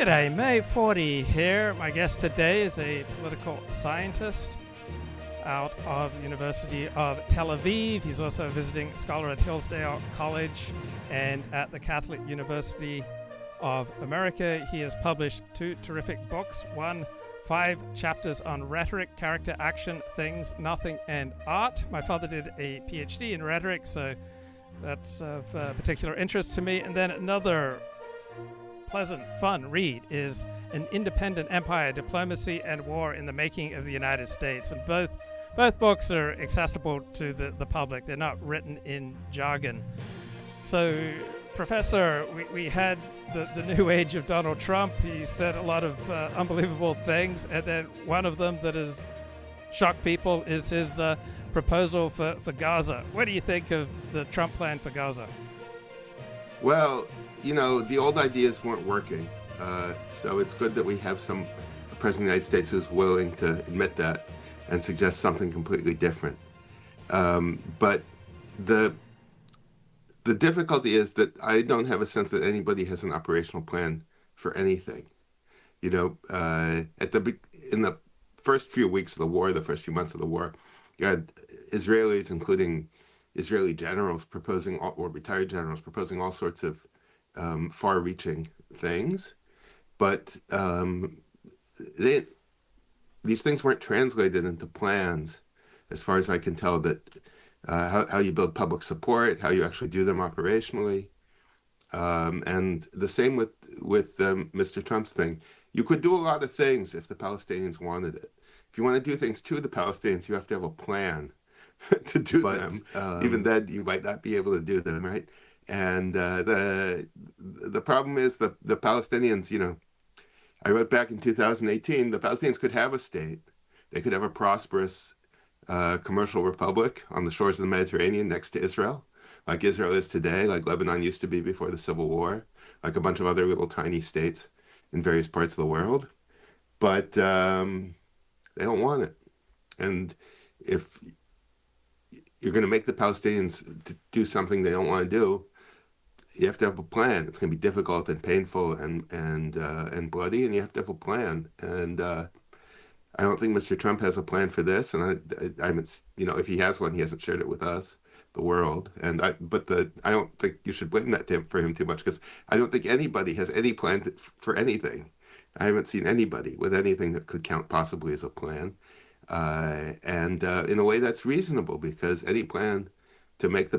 G'day, May 40 here. My guest today is a political scientist out of the University of Tel Aviv. He's also a visiting scholar at Hillsdale College and at the Catholic University of America. He has published two terrific books. One, 5 chapters on rhetoric, character, action, things, nothing, and art. My father did a PhD in rhetoric, so that's of particular interest to me. And then another pleasant, fun read is An Independent Empire, Diplomacy and War in the Making of the United States. And both books are accessible to the public. They're not written in jargon. So, Professor, we had the new age of Donald Trump. He said a lot of unbelievable things, and then one of them that has shocked people is his proposal for Gaza. What do you think of the Trump plan for Gaza? Well, you know, the old ideas weren't working, so it's good that we have a president of the United States who's willing to admit that and suggest something completely different. But the difficulty is that I don't have a sense that anybody has an operational plan for anything. You know, in the first few weeks of the war, the first few months of the war, you had Israelis, including Israeli generals or retired generals, proposing all sorts of far-reaching things. But these things weren't translated into plans, as far as I can tell, that how you build public support, how you actually do them operationally. And the same with Mr. Trump's thing. You could do a lot of things if the Palestinians wanted it. If you want to do things to the Palestinians, you have to have a plan to do them. Even then, you might not be able to do them, right? And the problem is the Palestinians, you know, I wrote back in 2018, the Palestinians could have a state. They could have a prosperous commercial republic on the shores of the Mediterranean next to Israel, like Israel is today, like Lebanon used to be before the Civil War, like a bunch of other little tiny states in various parts of the world. But they don't want it. And if you're going to make the Palestinians to do something they don't want to do, you have to have a plan. It's going to be difficult and painful and bloody, and you have to have a plan. And I don't think Mr. Trump has a plan for this, and I haven't, you know, if he has one, he hasn't shared it with us, the world. And I don't think you should blame that for him too much, because I don't think anybody has any plan for anything. I haven't seen anybody with anything that could count possibly as a plan, and in a way that's reasonable, because any plan to make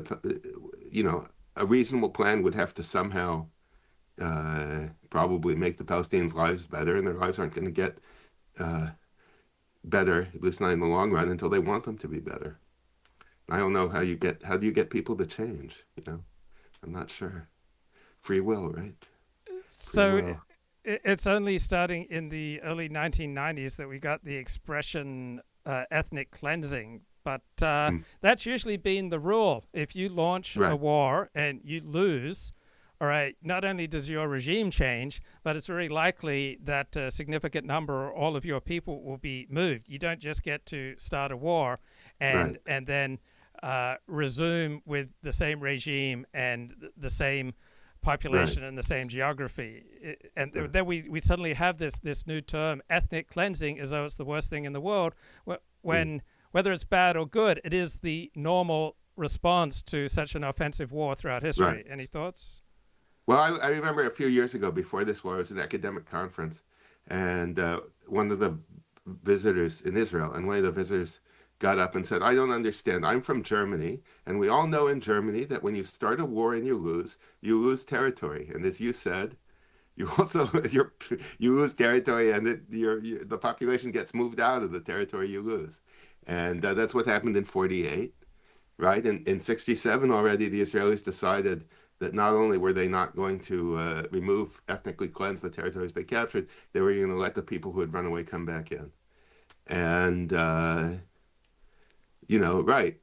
a reasonable plan would have to somehow probably make the Palestinians' lives better, and their lives aren't going to get better, at least not in the long run, until they want them to be better. I don't know how do you get people to change, you know? I'm not sure. Free will, right? It's only starting in the early 1990s that we got the expression ethnic cleansing, but that's usually been the rule. If you launch a war and you lose, all right, not only does your regime change, but it's very likely that a significant number or all of your people will be moved. You don't just get to start a war and then resume with the same regime and the same population and the same geography. Then we suddenly have this new term, ethnic cleansing, as though it's the worst thing in the world, when whether it's bad or good, it is the normal response to such an offensive war throughout history. Right. Any thoughts? Well, I remember a few years ago, before this war, it was an academic conference, and one of the visitors in Israel, and one of the visitors got up and said, "I don't understand. I'm from Germany, and we all know in Germany that when you start a war and you lose territory. And as you said, you also you lose territory, and the population gets moved out of the territory you lose. And that's what happened in 48, right? In 67 already, the Israelis decided that not only were they not going to ethnically cleanse the territories they captured, they were going to let the people who had run away come back in. And you know, right?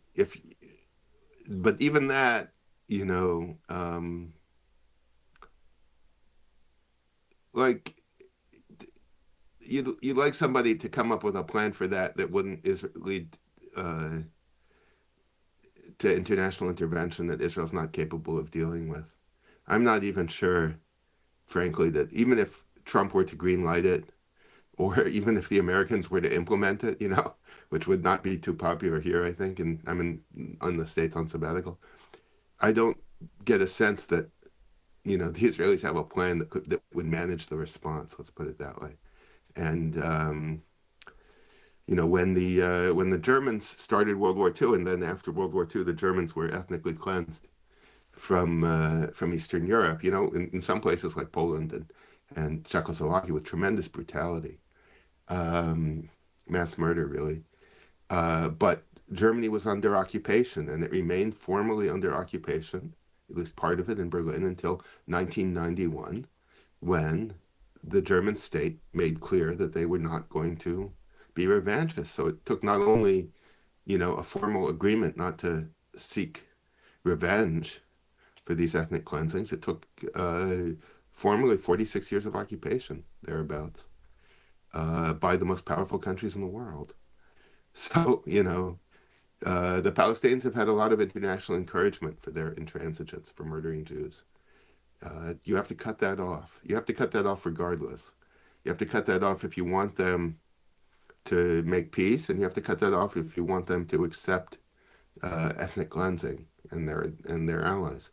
But even that, you know, like you'd like somebody to come up with a plan for that wouldn't lead to international intervention that Israel's not capable of dealing with. I'm not even sure, frankly, that even if Trump were to green light it, or even if the Americans were to implement it, which would not be too popular here, I think, and I'm in the States on sabbatical. I don't get a sense that the Israelis have a plan that would manage the response. Let's put it that way. And when the Germans started World War II, and then after World War II, the Germans were ethnically cleansed from Eastern Europe. In some places like Poland and Czechoslovakia with tremendous brutality, mass murder, really. But Germany was under occupation, and it remained formally under occupation, at least part of it in Berlin, until 1991, when the German state made clear that they were not going to be revanchists. So it took not only, a formal agreement not to seek revenge for these ethnic cleansings, it took formally 46 years of occupation, thereabouts, by the most powerful countries in the world. So, the Palestinians have had a lot of international encouragement for their intransigence, for murdering Jews. You have to cut that off. You have to cut that off regardless. You have to cut that off if you want them to make peace, and you have to cut that off if you want them to accept ethnic cleansing and their allies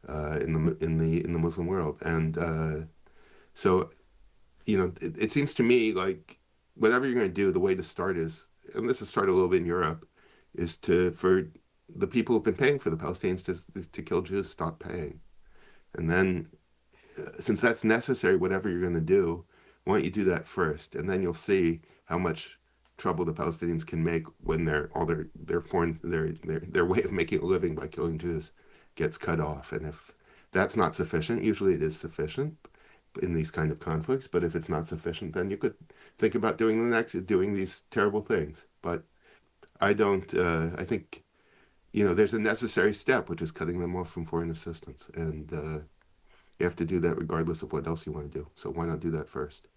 in the Muslim world. And so, it seems to me like whatever you're going to do, the way to start is, and this has started a little bit in Europe, is for the people who've been paying for the Palestinians to kill Jews stop paying. And then, since that's necessary, whatever you're going to do, why don't you do that first? And then you'll see how much trouble the Palestinians can make when their way of making a living by killing Jews gets cut off. And if that's not sufficient, usually it is sufficient in these kind of conflicts. But if it's not sufficient, then you could think about doing these terrible things. But I don't. I think there's a necessary step, which is cutting them off from foreign assistance, and you have to do that regardless of what else you want to do. So why not do that first?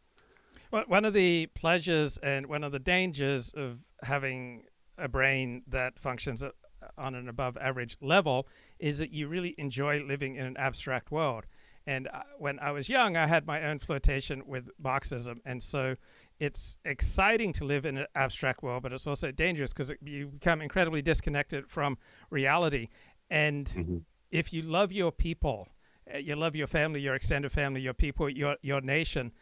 Well, one of the pleasures and one of the dangers of having a brain that functions on an above average level is that you really enjoy living in an abstract world. And when I was young, I had my own flirtation with Marxism. And so it's exciting to live in an abstract world, but it's also dangerous because you become incredibly disconnected from reality. And Mm-hmm. if you love your people, you love your family, your extended family, your people, your nation,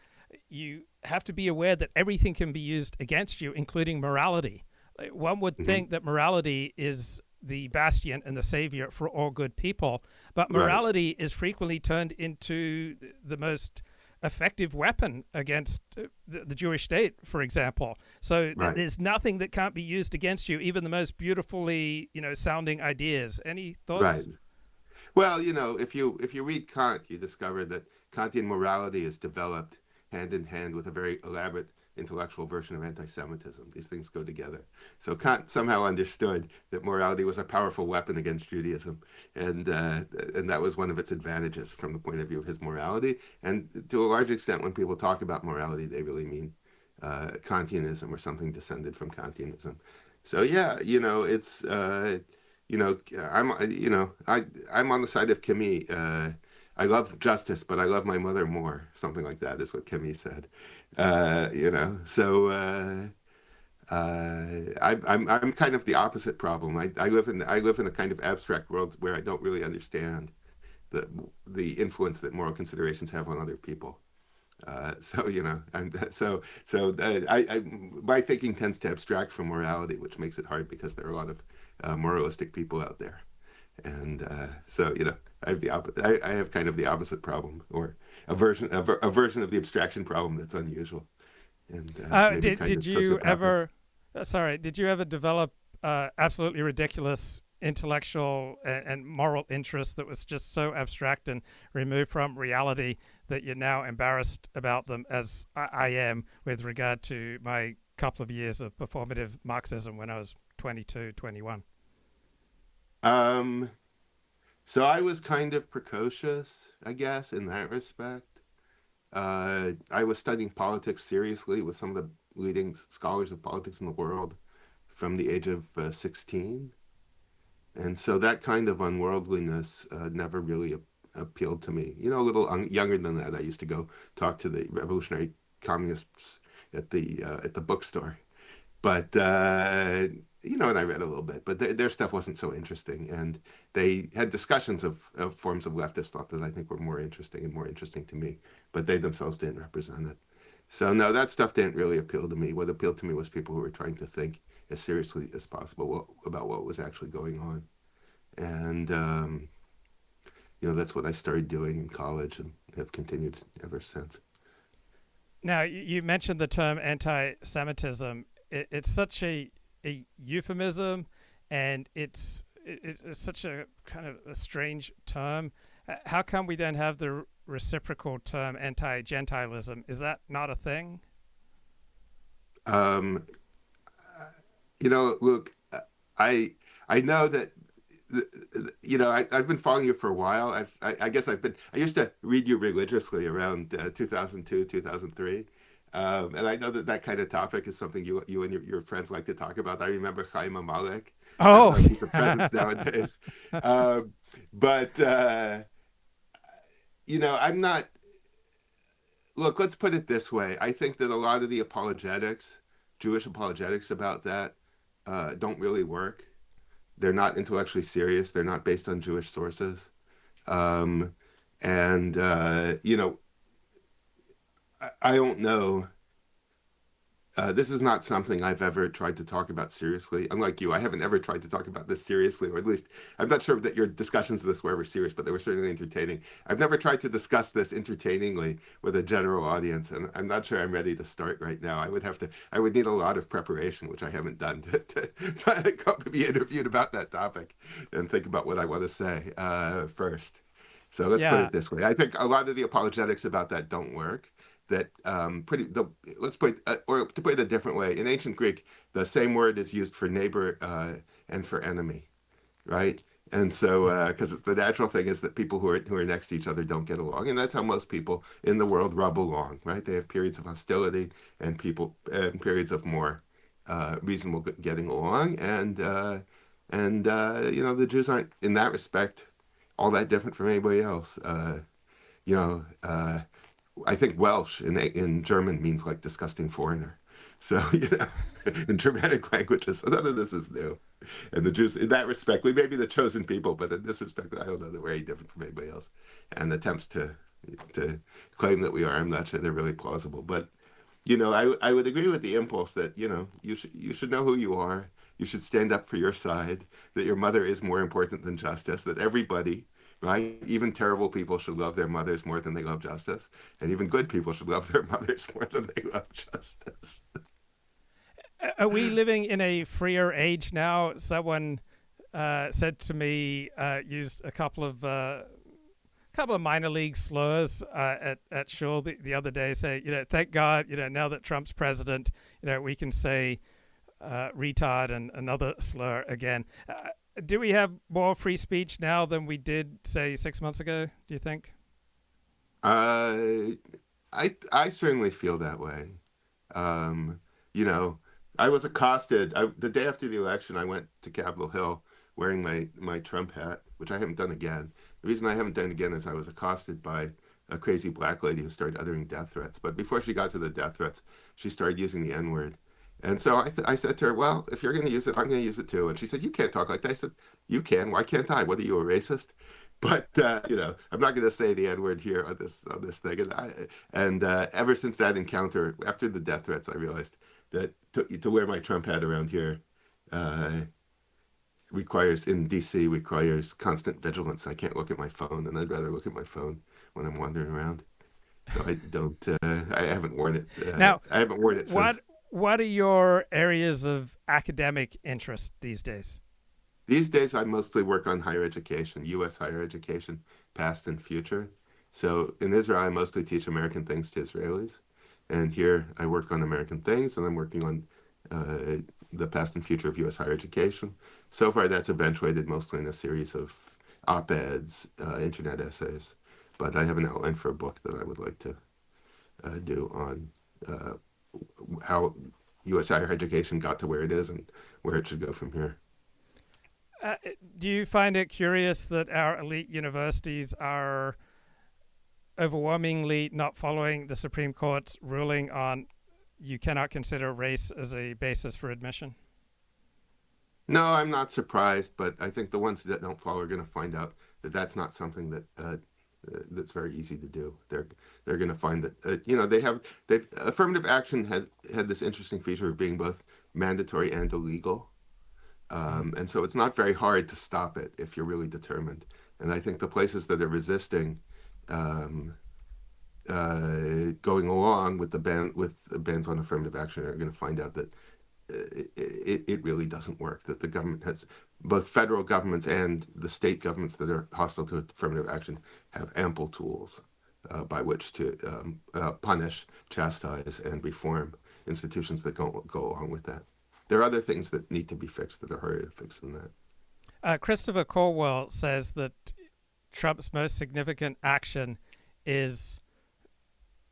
you have to be aware that everything can be used against you, including morality. One would Mm-hmm. think that morality is the bastion and the savior for all good people, but Right. morality is frequently turned into the most effective weapon against the Jewish state, for example. So Right. there's nothing that can't be used against you, even the most beautifully, sounding ideas. Any Right. thoughts? Well, if you read Kant, you discover that Kantian morality is developed hand in hand with a very elaborate intellectual version of anti-Semitism. These things go together. So Kant somehow understood that morality was a powerful weapon against Judaism, and that was one of its advantages from the point of view of his morality. And to a large extent, when people talk about morality, they really mean Kantianism or something descended from Kantianism. So yeah, it's I'm on the side of Camus. I love justice, but I love my mother more. Something like that is what Camus said. So I'm kind of the opposite problem. I live in a kind of abstract world where I don't really understand the influence that moral considerations have on other people. My thinking tends to abstract from morality, which makes it hard because there are a lot of moralistic people out there. And I have I have kind of the opposite problem, or a version of the abstraction problem that's unusual, and maybe kind Did of you sociopathic. ever? Did you ever develop absolutely ridiculous intellectual and moral interests that was just so abstract and removed from reality that you're now embarrassed about them, as I am with regard to my couple of years of performative Marxism when I was 22, 21? Um, so I was kind of precocious, I guess, in that respect. I was studying politics seriously with some of the leading scholars of politics in the world from the age of 16. And so that kind of unworldliness never really appealed to me. A little younger than that, I used to go talk to the revolutionary communists at the bookstore. But and I read a little bit, but their stuff wasn't so interesting, and they had discussions of forms of leftist thought that I think were more interesting and more interesting to me, but they themselves didn't represent it. So no, that stuff didn't really appeal to me. What appealed to me was people who were trying to think as seriously as possible about what was actually going on, and that's what I started doing in college and have continued ever since. Now, you mentioned the term anti-Semitism. It's such a euphemism, and it's such a kind of a strange term. How come we don't have the reciprocal term anti-Gentilism? Is that not a thing? Um, Look, I know that I've been following you for a while. I guess I used to read you religiously around 2002, 2003. And I know that that kind of topic is something you and your friends like to talk about. I remember Chaim Amalek. I don't Oh, know if he's a presence nowadays. Um, but, I'm not, look, let's put it this way. I think that a lot of the apologetics, Jewish apologetics about that, don't really work. They're not intellectually serious. They're not based on Jewish sources. Um, and, I don't know. This is not something I've ever tried to talk about seriously. Unlike you, I haven't ever tried to talk about this seriously, or at least I'm not sure that your discussions of this were ever serious, but they were certainly entertaining. I've never tried to discuss this entertainingly with a general audience, and I'm not sure I'm ready to start right now. I would need a lot of preparation, which I haven't done to come to be interviewed about that topic and think about what I want to say first. So let's put yeah. it this way. I think a lot of the apologetics about that don't work. That let's put or to put it a different way. In ancient Greek, the same word is used for neighbor and for enemy, right? And so, because it's the natural thing is that people who are next to each other don't get along, and that's how most people in the world rub along, right? They have periods of hostility and periods of more reasonable getting along, and the Jews aren't in that respect all that different from anybody else. You know. I think Welsh in German means like disgusting foreigner. So, in Germanic languages, so none of this is new. And the Jews, in that respect, we may be the chosen people, but in this respect, I don't know that we're any different from anybody else. And attempts to claim that we are, I'm not sure they're really plausible. But, I would agree with the impulse that, you should know who you are. You should stand up for your side, that your mother is more important than justice, that everybody, right? Even terrible people should love their mothers more than they love justice, and even good people should love their mothers more than they love justice. Are we living in a freer age now? Someone said to me, used a couple of minor league slurs at shul the other day. Say, thank God, now that Trump's president, we can say retard and another slur again. Do we have more free speech now than we did, say, 6 months ago? Do you think? Uh, I certainly feel that way. Um, you know, I was accosted the day after the election. I went to Capitol Hill wearing my Trump hat, which I haven't done again. The reason I haven't done it again is I was accosted by a crazy black lady who started uttering death threats. But before she got to the death threats, she started using the N word. And so I said to her, well, if you're going to use it, I'm going to use it too. And she said, you can't talk like that. I said, you can. Why can't I? What are you, a racist? But I'm not going to say the N word here on this thing. And ever since that encounter, after the death threats, I realized that to wear my Trump hat around here uh, in DC requires constant vigilance. I can't look at my phone, and I'd rather look at my phone when I'm wandering around. So I don't. I haven't worn it. Now, I haven't worn it since. what are your areas of academic interest these days? These days, I mostly work on higher education, U.S. higher education, past and future. So in Israel, I mostly teach American things to Israelis. And here I work on American things, and I'm working on the past and future of U.S. higher education. So far, that's eventuated mostly in a series of op-eds, internet essays. But I have an outline for a book that I would like to do on uh, how U.S. higher education got to where it is and where it should go from here. Do you find it curious that our elite universities are overwhelmingly not following the Supreme Court's ruling on you cannot consider race as a basis for admission? No, I'm not surprised, but I think the ones that don't follow are going to find out that that's not something that that's very easy to do. They're going to find that they've affirmative action had this interesting feature of being both mandatory and illegal, and so it's not very hard to stop it if you're really determined. And I think the places that are resisting going along with the bans on affirmative action are going to find out that it really doesn't work, that the government has, both federal governments and the state governments that are hostile to affirmative action have ample tools by which to punish, chastise, and reform institutions that go along with that. There are other things that need to be fixed that are harder to fix than that. Christopher Caldwell says that Trump's most significant action is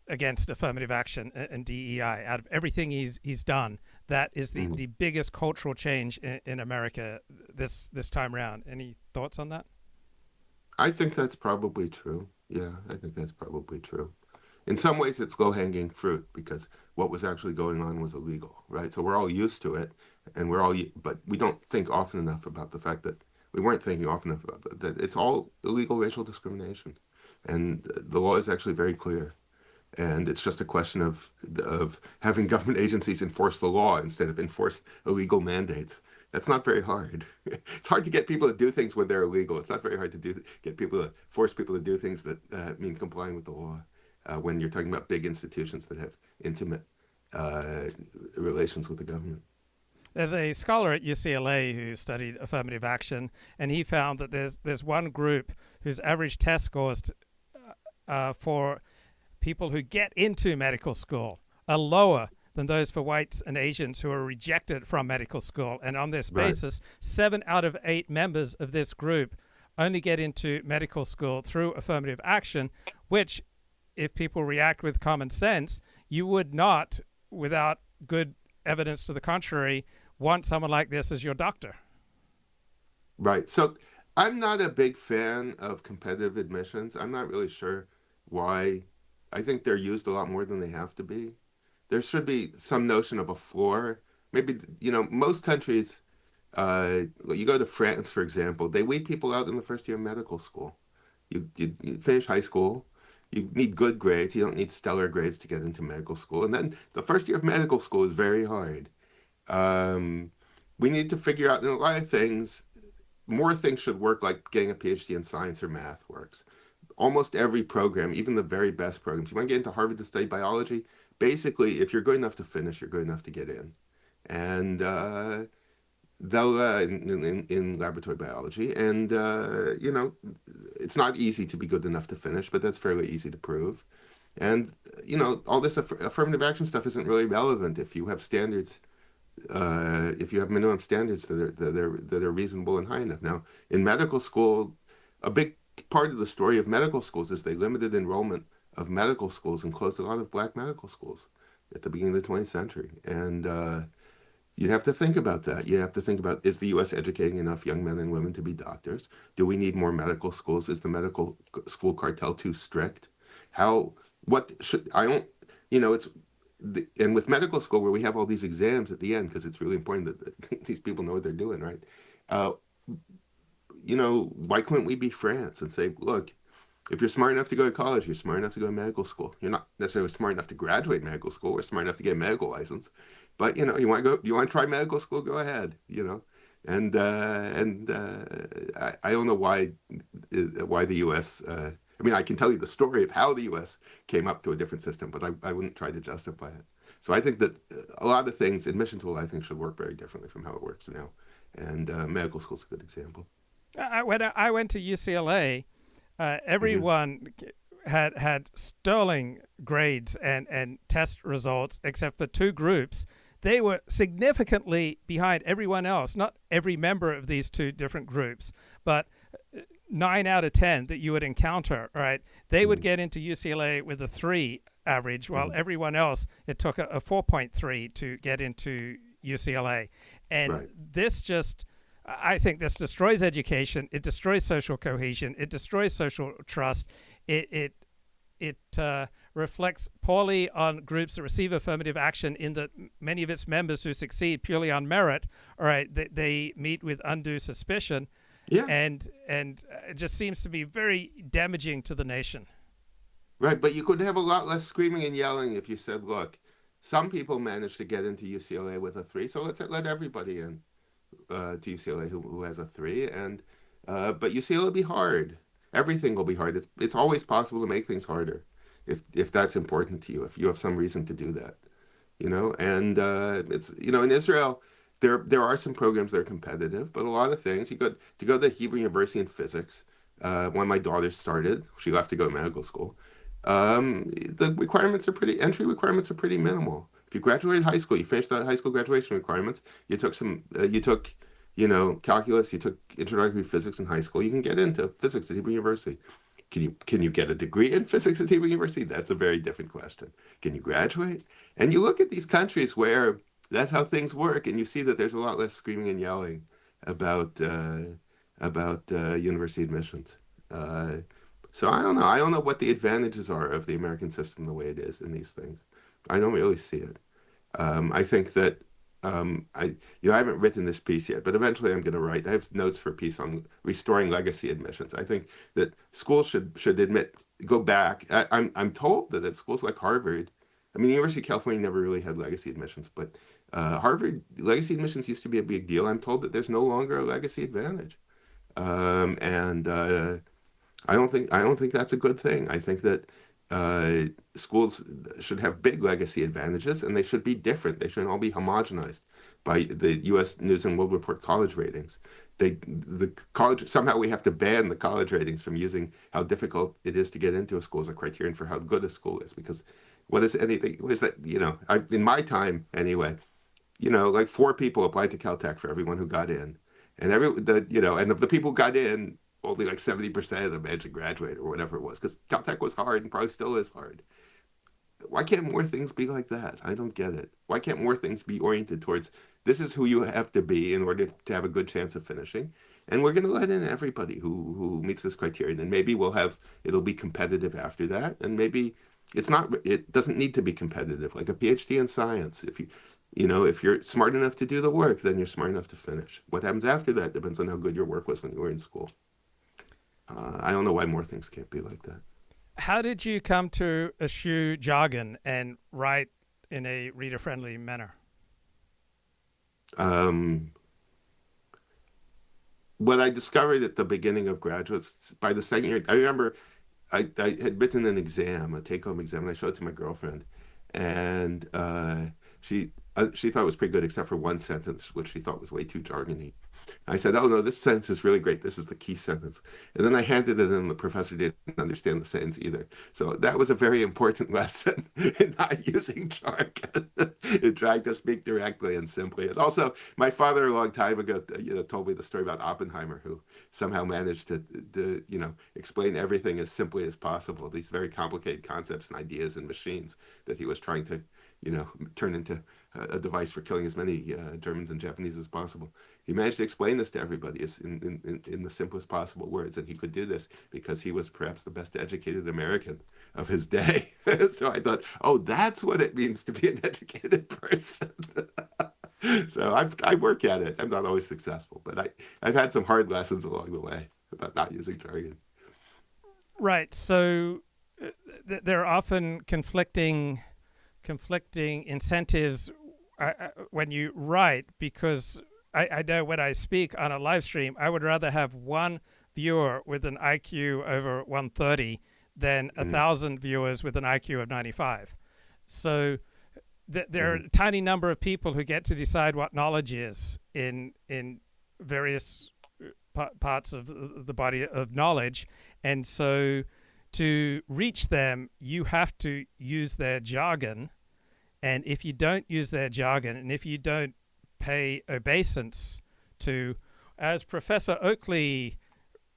against affirmative action and DEI. Out of everything he's done, that is the biggest cultural change in America this time around. Any thoughts on that? I think that's probably true. Yeah, I think that's probably true. In some ways, it's low-hanging fruit because what was actually going on was illegal, right? So we're all used to it, and but we don't think often enough about the fact that we weren't thinking often enough about that it's all illegal racial discrimination, and the law is actually very clear. And it's just a question of having government agencies enforce the law instead of enforce illegal mandates. That's not very hard. It's hard to get people to do things when they're illegal. It's not very hard to force people to do things that mean complying with the law. When you're talking about big institutions that have intimate relations with the government. There's a scholar at UCLA who studied affirmative action, and he found that there's one group whose average test scores for people who get into medical school are lower than those for whites and Asians who are rejected from medical school. And on this basis, 7 out of 8 members of this group only get into medical school through affirmative action, which, if people react with common sense, you would not, without good evidence to the contrary, want someone like this as your doctor. Right. So I'm not a big fan of competitive admissions. I'm not really sure why. I think they're used a lot more than they have to be. There should be some notion of a floor. Maybe, most countries, you go to France, for example, they weed people out in the first year of medical school. You finish high school, you need good grades, you don't need stellar grades to get into medical school. And then the first year of medical school is very hard. We need to figure out, in a lot of things, more things should work like getting a PhD in science or math works. Almost every program, even the very best programs, you want to get into Harvard to study biology, basically, if you're good enough to finish, you're good enough to get in. And they'll, in laboratory biology, and, it's not easy to be good enough to finish, but that's fairly easy to prove. And, all this affirmative action stuff isn't really relevant if you have standards, if you have minimum standards that are reasonable and high enough. Now, in medical school, a big part of the story of medical schools is they limited enrollment of medical schools and closed a lot of black medical schools at the beginning of the 20th century. And you have to think about that. You have to think about, is the U.S. educating enough young men and women to be doctors? Do we need more medical schools? Is the medical school cartel too strict? And with medical school, where we have all these exams at the end, because it's really important that these people know what they're doing, right? Why couldn't we be France and say, look, if you're smart enough to go to college, you're smart enough to go to medical school. You're not necessarily smart enough to graduate medical school or smart enough to get a medical license, but you want to try medical school, go ahead. And I don't know why the U.S. I can tell you the story of how the U.S. came up to a different system, but I wouldn't try to justify it. So I think that a lot of things, admission tool, I think, should work very differently from how it works now. And medical school is a good example. When I went to UCLA, everyone had sterling grades and test results, except for 2 groups. They were significantly behind everyone else, not every member of these 2 different groups, but 9 out of 10 that you would encounter, right? They would get into UCLA with a 3 average, while everyone else, it took a 4.3 to get into UCLA. And this just, I think this destroys education. It destroys social cohesion. It destroys social trust. It reflects poorly on groups that receive affirmative action in that many of its members who succeed purely on merit, all right, they meet with undue suspicion, Yeah. and it just seems to be very damaging to the nation. Right, but you could have a lot less screaming and yelling if you said, look, some people managed to get into UCLA with a 3, so let's let everybody in to UCLA who has a 3, and but UCLA will be hard. Everything will be hard. It's always possible to make things harder if that's important to you, if you have some reason to do that, And it's in Israel there are some programs that are competitive, but a lot of things to go to Hebrew University in physics. When my daughter started, she left to go to medical school. The entry requirements are pretty minimal. If you graduated high school, you finished the high school graduation requirements, you took calculus, you took introductory physics in high school, you can get into physics at Hebrew University. Can you get a degree in physics at Hebrew University? That's a very different question. Can you graduate? And you look at these countries where that's how things work, and you see that there's a lot less screaming and yelling about university admissions. So I don't know. I don't know what the advantages are of the American system the way it is in these things. I don't really see it. I think that I haven't written this piece yet, but eventually I'm going to write. I have notes for a piece on restoring legacy admissions. I think that schools should go back. I'm told that at schools like Harvard, I mean, the University of California never really had legacy admissions, but Harvard legacy admissions used to be a big deal. I'm told that there's no longer a legacy advantage, and I don't think that's a good thing. I think that schools should have big legacy advantages, and they should be different. They shouldn't all be homogenized by the U.S. News and World Report college ratings. Somehow we have to ban the college ratings from using how difficult it is to get into a school as a criterion for how good a school is. Because what is that? In my time anyway, like 4 people applied to Caltech for everyone who got in, and and of the people who got in, only like 70% of them managed to graduate or whatever it was, because Caltech was hard and probably still is hard. Why can't more things be like that? I don't get it. Why can't more things be oriented towards this is who you have to be in order to have a good chance of finishing? And we're going to let in everybody who meets this criterion, and maybe it'll be competitive after that, and maybe it doesn't need to be competitive, like a PhD in science. If you're smart enough to do the work, then you're smart enough to finish. What happens after that depends on how good your work was when you were in school. I don't know why more things can't be like that. How did you come to eschew jargon and write in a reader-friendly manner? What I discovered at the beginning of graduates, by the second year, I remember I had written an exam, a take-home exam, and I showed it to my girlfriend, and she thought it was pretty good, except for one sentence, which she thought was way too jargony. I said, oh, no, this sentence is really great. This is the key sentence. And then I handed it in, and the professor didn't understand the sentence either. So that was a very important lesson in not using jargon, in trying to speak directly and simply. And also, my father a long time ago, told me the story about Oppenheimer, who somehow managed to explain everything as simply as possible, these very complicated concepts and ideas and machines that he was trying to turn into a device for killing as many Germans and Japanese as possible. He managed to explain this to everybody in the simplest possible words, and he could do this because he was perhaps the best educated American of his day. So I thought, oh, that's what it means to be an educated person. So I work at it. I'm not always successful, but I've had some hard lessons along the way about not using jargon. Right. So there are often conflicting incentives when you write, because I know when I speak on a live stream, I would rather have one viewer with an IQ over 130 than 1,000 viewers with an IQ of 95. So there are a tiny number of people who get to decide what knowledge is in various parts of the body of knowledge. And so to reach them, you have to use their jargon. And if you don't use their jargon, and if you don't pay obeisance to, as Professor Oakley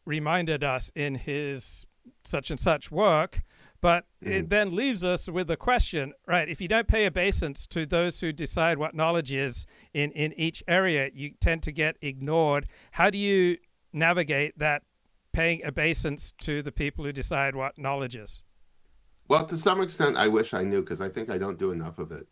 reminded us in his such and such work, But Mm-hmm. it then leaves us with the question, right? If you don't pay obeisance to those who decide what knowledge is in each area, you tend to get ignored. How do you navigate that paying obeisance to the people who decide what knowledge is? Well, to some extent, I wish I knew because I think I don't do enough of it.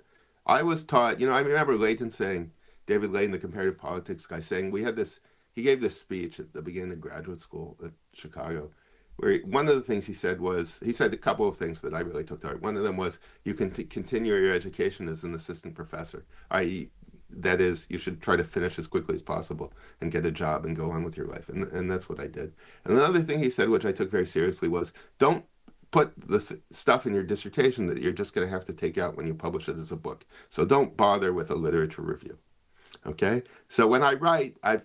I was taught, I remember Leighton saying, David Leighton, the comparative politics guy, saying he gave this speech at the beginning of graduate school at Chicago, where one of the things he said a couple of things that I really took to heart. One of them was, you can continue your education as an assistant professor, i.e., that is, you should try to finish as quickly as possible and get a job and go on with your life. And that's what I did. And another thing he said, which I took very seriously, was don't put the stuff in your dissertation that you're just going to have to take out when you publish it as a book. So don't bother with a literature review. Okay? So when I write, I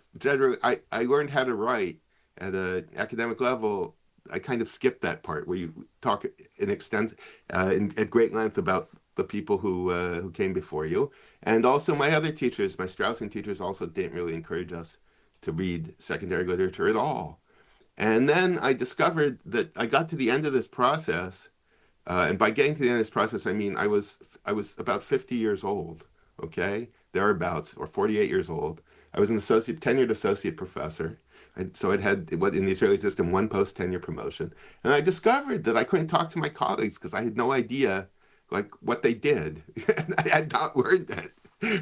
learned how to write at an academic level. I kind of skipped that part where you talk at great length about the people who came before you. And also my other teachers, my Straussian teachers, also didn't really encourage us to read secondary literature at all. And then I discovered that I got to the end of this process, and by getting to the end of this process, I mean I was about 50 years old, okay, thereabouts, or 48 years old. I was an tenured associate professor, and so I'd had what in the Israeli system one post-tenure promotion, and I discovered that I couldn't talk to my colleagues because I had no idea like what they did, and I had not learned it.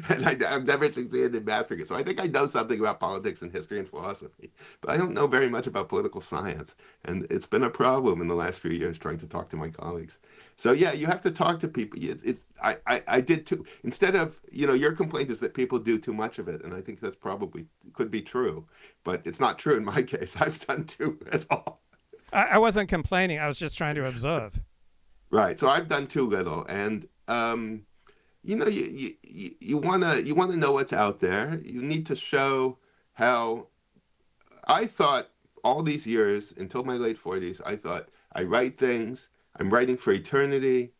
And I've never succeeded in mastering it. So I think I know something about politics and history and philosophy, but I don't know very much about political science. And it's been a problem in the last few years trying to talk to my colleagues. So yeah, you have to talk to people. I did too. Instead of, your complaint is that people do too much of it. And I think that's probably could be true, but it's not true in my case. I've done too little. I wasn't complaining. I was just trying to observe. Right. So I've done too little. And, you wanna know what's out there. You need to show how. I thought all these years until my late 40s, I thought I write things. I'm writing for eternity,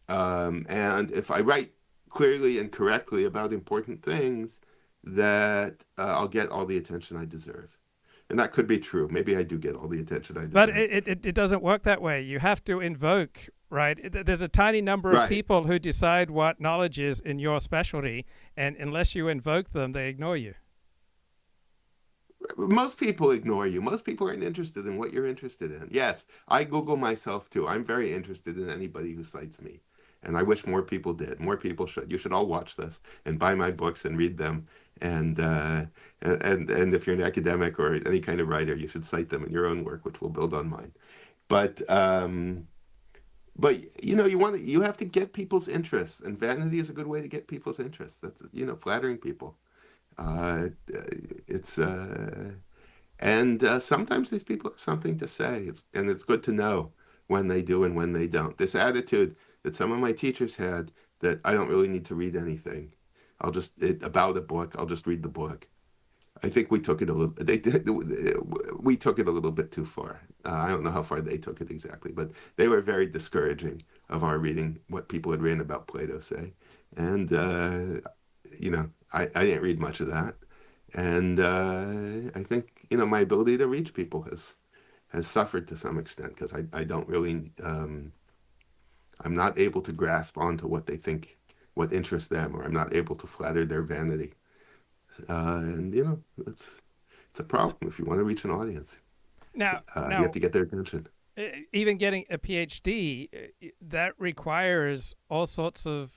and if I write clearly and correctly about important things, that I'll get all the attention I deserve. And that could be true. Maybe I do get all the attention I deserve. But it doesn't work that way. You have to invoke, right? There's a tiny number of Right. people who decide what knowledge is in your specialty, and unless you invoke them, they ignore you. Most people ignore you. Most people aren't interested in what you're interested in. Yes, I Google myself too. I'm very interested in anybody who cites me. And I wish more people did. More people should. You should all watch this and buy my books and read them. And if you're an academic or any kind of writer, you should cite them in your own work, which will build on mine. But you have to get people's interests, and vanity is a good way to get people's interests. That's flattering people. It's and sometimes these people have something to say. It's good to know when they do and when they don't. This attitude that some of my teachers had, that I don't really need to read anything. About a book. I'll just read the book. I think we took it a little. We took it a little bit too far. I don't know how far they took it exactly, but they were very discouraging of our reading what people had written about Plato, say, and I didn't read much of that, and I think my ability to reach people has suffered to some extent because I don't really I'm not able to grasp onto what they think, what interests them, or I'm not able to flatter their vanity. And it's a problem if you want to reach an audience. Now, You have to get their attention. even getting a PhD, that requires all sorts of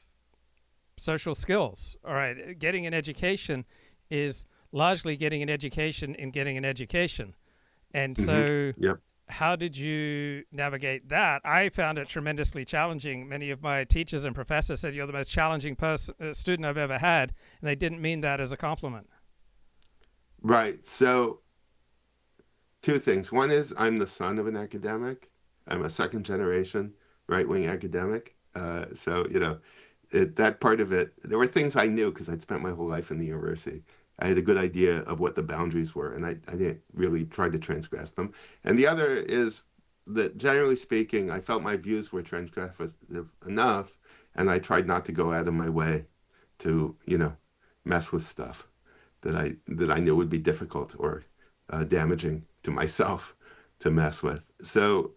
social skills. All right, getting an education is largely getting an education in getting an education. And so Yep. how did you navigate that? I found it tremendously challenging. Many of my teachers and professors said you're the most challenging student I've ever had, and they didn't mean that as a compliment. Right. So two things. One is I'm the son of an academic. I'm a second generation right-wing academic. That part of it, there were things I knew because I'd spent my whole life in the university. I had a good idea of what the boundaries were, and I didn't really try to transgress them. And the other is that, generally speaking, I felt my views were transgressive enough, and I tried not to go out of my way to, mess with stuff that I knew would be difficult or damaging to myself to mess with. So,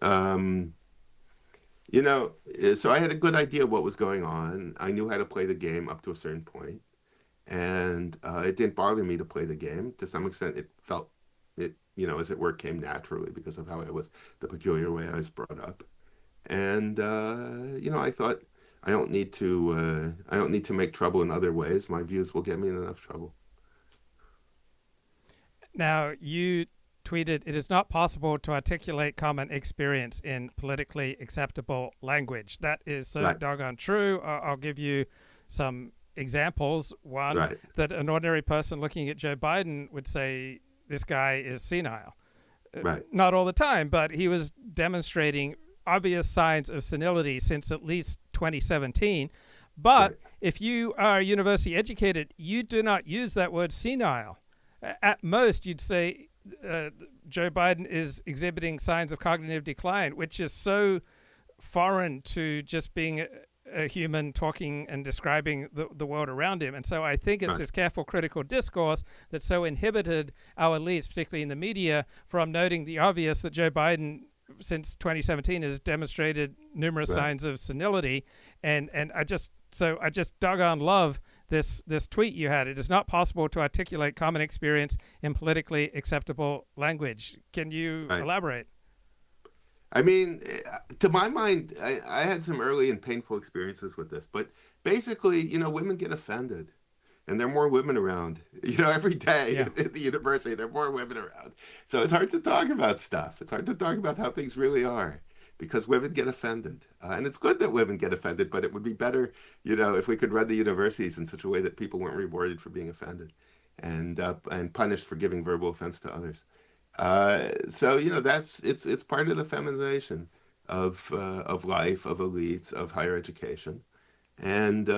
You know, so I had a good idea of what was going on. I knew how to play the game up to a certain point, and it didn't bother me to play the game. To some extent, it felt it, as it were, came naturally because of how I was, the peculiar way I was brought up. And I thought I don't need to make trouble in other ways. My views will get me in enough trouble. Now, you tweeted, "It is not possible to articulate common experience in politically acceptable language." That is so Right, doggone true. I'll give you some examples. One, right, that an ordinary person looking at Joe Biden would say, this guy is senile. right, Not all the time, but he was demonstrating obvious signs of senility since at least 2017. But right, if you are university educated, you do not use that word senile. At most, you'd say Joe Biden is exhibiting signs of cognitive decline, which is so foreign to just being a human talking and describing the world around him. And so I think it's right, this careful critical discourse that so inhibited our elites, particularly in the media, from noting the obvious that Joe Biden, since 2017, has demonstrated numerous right. signs of senility. And I just doggone love this tweet you had. It is not possible to articulate common experience in politically acceptable language. Can you Right. elaborate? I mean, to my mind, I had some early and painful experiences with this, but basically, women get offended, and there are more women around. Every day Yeah. at the university, there are more women around. So it's hard to talk about stuff. It's hard to talk about how things really are because women get offended. And it's good that women get offended, but it would be better, if we could run the universities in such a way that people weren't rewarded for being offended and punished for giving verbal offense to others. So that's it's part of the feminization of life, of elites, of higher education, and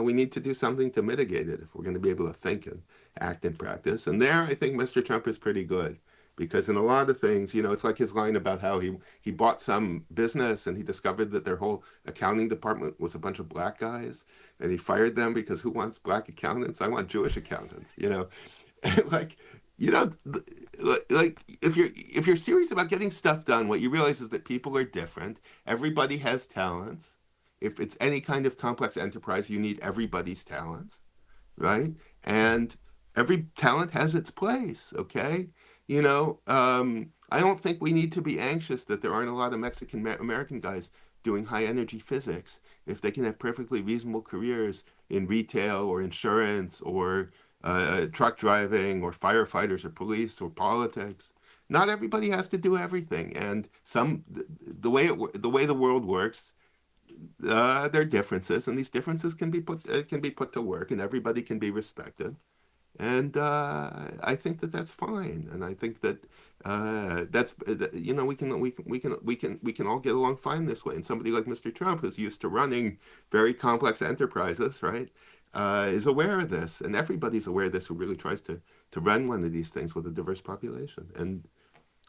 we need to do something to mitigate it if we're going to be able to think and act and practice. And there, I think Mr. Trump is pretty good because in a lot of things, it's like his line about how he bought some business and he discovered that their whole accounting department was a bunch of black guys, and he fired them because who wants black accountants? I want Jewish accountants. Like like if you're serious about getting stuff done, what you realize is that people are different. Everybody has talents. If it's any kind of complex enterprise, you need everybody's talents, right? And every talent has its place. Okay, I don't think we need to be anxious that there aren't a lot of Mexican American guys doing high energy physics if they can have perfectly reasonable careers in retail or insurance or truck driving or firefighters or police or politics. Not everybody has to do everything, and the way the world works, there are differences, and these differences can be put to work, and everybody can be respected. And I think that that's fine, and I think that we can all get along fine this way. And somebody like Mr. Trump, who's used to running very complex enterprises, right, is aware of this, and everybody's aware of this who really tries to run one of these things with a diverse population. And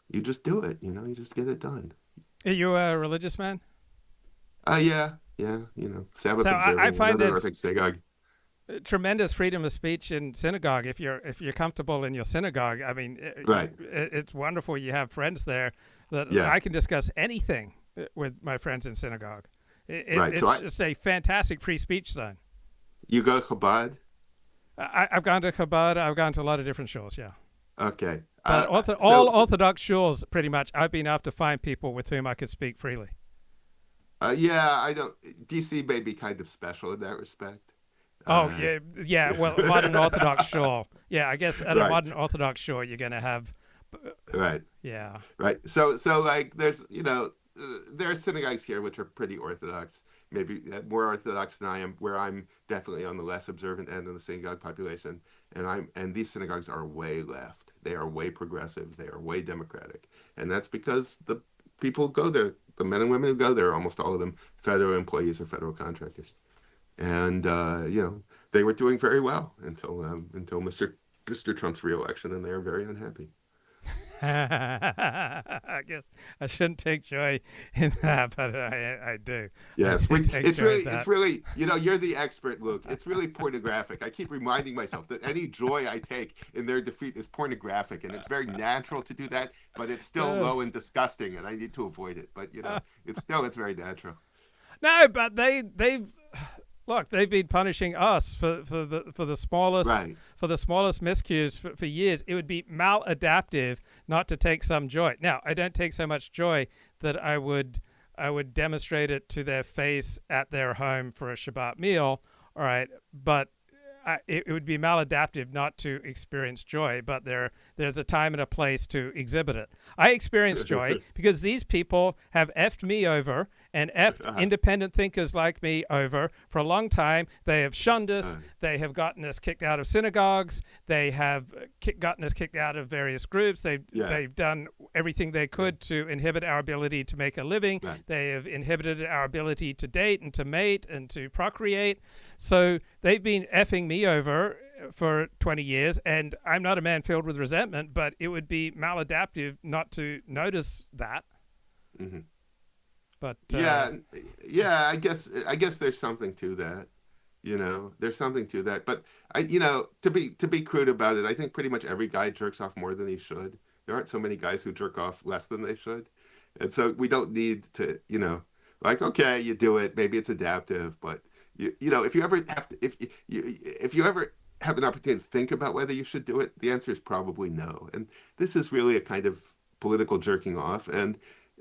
you just do it, you just get it done. Are you a religious man? Yeah, yeah, Sabbath So I observing, find another this Orthodox synagogue. tremendous freedom of speech in synagogue. If you're comfortable in your synagogue, I mean, Right. it's wonderful. You have friends there that Yeah. I can discuss anything with my friends in synagogue. Right. So It's just a fantastic free speech zone. you go to Chabad? I've gone to Chabad. I've gone to a lot of different shores. Yeah. Okay. But all Orthodox shores, pretty much, I've been able to find people with whom I could speak freely. Yeah, I don't. DC may be kind of special in that respect. Oh Uh, yeah, yeah. Well, modern Orthodox shore. Yeah, I guess at a right, modern Orthodox shore, you're gonna have. right, Yeah. right. So like, there are synagogues here which are pretty Orthodox, maybe more Orthodox than I am, where I'm definitely on the less observant end of the synagogue population, and these synagogues are way left. They are way progressive. They are way democratic, and that's because the people who go there, the men and women who go there, almost all of them federal employees or federal contractors. And they were doing very well until Mr. Trump's reelection, and they are very unhappy. I guess I shouldn't take joy in that, but I do. Yes, I take joy in that. it's really, you're the expert, Luke. It's really pornographic. I keep reminding myself that any joy I take in their defeat is pornographic, and it's very natural to do that, but it's still low and disgusting, and I need to avoid it. But it's very natural. No, but they've look, they've been punishing us for the smallest Right. for the smallest miscues for years. It would be maladaptive not to take some joy. Now, I don't take so much joy that I would demonstrate it to their face at their home for a Shabbat meal. All right, but it would be maladaptive not to experience joy, but there's a time and a place to exhibit it. I experience joy because these people have effed me over and effed independent thinkers like me over for a long time. They have shunned us. They have gotten us kicked out of synagogues. They have gotten us kicked out of various groups. They've done everything they could to inhibit our ability to make a living. Right. They have inhibited our ability to date and to mate and to procreate. So they've been effing me over for 20 years, and I'm not a man filled with resentment, but it would be maladaptive not to notice that. Mm-hmm. But I guess there's something to that. There's something to that. But to be crude about it, I think pretty much every guy jerks off more than he should. There aren't so many guys who jerk off less than they should, and so we don't need to, okay, you do it. Maybe it's adaptive, but if you ever have to, if you ever have an opportunity to think about whether you should do it, the answer is probably no. And this is really a kind of political jerking off, and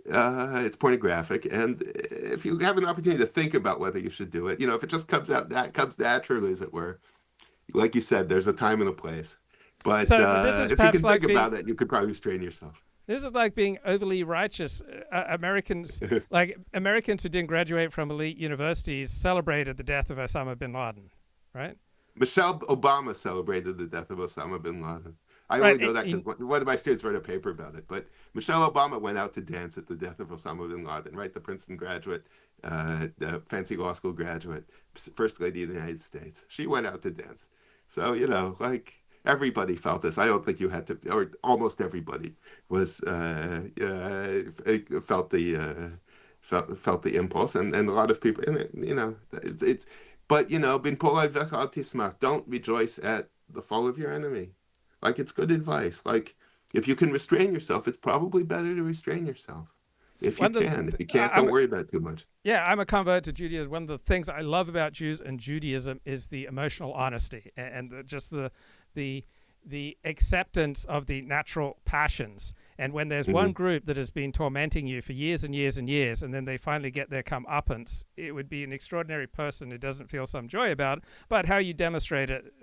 it's pornographic. And if you have an opportunity to think about whether you should do it, if it just comes naturally, as it were, like you said, there's a time and a place. But if you can think about it, you could probably restrain yourself. This is like being overly righteous. Americans who didn't graduate from elite universities celebrated the death of Osama bin Laden, right? Michelle Obama celebrated the death of Osama bin Laden. I only know that because one of my students wrote a paper about it. But Michelle Obama went out to dance at the death of Osama bin Laden, right? The Princeton graduate, the fancy law school graduate, first lady of the United States. She went out to dance. So, everybody felt this. I don't think you had to, or almost everybody was felt the impulse, and a lot of people. But bin polai vech al tismach. Don't rejoice at the fall of your enemy. Like, it's good advice. Like, if you can restrain yourself, it's probably better to restrain yourself. If you can. If you can't, don't worry about it too much. Yeah, I'm a convert to Judaism. One of the things I love about Jews and Judaism is the emotional honesty and just the acceptance of the natural passions. And when there's one group that has been tormenting you for years and years and years, and then they finally get their comeuppance, it would be an extraordinary person who doesn't feel some joy about it. But how you demonstrate it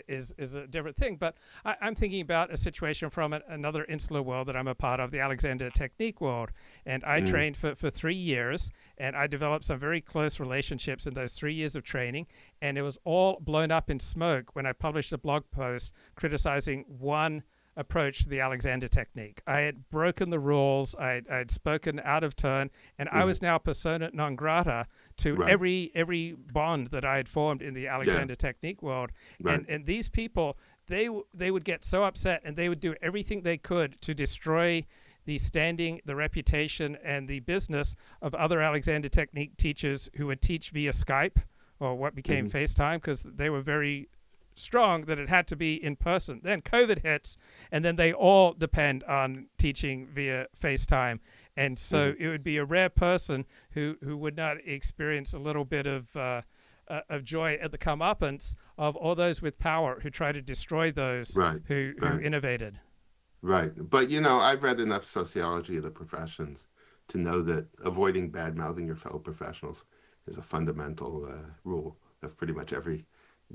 is a different thing. But I'm thinking about a situation from another insular world that I'm a part of, the Alexander Technique world. And I trained for 3 years, and I developed some very close relationships in those 3 years of training. And it was all blown up in smoke when I published a blog post criticizing one approach to the Alexander Technique. I had broken the rules. I'd spoken out of turn, and I was now persona non grata to every bond that I had formed in the Alexander Technique world. Right. And these people, they would get so upset, and they would do everything they could to destroy the standing, the reputation, and the business of other Alexander Technique teachers who would teach via Skype or what became FaceTime, because they were very strong that it had to be in person. Then COVID hits, and then they all depend on teaching via FaceTime. And so it would be a rare person who would not experience a little bit of joy at the comeuppance of all those with power who try to destroy those who innovated. Right. But, I've read enough sociology of the professions to know that avoiding bad-mouthing your fellow professionals is a fundamental rule of pretty much every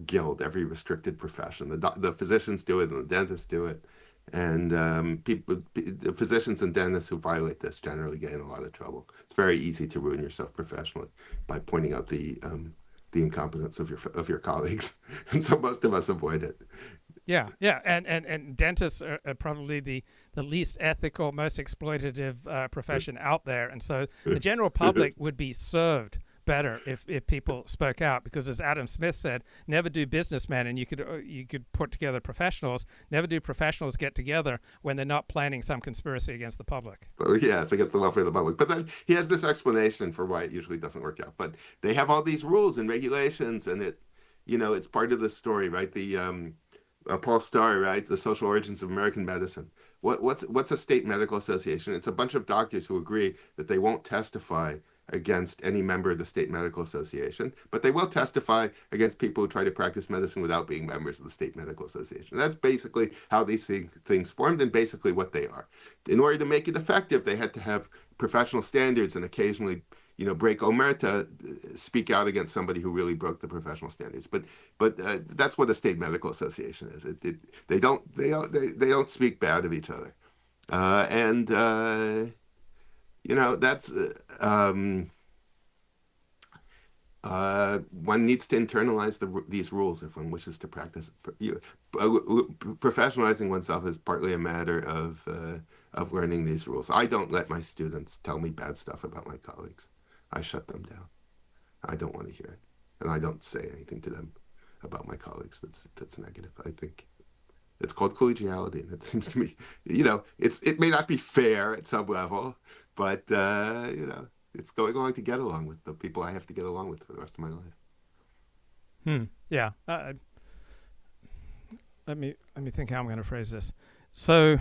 guild, every restricted profession. The physicians do it, and the dentists do it, and the physicians and dentists who violate this generally get in a lot of trouble. It's very easy to ruin yourself professionally by pointing out the incompetence of your colleagues, and so most of us avoid it. Yeah, and dentists are probably the least ethical, most exploitative profession out there, and so the general public would be served better if people spoke out, because as Adam Smith said, never do businessmen, and you could put together professionals, never do professionals get together when they're not planning some conspiracy against the public. So, yes, against the welfare of the public. But then he has this explanation for why it usually doesn't work out. But they have all these rules and regulations, and it's part of the story, right? The Paul Starr, right? The Social Origins of American Medicine. What's a state medical association? It's a bunch of doctors who agree that they won't testify against any member of the state medical association, but they will testify against people who try to practice medicine without being members of the state medical association. That's basically how these things formed, and basically what they are. In order to make it effective, they had to have professional standards and occasionally break omerta, speak out against somebody who really broke the professional standards. But that's what a state medical association is. They don't speak bad of each other, and that's one needs to internalize these rules if one wishes to practice. Professionalizing oneself is partly a matter of learning these rules. I don't let my students tell me bad stuff about my colleagues. I shut them down. I don't want to hear it, and I don't say anything to them about my colleagues that's negative. I think it's called collegiality, and it seems to me, it may not be fair at some level, but it's going along to get along with the people I have to get along with for the rest of my life. Yeah. Let me think how I'm going to phrase this. So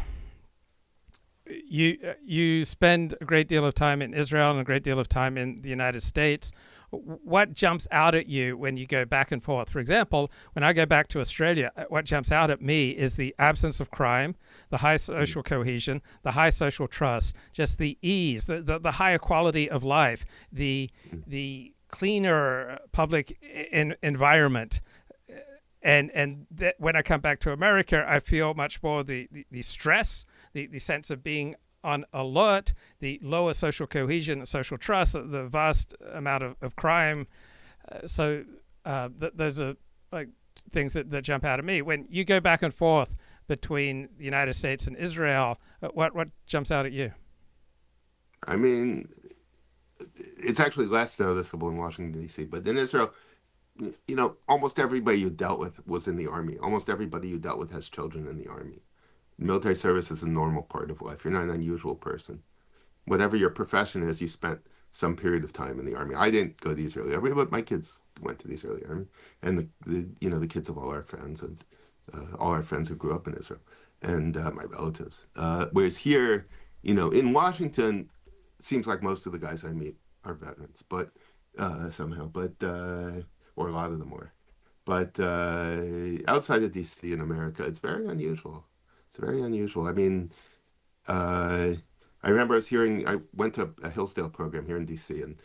you spend a great deal of time in Israel and a great deal of time in the United States. What jumps out at you when you go back and forth? For example, when I go back to Australia, what jumps out at me is the absence of crime, the high social cohesion, the high social trust, just the ease, the higher quality of life, the cleaner public environment. And that when I come back to America, I feel much more the stress, the sense of being on alert, the lower social cohesion, social trust, the vast amount of crime. So those are like things that jump out at me. When you go back and forth between the United States and Israel, what jumps out at you? I mean, it's actually less noticeable in Washington, D.C., but in Israel, almost everybody you dealt with was in the army. Almost everybody you dealt with has children in the army. Military service is a normal part of life. You're not an unusual person. Whatever your profession is, you spent some period of time in the army. I didn't go to the Israeli army, but my kids went to the Israeli army, and the kids of all our friends and all our friends who grew up in Israel, and my relatives. Whereas here, in Washington, it seems like most of the guys I meet are veterans, but somehow, or a lot of them were. But outside of D.C. in America, it's very unusual. It's very unusual. I mean, I remember I went to a Hillsdale program here in D.C., and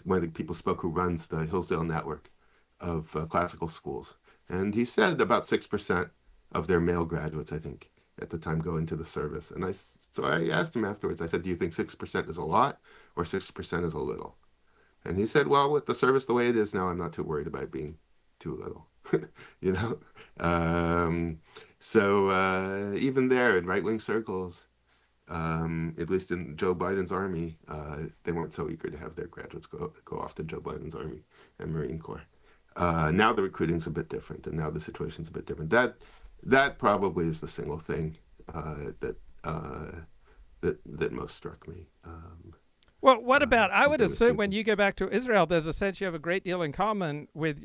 one of the people spoke who runs the Hillsdale network of classical schools. And he said about 6% of their male graduates, I think, at the time go into the service. And so I asked him afterwards, I said, do you think 6% is a lot or 6% is a little? And he said, well, with the service the way it is now, I'm not too worried about being too little, So even there in right-wing circles, at least in Joe Biden's army, they weren't so eager to have their graduates go off to Joe Biden's army and Marine Corps. Now the recruiting's a bit different, and now the situation's a bit different. That probably is the single thing that most struck me. Well, what about, I would assume when you go back to Israel, there's a sense you have a great deal in common with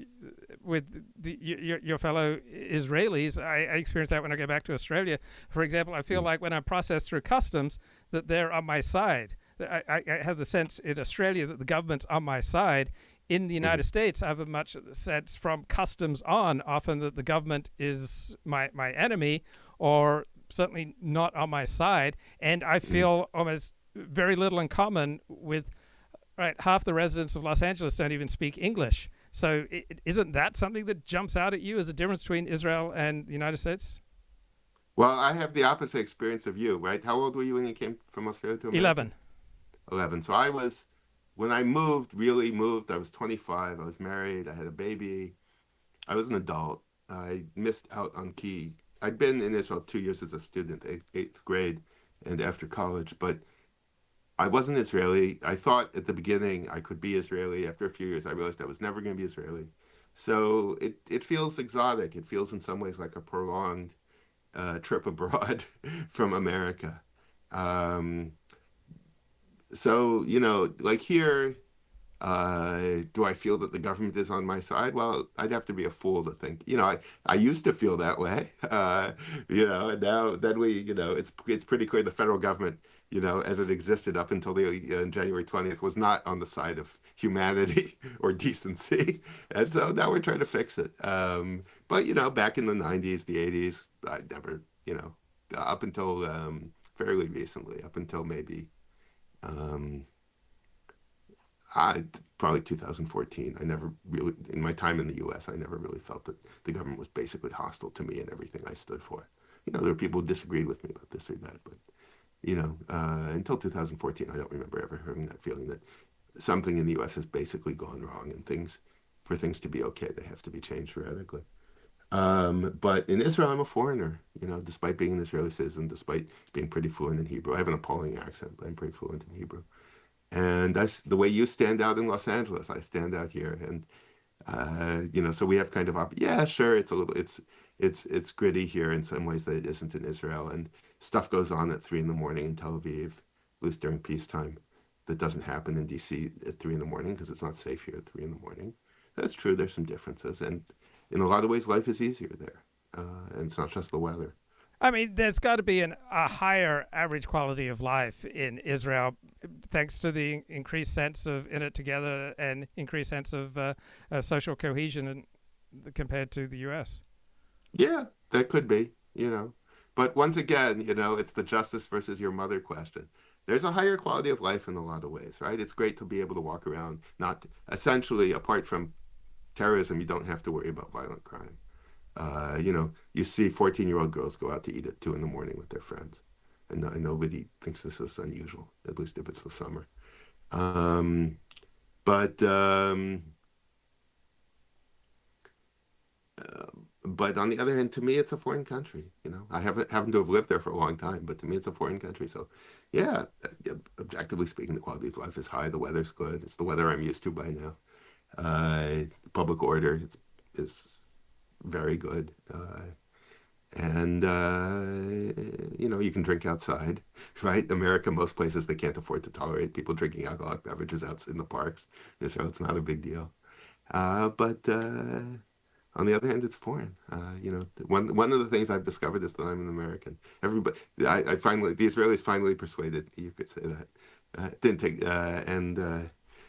your fellow Israelis. I experience that when I go back to Australia. For example, I feel like when I'm processed through customs, that they're on my side. I have the sense in Australia that the government's on my side. In the United States, I have a much sense from customs on, often that the government is my enemy, or certainly not on my side. And I feel almost very little in common with, half the residents of Los Angeles don't even speak English. So isn't that something that jumps out at you as a difference between Israel and the United States? Well, I have the opposite experience of you, right? How old were you when you came from Australia to America? 11. So when I really moved, I was 25. I was married. I had a baby. I was an adult. I missed out on key. I'd been in Israel 2 years as a student, eighth grade and after college, but I wasn't Israeli. I thought at the beginning I could be Israeli. After a few years, I realized I was never going to be Israeli. So it feels exotic. It feels in some ways like a prolonged trip abroad from America. Um, so, like here, do I feel that the government is on my side? Well, I'd have to be a fool to think. I used to feel that way. And now then it's pretty clear the federal government, as it existed up until the January 20th, was not on the side of humanity or decency, and so now we're trying to fix it. But back in the 90s, the 80s, I never, up until fairly recently, up until maybe. Probably 2014. I never really, in my time in the U.S., I never really felt that the government was basically hostile to me and everything I stood for. There were people who disagreed with me about this or that, but until 2014, I don't remember ever having that feeling that something in the U.S. has basically gone wrong, and for things to be okay, they have to be changed radically. But in Israel, I'm a foreigner, despite being an Israeli citizen, despite being pretty fluent in Hebrew. I have an appalling accent, but I'm pretty fluent in Hebrew. And the way you stand out in Los Angeles, I stand out here. And so we have kind of yeah, sure, it's gritty here in some ways that it isn't in Israel. And stuff goes on at 3 a.m. in Tel Aviv, at least during peacetime, that doesn't happen in DC at 3 a.m. because it's not safe here at 3 a.m. That's true. There's some differences, and in a lot of ways, life is easier there. And it's not just the weather. I mean, there's got to be a higher average quality of life in Israel, thanks to the increased sense of in it together and increased sense of social cohesion compared to the U.S. Yeah, that could be, But once again, it's the justice versus your mother question. There's a higher quality of life in a lot of ways, right? It's great to be able to walk around, not essentially, apart from terrorism, you don't have to worry about violent crime. You see 14-year-old girls go out to eat at 2 a.m. with their friends, and nobody thinks this is unusual, at least if it's the summer. But on the other hand, to me, it's a foreign country. I happen to have lived there for a long time, but to me, it's a foreign country. So, yeah, objectively speaking, the quality of life is high. The weather's good. It's the weather I'm used to by now. Public order is very good. And you can drink outside, right? America, most places, they can't afford to tolerate people drinking alcoholic beverages out in the parks. In Israel, it's not a big deal. But on the other hand, it's foreign. One of the things I've discovered is that I'm an American. Everybody, the Israelis finally persuaded, you could say that. It didn't take,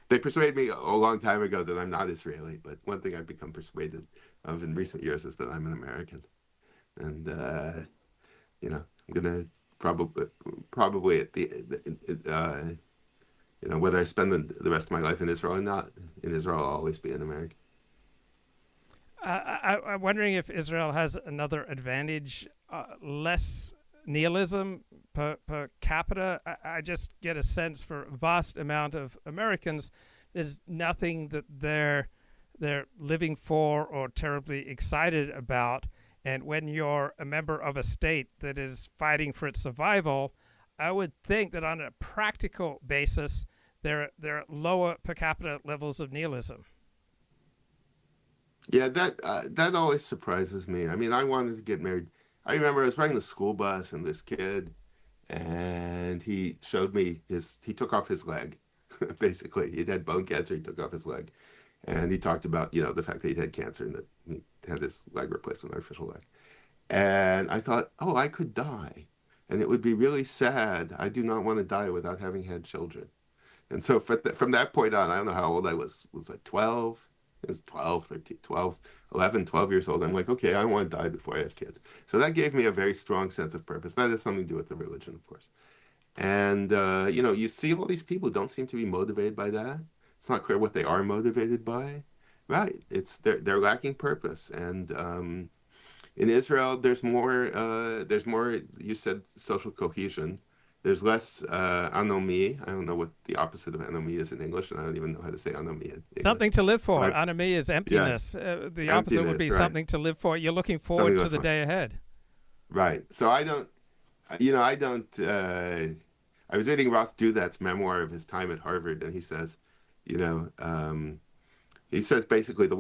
they persuaded me a long time ago that I'm not Israeli, but one thing I've become persuaded of in recent years is that I'm an American. And, I'm going to probably at whether I spend the rest of my life in Israel or not, in Israel, I'll always be an American. I'm wondering if Israel has another advantage, less nihilism per capita. I just get a sense for a vast amount of Americans, there's nothing that they're living for or terribly excited about. And when you're a member of a state that is fighting for its survival, I would think that on a practical basis, there are lower per capita levels of nihilism. Yeah, that always surprises me. I mean, I wanted to get married. I remember I was riding the school bus and this kid, and he showed me he took off his leg, basically. He'd had bone cancer, he took off his leg. And he talked about, the fact that he'd had cancer and that he had his leg replaced with an artificial leg. And I thought, oh, I could die. And it would be really sad. I do not want to die without having had children. And so from that point on, I don't know how old I was like 12? It was 12, 13, 12, 11, 12 years old. I'm like, okay, I want to die before I have kids. So that gave me a very strong sense of purpose. That has something to do with the religion, of course. And, you see all these people who don't seem to be motivated by that. It's not clear what they are motivated by. Right. They're lacking purpose. And in Israel, there's more, you said social cohesion. There's less anomie. I don't know what the opposite of anomie is in English, and I don't even know how to say anomie in English. Something to live for. Anomie is emptiness. Yeah. The opposite would be right. Something to live for. You're looking forward to the day ahead. Right. So I I was reading Ross Douthat's memoir of his time at Harvard, and he says, you know, he says basically the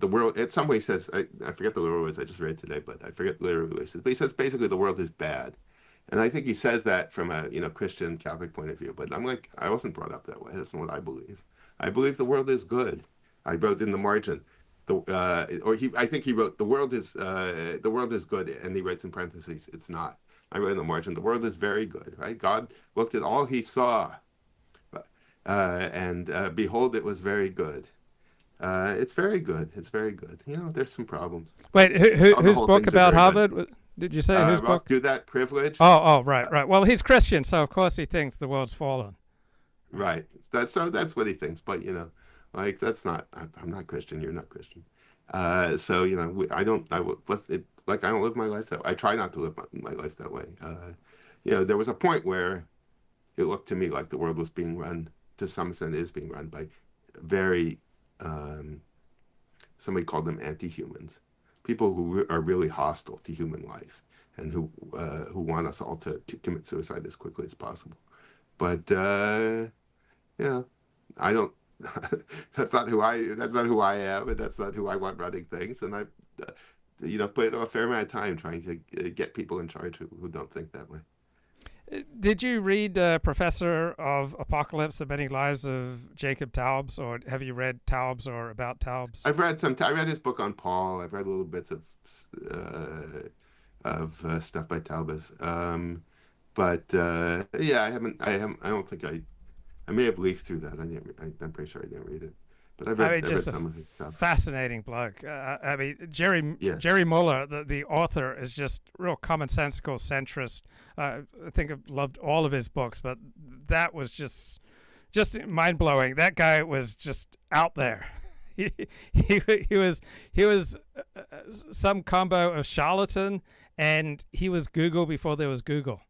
world, in some way he says, I forget the literal words I just read today, but I forget literally what he says, but he says basically the world is bad. And I think he says that from a, Christian Catholic point of view, but I'm like, I wasn't brought up that way. That's not what I believe. I believe the world is good. I wrote in the margin, I think he wrote, the world is good, and he writes in parentheses, it's not. I wrote in the margin, the world is very good, right? God looked at all he saw, and behold, it was very good. It's very good. It's very good. There's some problems. Wait, whose book about Harvard? Did you say whose Ross book? Douthat, Privilege. Oh, right. Well, he's Christian, so of course he thinks the world's fallen. Right. That's what he thinks. But like that's not. I'm not Christian. You're not Christian. So I don't. I don't live my life that way. I try not to live my life that way. There was a point where it looked to me like the world was being run, to some extent, is being run by very. Somebody called them anti-humans, people who are really hostile to human life, and who want us all to commit suicide as quickly as possible. But I don't. That's not who I am, and that's not who I want running things. And I, put a fair amount of time trying to get people in charge who don't think that way. Did you read Professor of Apocalypse: The Many Lives of Jacob Taubes, or have you read Taubes or about Taubes? I've read I read his book on Paul. I've read little bits of stuff by Taubes. But yeah, I haven't. I don't think I may have leafed through that. I'm pretty sure I didn't read it. But I've read some of his stuff. Fascinating bloke. Jerry Muller, the author, is just real commonsensical centrist. I think I've loved all of his books, but that was just mind blowing. That guy was just out there. He was some combo of charlatan, and he was Google before there was Google.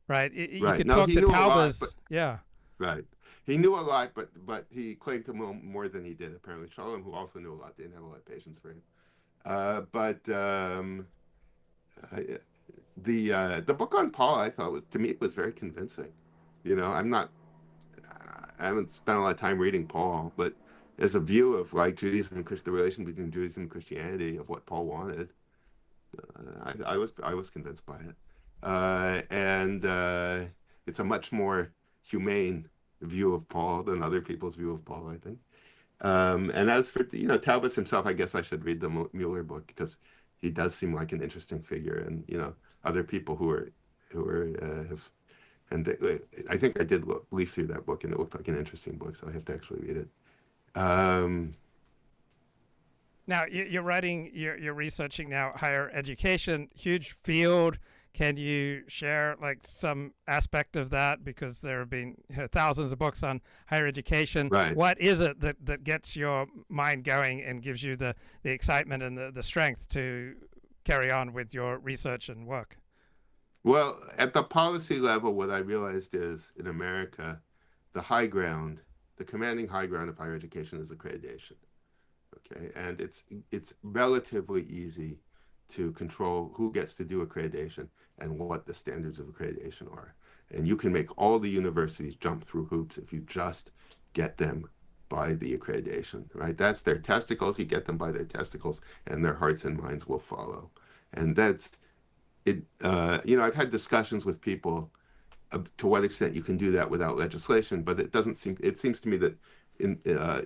Right? You could talk to Taubes. Yeah. Right. He knew a lot, but he claimed to know more than he did, apparently. Shalom, who also knew a lot, didn't have a lot of patience for him. The book on Paul, I thought, to me, it was very convincing. I haven't spent a lot of time reading Paul, but as a view of like Judaism and the relation between Judaism and Christianity, of what Paul wanted, I was convinced by it. And it's a much more humane view of Paul than other people's view of Paul, I think. And as for Taubes himself, I guess I should read the Mueller book, because he does seem like an interesting figure, and other people who are have, and I think I did leaf through that book, and it looked like an interesting book, so I have to actually read it. Now you're writing, you're researching now higher education, huge field. Can you share like some aspect of that? Because there have been thousands of books on higher education. Right. What is it that gets your mind going and gives you the excitement and the strength to carry on with your research and work? Well, at the policy level, what I realized is in America, the commanding high ground of higher education is accreditation. Okay, and it's relatively easy to control who gets to do accreditation and what the standards of accreditation are. And you can make all the universities jump through hoops if you just get them by the accreditation, right? That's their testicles. You get them by their testicles, and their hearts and minds will follow. And that's it. I've had discussions with people to what extent you can do that without legislation, but it seems to me that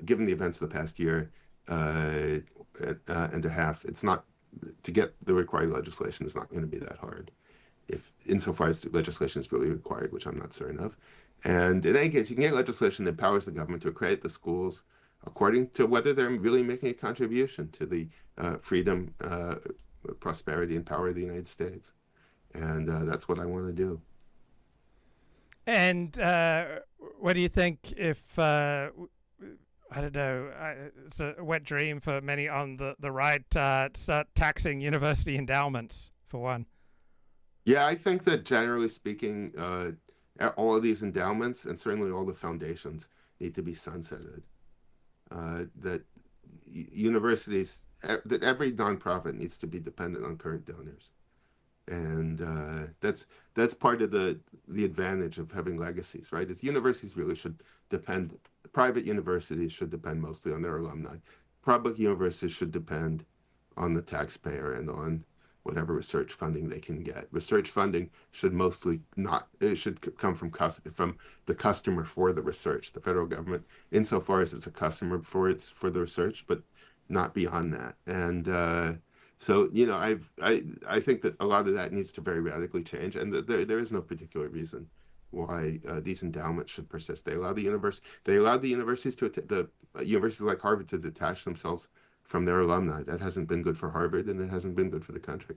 given the events of the past year and a half, it's not, to get the required legislation is not going to be that hard, if insofar as legislation is really required, which I'm not certain of. And in any case, you can get legislation that empowers the government to accredit the schools according to whether they're really making a contribution to the freedom, prosperity, and power of the United States. And that's what I want to do. And what do you think if I don't know, it's a wet dream for many on the right, start taxing university endowments, for one? Yeah, I think that generally speaking, all of these endowments, and certainly all the foundations, need to be sunsetted. That universities, that every nonprofit needs to be dependent on current donors. And that's part of the advantage of having legacies, right? Is universities really should depend. Private universities should depend mostly on their alumni. Public universities should depend on the taxpayer and on whatever research funding they can get. Research funding should mostly not, it should come from the customer for the research, the federal government, insofar as it's a customer for the research, but not beyond that. And so, I think that a lot of that needs to very radically change, and there is no particular reason why these endowments should persist. They allowed the universities universities like Harvard to detach themselves from their alumni. That hasn't been good for Harvard, and it hasn't been good for the country.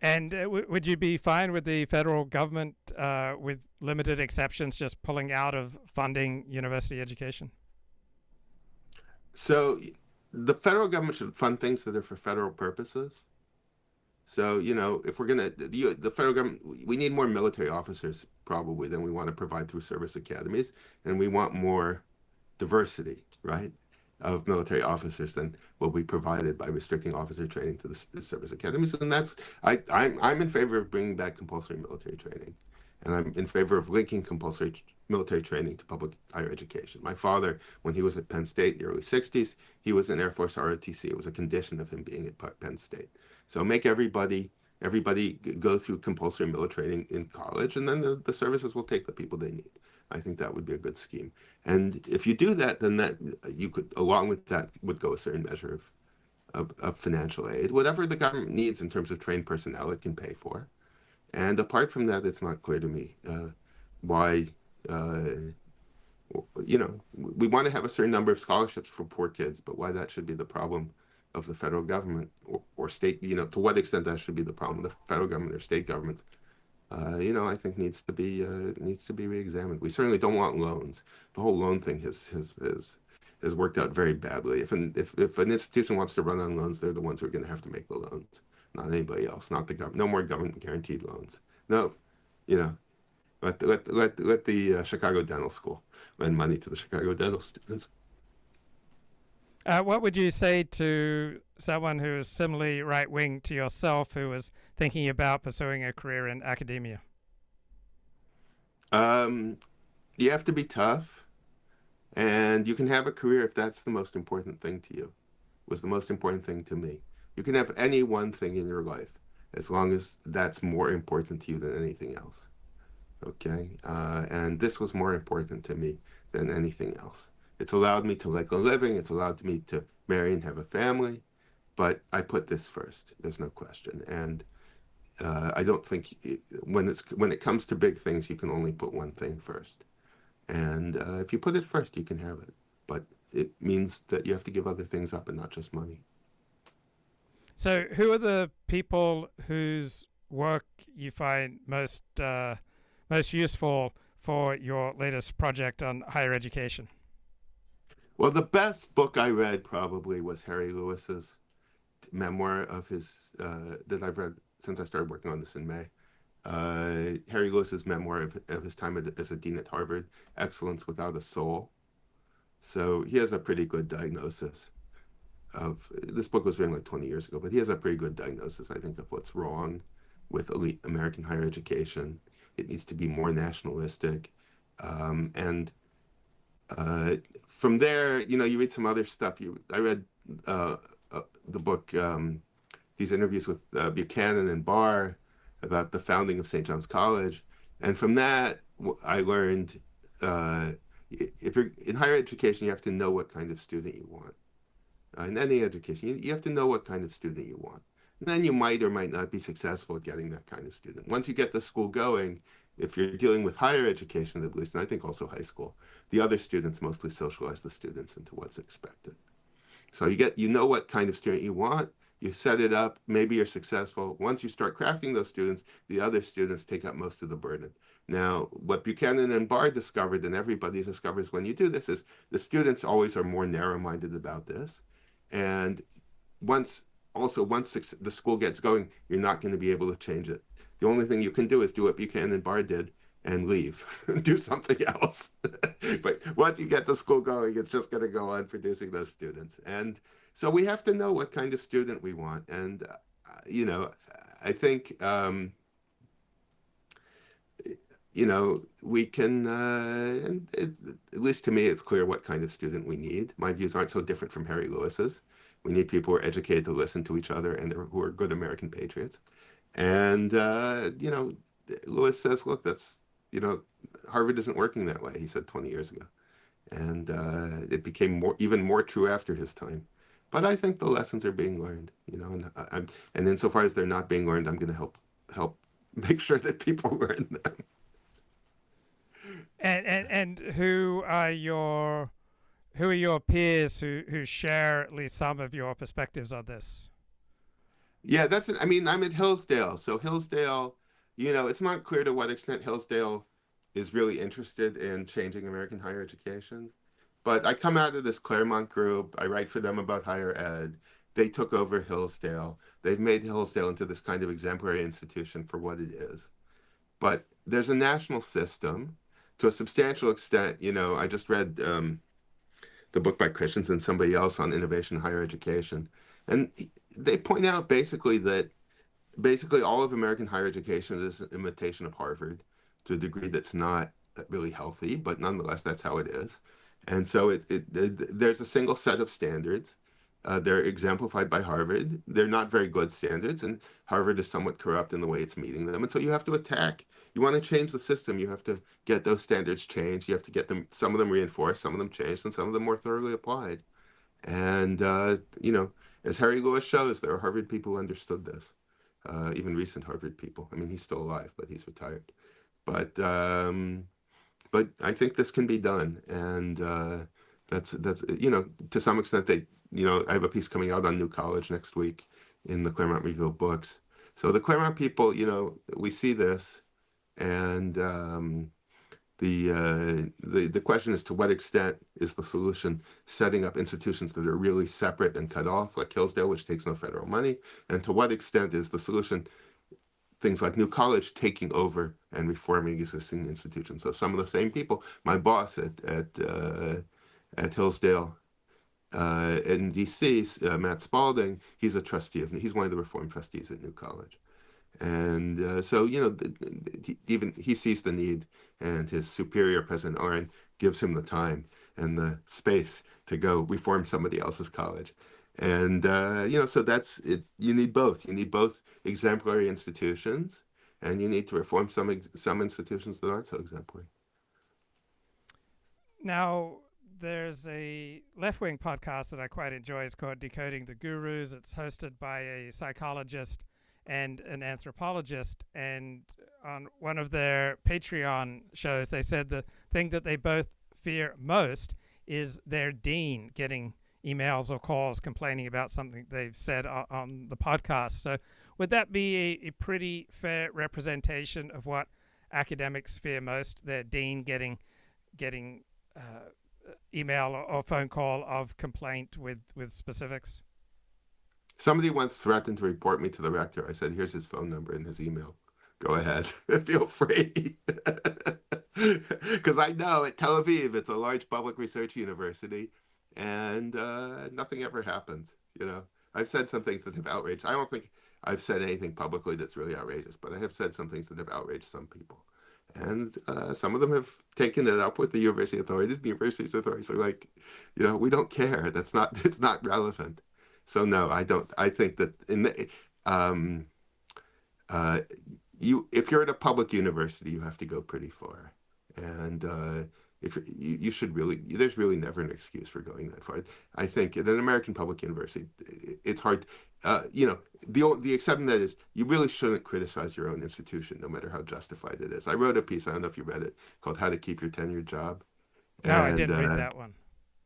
And would you be fine with the federal government, with limited exceptions, just pulling out of funding university education? So the federal government should fund things that are for federal purposes. So, if we're going to, the federal government, we need more military officers probably than we want to provide through service academies. And we want more diversity, right, of military officers than will be provided by restricting officer training to the service academies. And I'm in favor of bringing back compulsory military training. And I'm in favor of linking compulsory military training to public higher education. My father, when he was at Penn State in the early 60s, he was in Air Force ROTC. It was a condition of him being at Penn State. So make everybody go through compulsory military training in college, and then the services will take the people they need. I think that would be a good scheme. And if you do that, then that you could, along with that, would go a certain measure of financial aid. Whatever the government needs in terms of trained personnel, it can pay for. And apart from that, it's not clear to me why, we want to have a certain number of scholarships for poor kids, but why that should be the problem of the federal government or state, to what extent that should be the problem of the federal government or state governments, I think needs to be reexamined. We certainly don't want loans. The whole loan thing has worked out very badly. If an institution wants to run on loans, they're the ones who are going to have to make the loans, not anybody else, not the government. No more government guaranteed loans. No, let the Chicago Dental School lend money to the Chicago dental students. What would you say to someone who is similarly right-wing to yourself, who is thinking about pursuing a career in academia? You have to be tough, and you can have a career if that's the most important thing to you. Was the most important thing to me. You can have any one thing in your life as long as that's more important to you than anything else. Okay? And this was more important to me than anything else. It's allowed me to make a living. It's allowed me to marry and have a family. But I put this first. There's no question. And I don't think when it comes to big things, you can only put one thing first. And if you put it first, you can have it. But it means that you have to give other things up and not just money. So who are the people whose work you find most useful for your latest project on higher education? Well, the best book I read probably was Harry Lewis's memoir of his that I've read since I started working on this in May. Harry Lewis's memoir of his time as a dean at Harvard, Excellence Without a Soul. So he has a pretty good diagnosis of, this book was written like 20 years ago, but he has a pretty good diagnosis, I think, of what's wrong with elite American higher education. It needs to be more nationalistic. And from there, you read some other stuff. I read the book, these interviews with Buchanan and Barr about the founding of St. John's College. And from that, I learned if you're in higher education, you have to know what kind of student you want. In any education, you have to know what kind of student you want. And then you might or might not be successful at getting that kind of student. Once you get the school going, if you're dealing with higher education, at least, and I think also high school, the other students mostly socialize the students into what's expected. So you know what kind of student you want, you set it up, maybe you're successful. Once you start crafting those students, the other students take up most of the burden. Now, what Buchanan and Barr discovered, and everybody discovers when you do this, is the students always are more narrow-minded about this. And once the school gets going, you're not going to be able to change it. The only thing you can do is do what Buchanan and Barr did and leave, do something else. But once you get the school going, it's just going to go on producing those students. And so we have to know what kind of student we want. And you know, I think, we can, and at least to me, it's clear what kind of student we need. My views aren't so different from Harry Lewis's. We need people who are educated to listen to each other and who are good American patriots. And, Lewis says, look, Harvard isn't working that way, he said 20 years ago. And it became even more true after his time. But I think the lessons are being learned, and insofar as they're not being learned, I'm going to help make sure that people learn them. And who are your peers who share at least some of your perspectives on this? Yeah, that's it. I mean, I'm at Hillsdale. So Hillsdale, it's not clear to what extent Hillsdale is really interested in changing American higher education. But I come out of this Claremont group. I write for them about higher ed. They took over Hillsdale. They've made Hillsdale into this kind of exemplary institution for what it is. But there's a national system to a substantial extent. I just read the book by Christians and somebody else on innovation in higher education. And they point out basically all of American higher education is an imitation of Harvard to a degree that's not really healthy, but nonetheless, that's how it is. And so there's a single set of standards. They're exemplified by Harvard. They're not very good standards, and Harvard is somewhat corrupt in the way it's meeting them. And so you have to attack. You want to change the system, you have to get those standards changed. You have to get some of them reinforced, some of them changed, and some of them more thoroughly applied. And, as Harry Lewis shows, there are Harvard people who understood this, even recent Harvard people. I mean, he's still alive, but he's retired. But I think this can be done, and that's to some extent I have a piece coming out on New College next week in the Claremont Review of Books. So the Claremont people, we see this, and the question is, to what extent is the solution setting up institutions that are really separate and cut off, like Hillsdale, which takes no federal money, and to what extent is the solution things like New College taking over and reforming existing institutions? So some of the same people, my boss at Hillsdale in D.C., Matt Spalding, he's one of the reform trustees at New College. And so, even he sees the need, and his superior, President Oren, gives him the time and the space to go reform somebody else's college. And, so that's it. You need both. You need both exemplary institutions, and you need to reform some institutions that aren't so exemplary. Now, there's a left-wing podcast that I quite enjoy. It's called Decoding the Gurus. It's hosted by a psychologist and an anthropologist. And on one of their Patreon shows, they said the thing that they both fear most is their dean getting emails or calls complaining about something they've said on the podcast. So would that be a pretty fair representation of what academics fear most, their dean getting email or phone call of complaint with specifics? Somebody once threatened to report me to the rector. I said, here's his phone number and his email. Go ahead. Feel free. Because I know at Tel Aviv, it's a large public research university, and nothing ever happens. I've said some things that have outraged. I don't think I've said anything publicly that's really outrageous, but I have said some things that have outraged some people. And some of them have taken it up with the university authorities. The university authorities are like, we don't care. It's not relevant. So no, I don't. I think that if you're at a public university, you have to go pretty far, and if you should really, there's really never an excuse for going that far. I think at an American public university, it's hard. The exception that is, you really shouldn't criticize your own institution, no matter how justified it is. I wrote a piece, I don't know if you read it, called "How to Keep Your Tenured Job." No, I didn't read that one.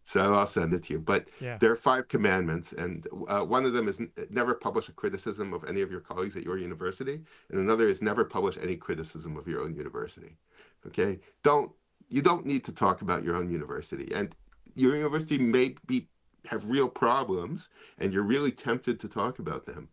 So I'll send it to you. But yeah, there are 5 commandments, and one of them is never publish a criticism of any of your colleagues at your university, and another is never publish any criticism of your own university. Okay? You don't need to talk about your own university, and your university may have real problems, and you're really tempted to talk about them,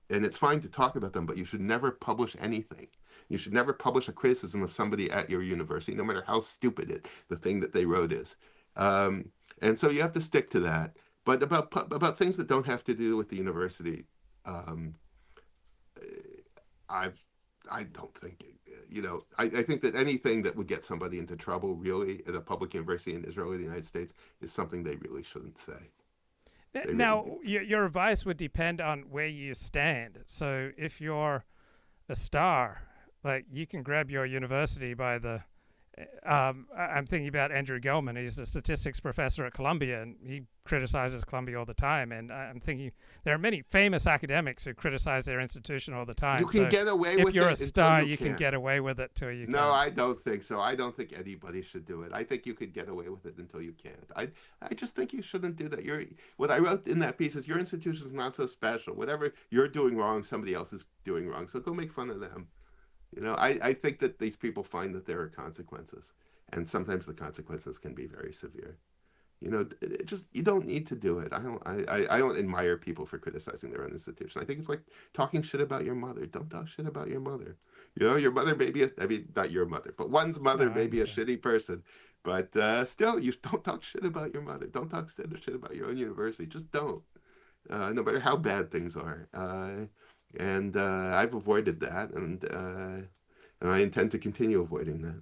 and it's fine to talk about them, but you should never publish anything. You should never publish a criticism of somebody at your university, no matter how stupid the thing that they wrote is. And so you have to stick to that. But about things that don't have to do with the university, Um, I've I don't think, I think that anything that would get somebody into trouble really at a public university in Israel or the United States is something they really shouldn't say. They really Now, need to. your advice would depend on where you stand. So if you're a star, like you can grab your university by the I'm thinking about Andrew Gelman. He's a statistics professor at Columbia, and he criticizes Columbia all the time. And I'm thinking there are many famous academics who criticize their institution all the You time. can So get away if with you're a it until star, you you can can't. get away with it till you No, can't. I don't think so. I don't think anybody should do it. I think you could get away with it until you can't. I just think you shouldn't do that. What I wrote in that piece is your institution is not so special. Whatever you're doing wrong, somebody else is doing wrong. So go make fun of them. I think that these people find that there are consequences, and sometimes the consequences can be very severe. It just you don't need to do it. I don't admire people for criticizing their own institution. I think it's like talking shit about your mother. Don't talk shit about your mother. Your mother may be I mean, not your mother, but one's No, mother I may be a understand. shitty person. But still, you don't talk shit about your mother. Don't talk shit about your own university. Just don't. No matter how bad things are. And I've avoided that, and I intend to continue avoiding that.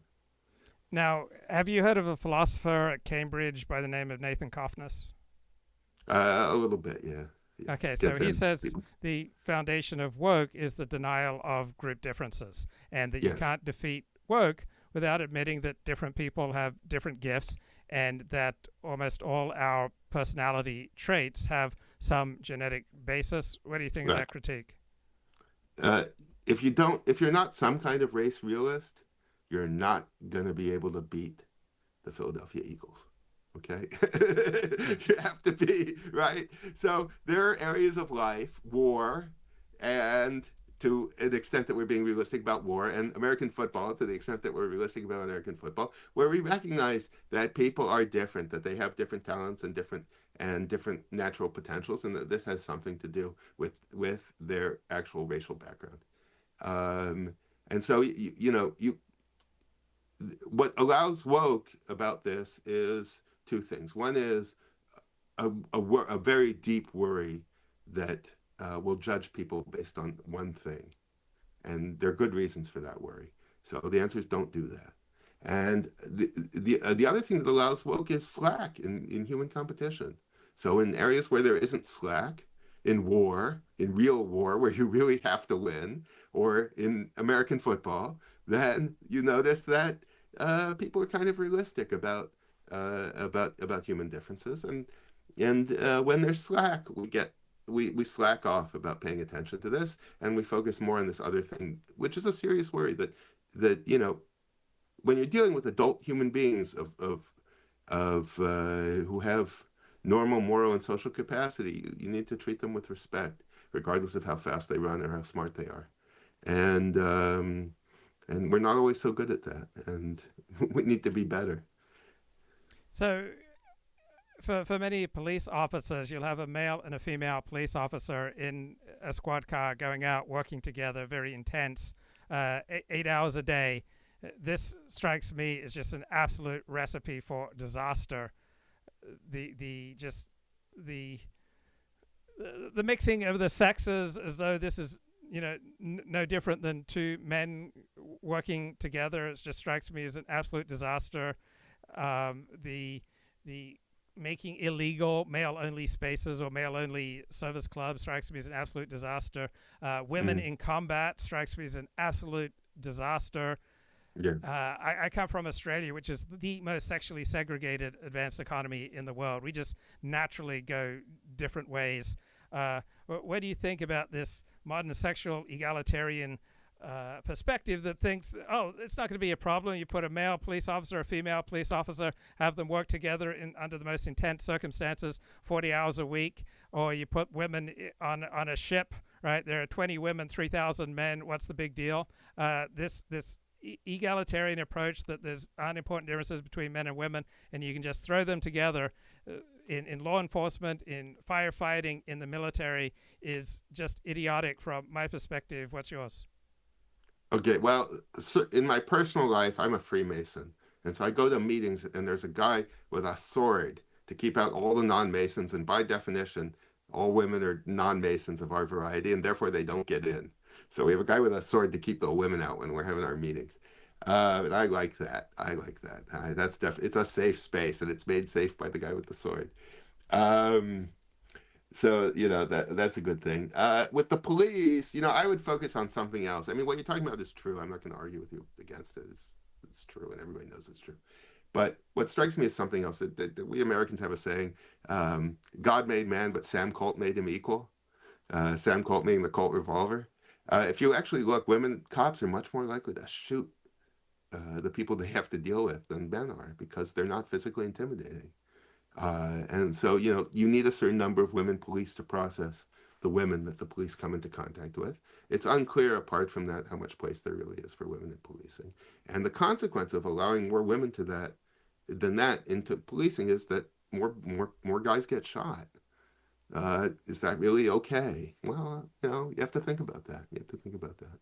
Now, have you heard of a philosopher at Cambridge by the name of Nathan Cofnas? A little bit, yeah. Yeah. Okay, so Gets he in. says the foundation of woke is the denial of group differences, and that you Yes. can't defeat woke without admitting that different people have different gifts, and that almost all our personality traits have some genetic basis. What do you think of Right. that critique? Uh, if you're not some kind of race realist, you're not going to be able to beat the Philadelphia Eagles. Okay? You have to be, right? So there are areas of life, war, and to an extent that we're being realistic about war, and American football, to the extent that we're realistic about American football, where we recognize that people are different, that they have different talents and different natural potentials, and that this has something to do with their actual racial background. Um, and so what allows woke about this is two things. One is a very deep worry that will judge people based on one thing, and there are good reasons for that worry. So the answer is don't do that. And the other thing that allows woke is slack in human competition. So in areas where there isn't slack, in war, in real war, where you really have to win, or in American football, then you notice that people are kind of realistic about human differences, and when there's slack, we slack off about paying attention to this, and we focus more on this other thing, which is a serious worry that when you're dealing with adult human beings of who have normal moral and social capacity, you need to treat them with respect, regardless of how fast they run or how smart they are. And and we're not always so good at that, and we need to be better. So, for many police officers, you'll have a male and a female police officer in a squad car going out, working together, very intense, 8 hours a day. This strikes me as just an absolute recipe for disaster. The just the the mixing of the sexes, as though this is no different than two men working together. It just strikes me as an absolute disaster. The making illegal male only spaces or male only service clubs strikes me as an absolute disaster. Women Mm, in combat strikes me as an absolute disaster. yeah. I come from Australia, which is the most sexually segregated advanced economy in the world. We just naturally go different ways. What do you think about this modern sexual egalitarian perspective that thinks, oh, it's not going to be a problem? You put a male police officer, a female police officer, have them work together under the most intense circumstances, 40 hours a week, or you put women on a ship, right? There are 20 women, 3,000 men. What's the big deal? This egalitarian approach that there's unimportant differences between men and women, and you can just throw them together in law enforcement, in firefighting, in the military, is just idiotic from my perspective. What's yours? Okay, well, so in my personal life, I'm a Freemason. And so I go to meetings and there's a guy with a sword to keep out all the non-Masons. And by definition, All women are non-Masons of our variety, and therefore they don't get in. So we have a guy with a sword to keep the women out when we're having our meetings. I like that. I like that. That's definitely, it's a safe space, and it's made safe by the guy with the sword. Um, so that's a good thing. With the police, I would focus on something else. I mean, what you're talking about is true. I'm not going to argue with you against it. It's true, and everybody knows it's true. But what strikes me is something else that we Americans have a saying: God made man, but Sam Colt made him equal. Sam Colt meaning the Colt revolver. If you actually look, women cops are much more likely to shoot the people they have to deal with than men are because they're not physically intimidating. And so, you need a certain number of women police to process the women that the police come into contact with. It's unclear, apart from that, how much place there really is for women in policing. And the consequence of allowing more women than that into policing is that more guys get shot. Is that really okay? Well, you have to think about that. You have to think about that.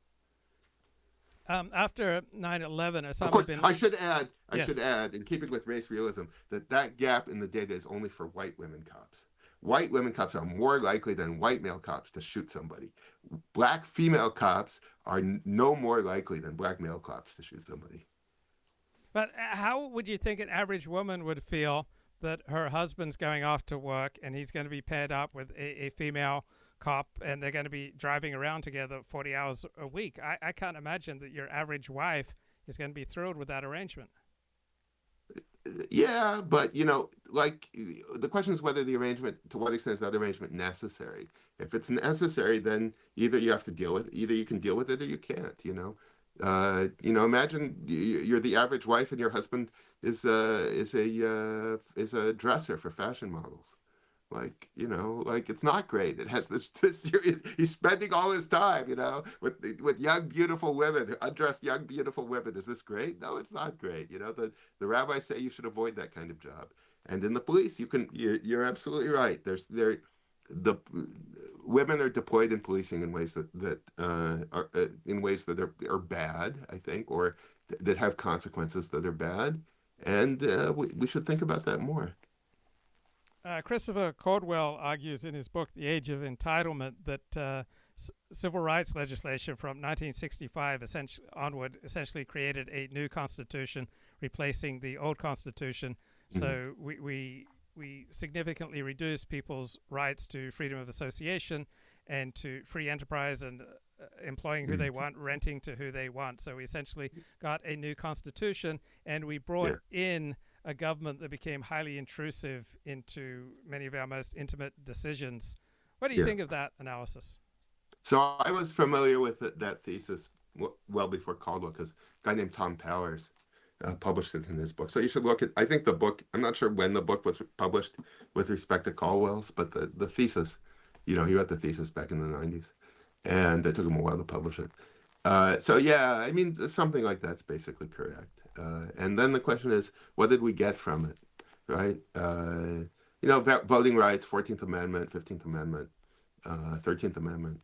After 9/11, Of Osama course, bin I Laden. should add, Yes. in keeping with race realism, that gap in the data is only for white women cops. White women cops are more likely than white male cops to shoot somebody. Black female cops are no more likely than black male cops to shoot somebody. But how would you think an average woman would feel that her husband's going off to work and he's going to be paired up with a female cop and they're going to be driving around together 40 hours a week? I can't imagine that your average wife is going to be thrilled with that arrangement. Yeah, but like the question is whether the arrangement, to what extent is that arrangement necessary? If it's necessary, then either you have to deal with, either you can deal with it or you can't. Imagine you're the average wife and your husband is a dresser for fashion models. Like it's not great. It has this serious. He's spending all his time, with young beautiful women, undressed young beautiful women. Is this great? No, it's not great. The rabbis say you should avoid that kind of job. And in the police, you're absolutely right. The women are deployed in policing in ways that are in ways that are bad, I think, or that have consequences that are bad, and we should think about that more. Christopher Caldwell argues in his book, The Age of Entitlement, that civil rights legislation from 1965 onward essentially created a new constitution, replacing the old constitution. So we significantly reduced people's rights to freedom of association and to free enterprise and employing who they want, renting to who they want. So we essentially got a new constitution, and we brought in a government that became highly intrusive into many of our most intimate decisions. What do you think of that analysis? So I was familiar with that thesis well before Caldwell because a guy named Tom Powers published it in his book. So you should look at, I think the book, I'm not sure when the book was published with respect to Caldwell's, but the thesis, he wrote the thesis back in the 90s, and it took him a while to publish it. So yeah, I mean, something like that's basically correct. And then the question is, what did we get from it, right? Voting rights, 14th Amendment, 15th Amendment, 13th Amendment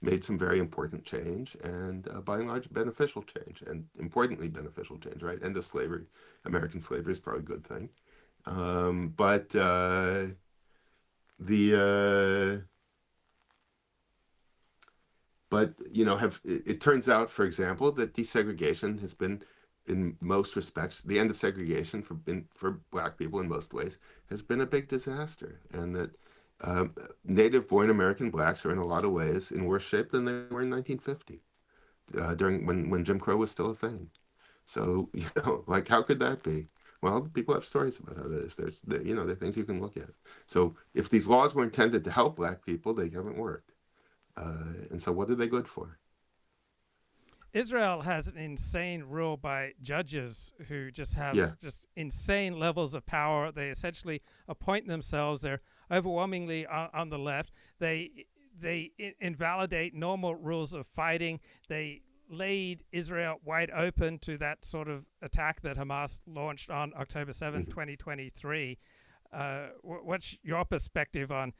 made some very important change and by and large beneficial change and importantly beneficial change, right? End of slavery. American slavery is probably a good thing. But the But it turns out, for example, that desegregation has been, in most respects, the end of segregation for Black people in most ways has been a big disaster, and that native-born American Blacks are in a lot of ways in worse shape than they were in 1950, during when Jim Crow was still a thing. So like how could that be? Well, people have stories about how that is. There are things you can look at. So if these laws were intended to help Black people, they haven't worked. And so what are they good for? Israel has an insane rule by judges who just have Yeah. just insane levels of power. They essentially appoint themselves. They're overwhelmingly on the left. They invalidate normal rules of fighting. They laid Israel wide open to that sort of attack that Hamas launched on October 7th, 2023. What's your perspective on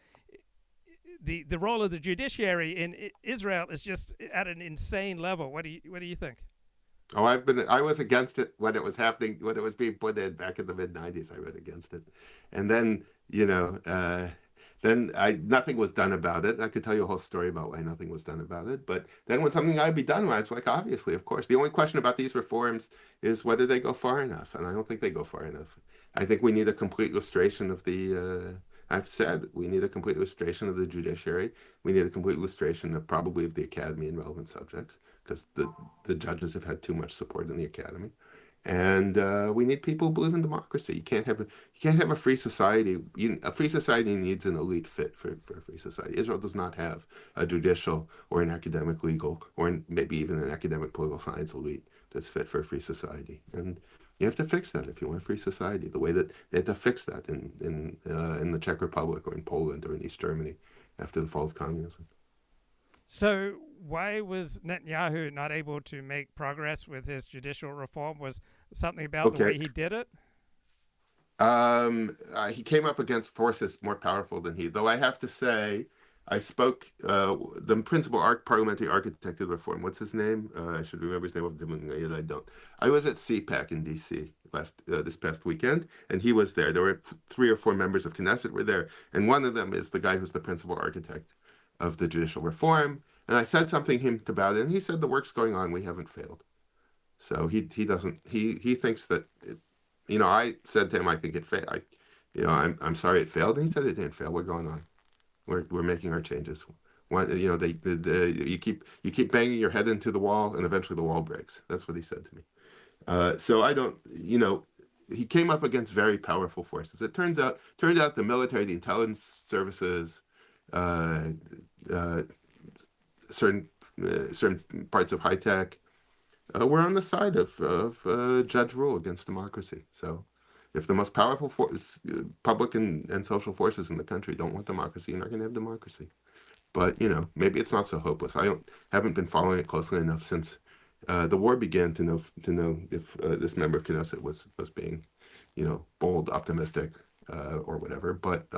the role of the judiciary in Israel is just at an insane level? What do you think? Oh, I was against it when it was happening, when it was being put in back in the mid 90s. I went against it. And then, then nothing was done about it. I could tell you a whole story about why nothing was done about it. But then when something got to be done, well, it's like, obviously, of course. The only question about these reforms is whether they go far enough. And I don't think they go far enough. I think we need a complete lustration of I've said we need a complete lustration of the judiciary. We need a complete lustration of probably of the academy in relevant subjects, because the judges have had too much support in the academy. And we need people who believe in democracy. You can't have a free society. A free society needs an elite fit for a free society. Israel does not have a judicial or an academic legal or maybe even an academic political science elite that's fit for a free society. And you have to fix that if you want a free society. The way that they had to fix that in the Czech Republic or in Poland or in East Germany after the fall of communism. So why was Netanyahu not able to make progress with his judicial reform? Was something about the way he did it? He came up against forces more powerful than he. Though I have to say, I spoke the principal parliamentary architect of the reform. What's his name? I should remember his name. I don't. I was at CPAC in D.C. This past weekend, and he was there. There were 3 or 4 members of Knesset were there, and one of them is the guy who's the principal architect of the judicial reform. And I said something to him about it, and he said the work's going on. We haven't failed. So he thinks that I said to him, I think it failed. I'm sorry it failed. And he said it didn't fail. We're going on. We're making our changes. You keep banging your head into the wall, and eventually the wall breaks. That's what he said to me. So I don't. He came up against very powerful forces. It turned out the military, the intelligence services, certain parts of high tech were on the side of judge rule against democracy. So if the most powerful public and social forces in the country don't want democracy, you're not going to have democracy. But maybe it's not so hopeless. Haven't been following it closely enough since the war began to know if this member of Knesset was being bold, optimistic, or whatever. But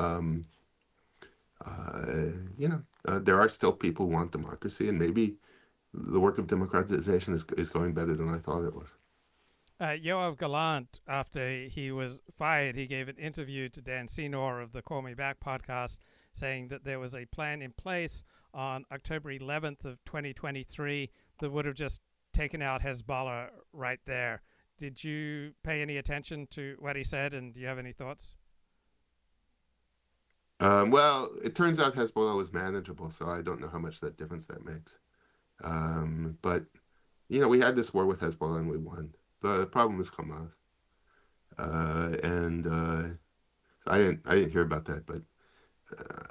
there are still people who want democracy, and maybe the work of democratization is going better than I thought it was. Yoav Gallant, after he was fired, he gave an interview to Dan Senor of the Call Me Back podcast, saying that there was a plan in place on October 11th of 2023 that would have just taken out Hezbollah right there. Did you pay any attention to what he said, and do you have any thoughts? Well, it turns out Hezbollah was manageable, so I don't know how much difference that makes. But we had this war with Hezbollah and we won. The problem is Hamas, and I didn't hear about that, but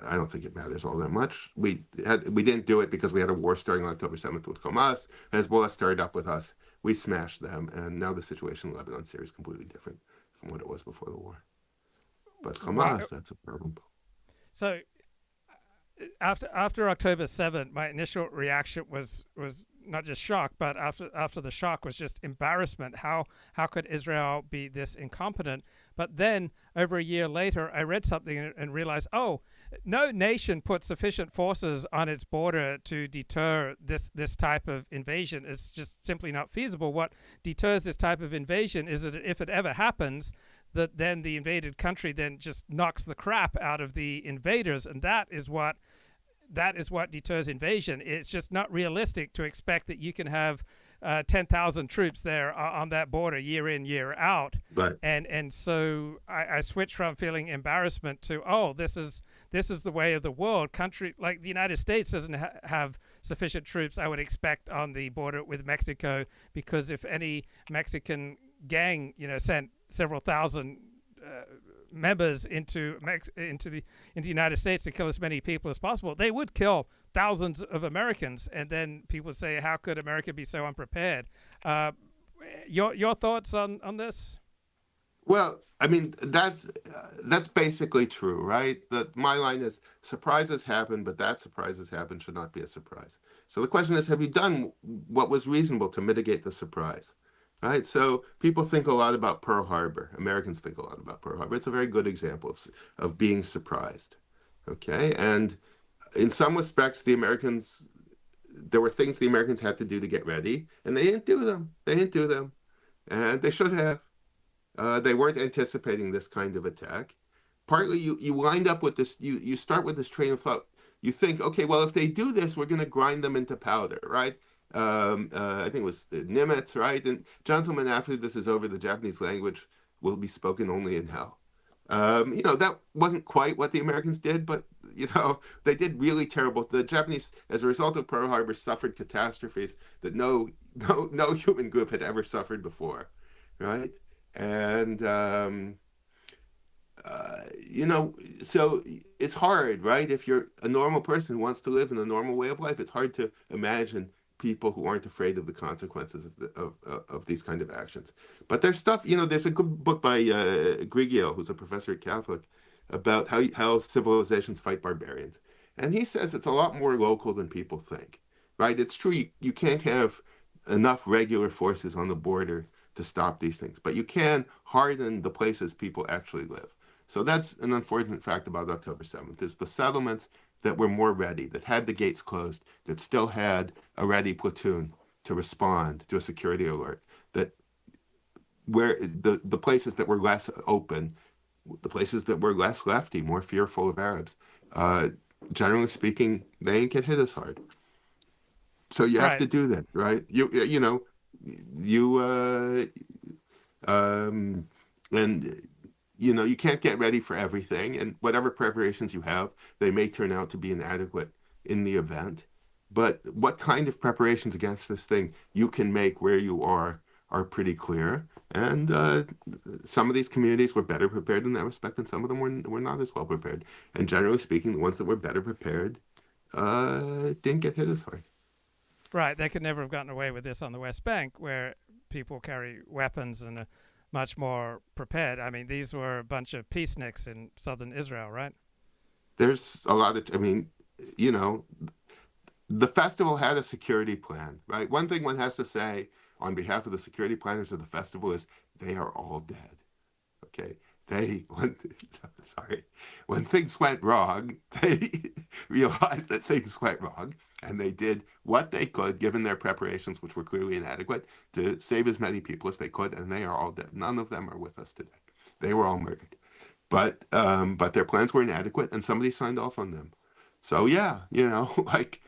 I don't think it matters all that much. We didn't do it because we had a war starting on October 7th with Hamas. Hezbollah started up with us. We smashed them, and now the situation in Lebanon, Syria is completely different from what it was before the war. But Hamas, that's a problem. So after October 7th, my initial reaction was not just shock, but after the shock was just embarrassment. How could Israel be this incompetent? But then over a year later, I read something and realized, no nation put sufficient forces on its border to deter this type of invasion. It's just simply not feasible. What deters this type of invasion is that if it ever happens, that then the invaded country then just knocks the crap out of the invaders, and that is what deters invasion. It's just not realistic to expect that you can have 10,000 troops there on that border year in, year out. Right. And so I switched from feeling embarrassment to, this is the way of the world. Country like the United States doesn't have sufficient troops, I would expect, on the border with Mexico, because if any Mexican gang sent several thousand members into the United States to kill as many people as possible, they would kill thousands of Americans. And then people say, how could America be so unprepared? Your thoughts on this? Well, I mean, that's basically true, right? My line is, surprises happen, but that surprises happen should not be a surprise. So the question is, have you done what was reasonable to mitigate the surprise? Right, so people think a lot about Pearl Harbor. Americans think a lot about Pearl Harbor. It's a very good example of being surprised. Okay, and in some respects, there were things the Americans had to do to get ready, and they didn't do them. And they should have. They weren't anticipating this kind of attack, partly you wind up with this, you start with this train of thought. You think, okay, well, if they do this, we're going to grind them into powder, right? I think it was Nimitz, right? And gentlemen, after this is over, the Japanese language will be spoken only in hell. That wasn't quite what the Americans did, but they did really terrible. The Japanese, as a result of Pearl Harbor, suffered catastrophes that no human group had ever suffered before, right? And so it's hard, right? If you're a normal person who wants to live in a normal way of life, it's hard to imagine people who aren't afraid of the consequences of these kind of actions. But there's stuff, there's a good book by Grigio, who's a professor at Catholic, about how civilizations fight barbarians. And he says it's a lot more local than people think, right? It's true, you can't have enough regular forces on the border to stop these things, but you can harden the places people actually live. So that's an unfortunate fact about October 7th, is the settlements that were more ready, that had the gates closed, that still had a ready platoon to respond to a security alert, that where the places that were less open, the places that were less lefty, more fearful of Arabs, generally speaking, they ain't get hit as hard. So you have Right. to do that, right? Um, and you can't get ready for everything, and whatever preparations you have, they may turn out to be inadequate in the event. But what kind of preparations against this thing you can make where you are pretty clear. And some of these communities were better prepared in that respect, and some of them were not as well prepared. And generally speaking, the ones that were better prepared didn't get hit as hard. Right. They could never have gotten away with this on the West Bank, where people carry weapons and are much more prepared. I mean, these were a bunch of peaceniks in southern Israel, right? There's a lot of, I mean, you know, the festival had a security plan, right? One thing one has to say on behalf of the security planners of the festival is they are all dead. Okay. When things went wrong, they realized that things went wrong, and they did what they could, given their preparations, which were clearly inadequate, to save as many people as they could, and they are all dead. None of them are with us today. They were all murdered. But their plans were inadequate, and somebody signed off on them. So yeah, like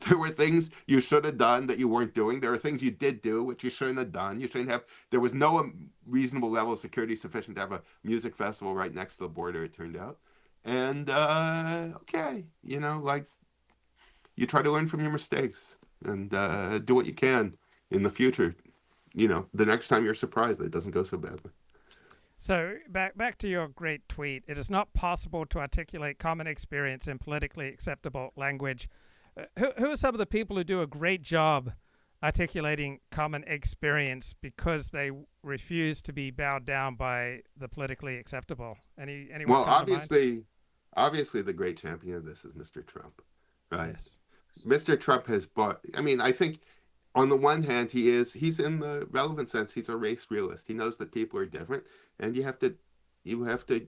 there were things you should have done that you weren't doing. There are things you did do which you shouldn't have done. You shouldn't have. There was no reasonable level of security sufficient to have a music festival right next to the border. It turned out, and okay, like you try to learn from your mistakes and do what you can in the future. The next time you're surprised that it doesn't go so badly. So back to your great tweet. It is not possible to articulate common experience in politically acceptable language. Who are some of the people who do a great job articulating common experience because they refuse to be bowed down by the politically acceptable? Anyone Well, come to mind? obviously, the great champion of this is Mr. Trump, right? Yes. Mr. Trump has bought. I mean, I think on the one hand, he's in the relevant sense, he's a race realist. He knows that people are different, and you have to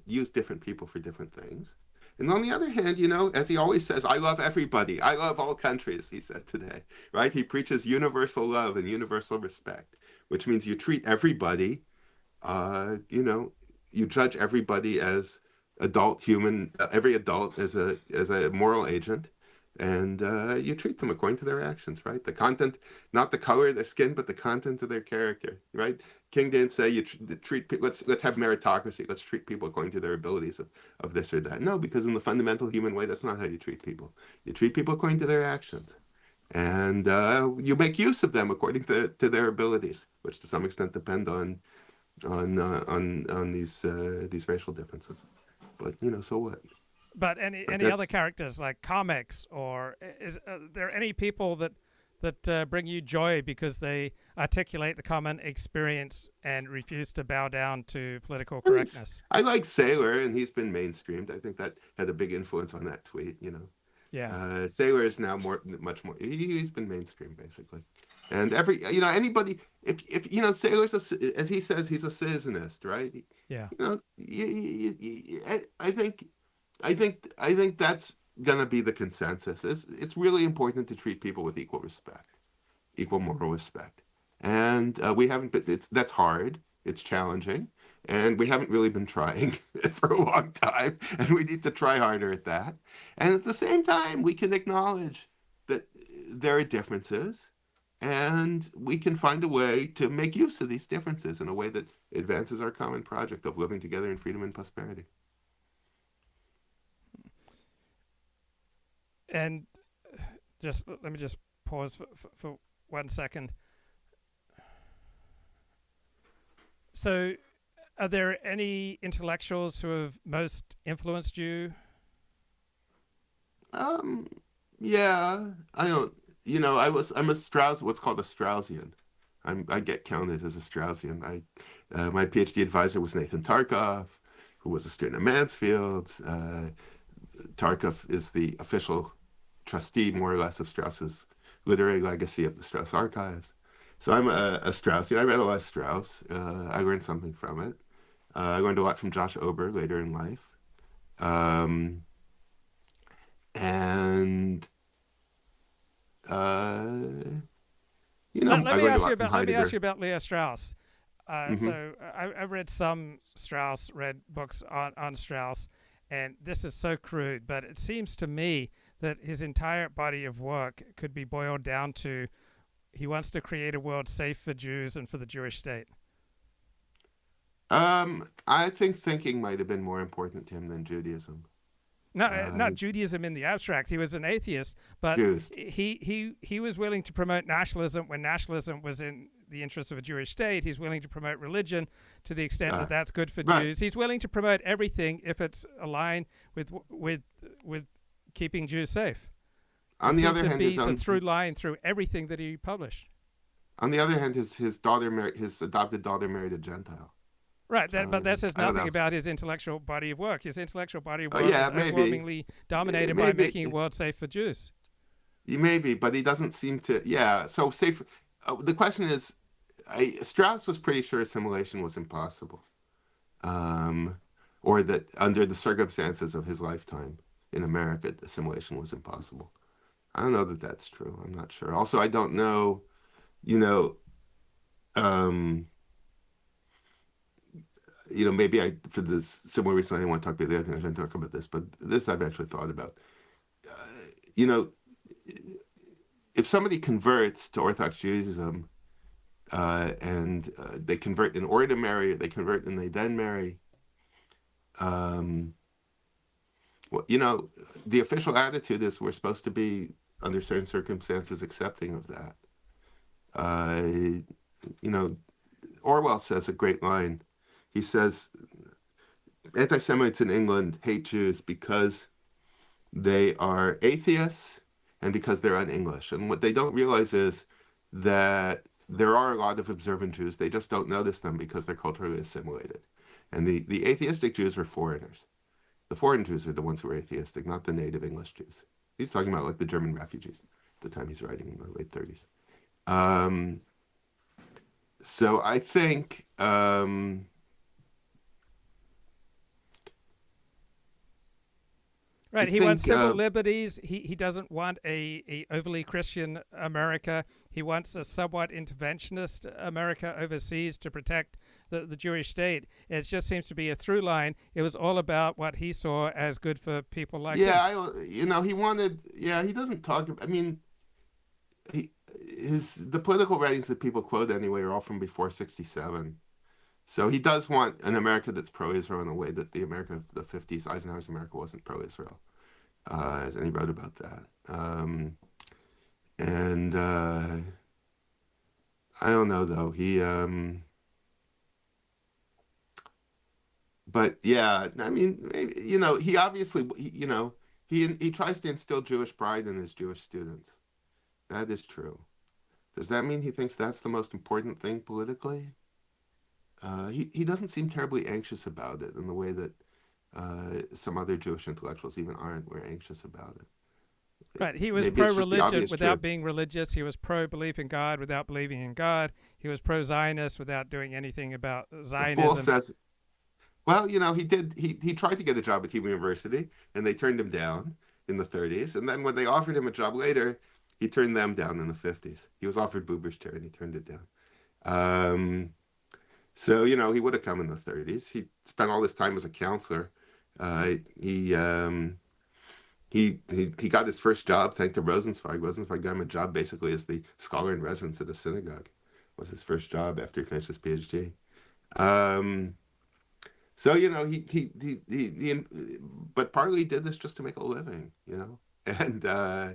use different people for different things. And on the other hand, as he always says, I love everybody. I love all countries, he said today, right? He preaches universal love and universal respect, which means you treat everybody, uh, you know, you judge everybody as adult human, every adult as a moral agent, and you treat them according to their actions, right? The content, not the color of their skin, but the content of their character, right? King didn't say you treat people. Let's have meritocracy. Let's treat people according to their abilities of this or that. No, because in the fundamental human way, that's not how you treat people. You treat people according to their actions, and you make use of them according to their abilities, which to some extent depend on these racial differences. But so what? But any other That's characters like comics, or is there any people that bring you joy because they articulate the common experience and refuse to bow down to political I mean, correctness? I like Sailor, and he's been mainstreamed. I think that had a big influence on that tweet. Yeah. Sailor is now much more. He's been mainstream basically, and anybody. If Sailor's as he says, he's a citizenist, right? Yeah. I think that's gonna be the consensus. It's really important to treat people with equal respect, equal moral respect, and we haven't. That's hard. It's challenging, And we haven't really been trying for a long time, and we need to try harder at that. And at the same time, we can acknowledge that there are differences, and we can find a way to make use of these differences in a way that advances our common project of living together in freedom and prosperity. And let me just pause for 1 second. So, are there any intellectuals who have most influenced you? Yeah, I don't. I'm a Strauss, what's called a Straussian. I get counted as a Straussian. My PhD advisor was Nathan Tarkov, who was a student at Mansfield. Tarkov is the official trustee, more or less, of Strauss's literary legacy of the Strauss archives. So I'm a Straussian. I read a lot of Strauss. I learned something from it. I learned a lot from Josh Ober later in life. And Let I me learned a ask you lot from about let me ask you Heidegger. about Leo Strauss. Hmm. So I've read some Strauss, read books on Strauss, and this is so crude, but it seems to me that his entire body of work could be boiled down to he wants to create a world safe for Jews and for the Jewish state. I think thinking might have been more important to him than Judaism. Not Judaism in the abstract. He was an atheist, but Jews. he was willing to promote nationalism when nationalism was in the interest of a Jewish state. He's willing to promote religion to the extent that that's good for Right. Jews. He's willing to promote everything if it's aligned with keeping Jews safe. On It the seems other to hand, be the through line through everything that he published. his adopted daughter married a Gentile. Right, but that says I don't nothing know. about his intellectual body of work. His intellectual body of Oh work yeah, was maybe, overwhelmingly dominated by maybe, making a world safe for Jews. maybe, but he doesn't seem to. Yeah. So safe. The question is, Strauss was pretty sure assimilation was impossible, um, or that under the circumstances of his lifetime in America, assimilation was impossible. I don't know that that's true. I'm not sure. Also, I don't know. You know, um, maybe for this similar reason, I didn't want to talk about the other thing. I didn't talk about this, but this I've actually thought about. Uh, you know, if somebody converts to Orthodox Judaism and they convert in order to marry, they convert and they then marry. Well, the official attitude is we're supposed to be under certain circumstances accepting of that. You know, Orwell says a great line. He says, anti-Semites in England hate Jews because they are atheists and because they're un-English. And what they don't realize is that there are a lot of observant Jews. They just don't notice them because they're culturally assimilated. And the atheistic Jews are foreigners. The foreign Jews are the ones who are atheistic, not the native English Jews. He's talking about like the German refugees at the time he's writing in the late 30s. So I think Right. He wants civil liberties. He doesn't want a overly Christian America. He wants a somewhat interventionist America overseas to protect the Jewish state. It just seems to be a through line. It was all about what he saw as good for people like him. he wanted. Yeah, he doesn't talk. I mean, the political writings that people quote anyway are all from before '67. So he does want an America that's pro-Israel in a way that the America of the '50s, Eisenhower's America, wasn't pro-Israel, and he wrote about that. And I don't know though. But yeah, I mean, maybe, he obviously, he tries to instill Jewish pride in his Jewish students. That is true. Does that mean he thinks that's the most important thing politically? He doesn't seem terribly anxious about it in the way that some other Jewish intellectuals even aren't. We're anxious about it. Right. He was pro-religion without being religious. He was pro-belief in God without believing in God. He was pro-Zionist without doing anything about Zionism. The fool says, well, he did. He tried to get a job at Hebrew University, and they turned him down in the '30s. And then when they offered him a job later, he turned them down in the '50s. He was offered Buber's chair, and he turned it down. So, he would have come in the 30s. He spent all this time as a counselor. Uh, he, um, he got his first job thanks to Rosenzweig. Rosenzweig got him a job basically as the scholar in residence at a synagogue. Was his first job after he finished his PhD. Um, so he but partly he did this just to make a living, and uh,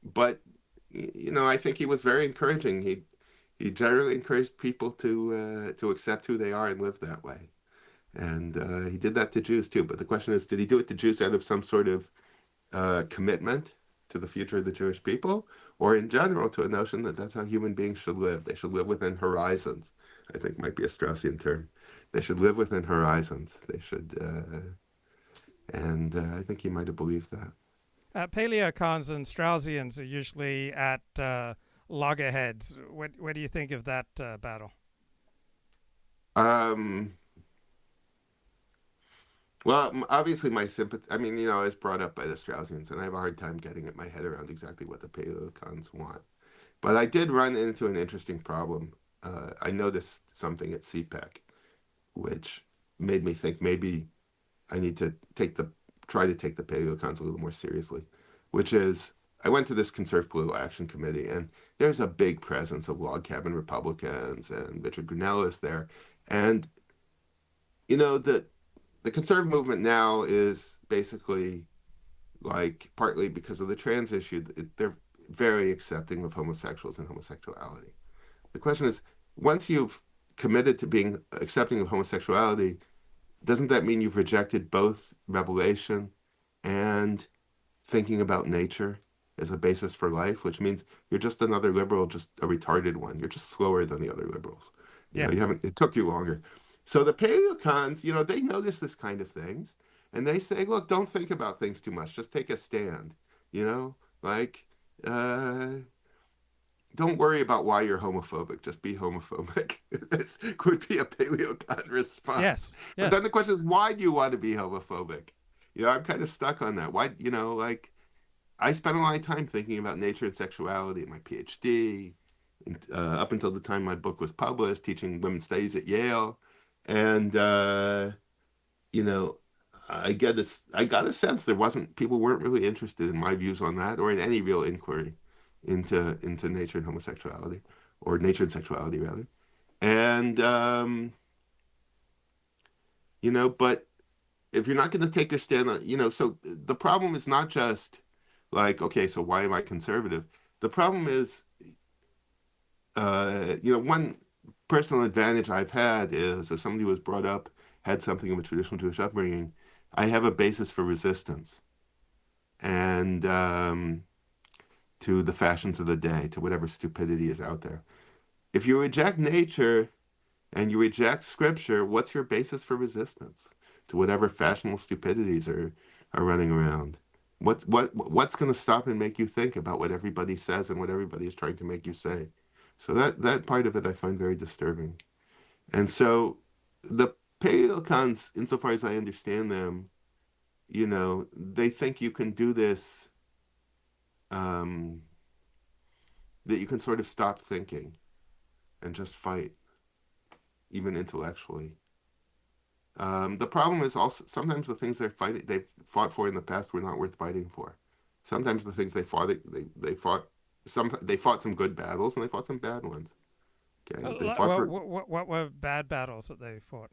but I think he was very encouraging. He generally encouraged people to accept who they are and live that way. And he did that to Jews too. But the question is, did he do it to Jews out of some sort of commitment to the future of the Jewish people, or in general to a notion that that's how human beings should live? They should live within horizons. I think might be a Straussian term. They should live within horizons. They should, and I think he might have believed that. Paleocons and Straussians are usually at loggerheads. What do you think of that battle? Um, well, obviously my sympathy. I mean, I was brought up by the Straussians, and I have a hard time getting my head around exactly what the Paleocons want. But I did run into an interesting problem. I noticed something at CPAC, which made me think maybe I need to try to take the Paleocons a little more seriously, which is I went to this Conservative Political Action Committee, and there's a big presence of log cabin Republicans, and Richard Grinnell is there. And, the conservative movement now is basically like partly because of the trans issue, they're very accepting of homosexuals and homosexuality. The question is, once you've committed to being accepting of homosexuality, doesn't that mean you've rejected both revelation and thinking about nature as a basis for life, which means you're just another liberal, just a retarded one. You're just slower than the other liberals. Yeah. It took you longer. So the Paleocons, they notice this kind of things, and they say, look, don't think about things too much. Just take a stand, like, don't worry about why you're homophobic. Just be homophobic. This could be a Paleocon response. Yes. But then Yes. the question is, why do you want to be homophobic? I'm kind of stuck on that. Why, like, I spent a lot of time thinking about nature and sexuality in my PhD, up until the time my book was published, teaching women's studies at Yale. And, you know, I got a sense people weren't really interested in my views on that or in any real inquiry into nature and homosexuality, or nature and sexuality rather. And, but if you're not going to take your stand on, so the problem is not just like, okay, so why am I conservative? The problem is, one personal advantage I've had is as somebody who was brought up, had something of a traditional Jewish upbringing, I have a basis for resistance and to the fashions of the day, to whatever stupidity is out there. If you reject nature and you reject scripture, what's your basis for resistance to whatever fashionable stupidities are running around? What's going to stop and make you think about what everybody says and what everybody is trying to make you say? So that part of it I find very disturbing. And so the Paleocons, insofar as I understand them, they think you can do this, that you can sort of stop thinking and just fight, even intellectually. The problem is also sometimes the things they fought for in the past were not worth fighting for. Sometimes the things they fought some good battles and they fought some bad ones. Okay, they fought for. What were bad battles that they fought?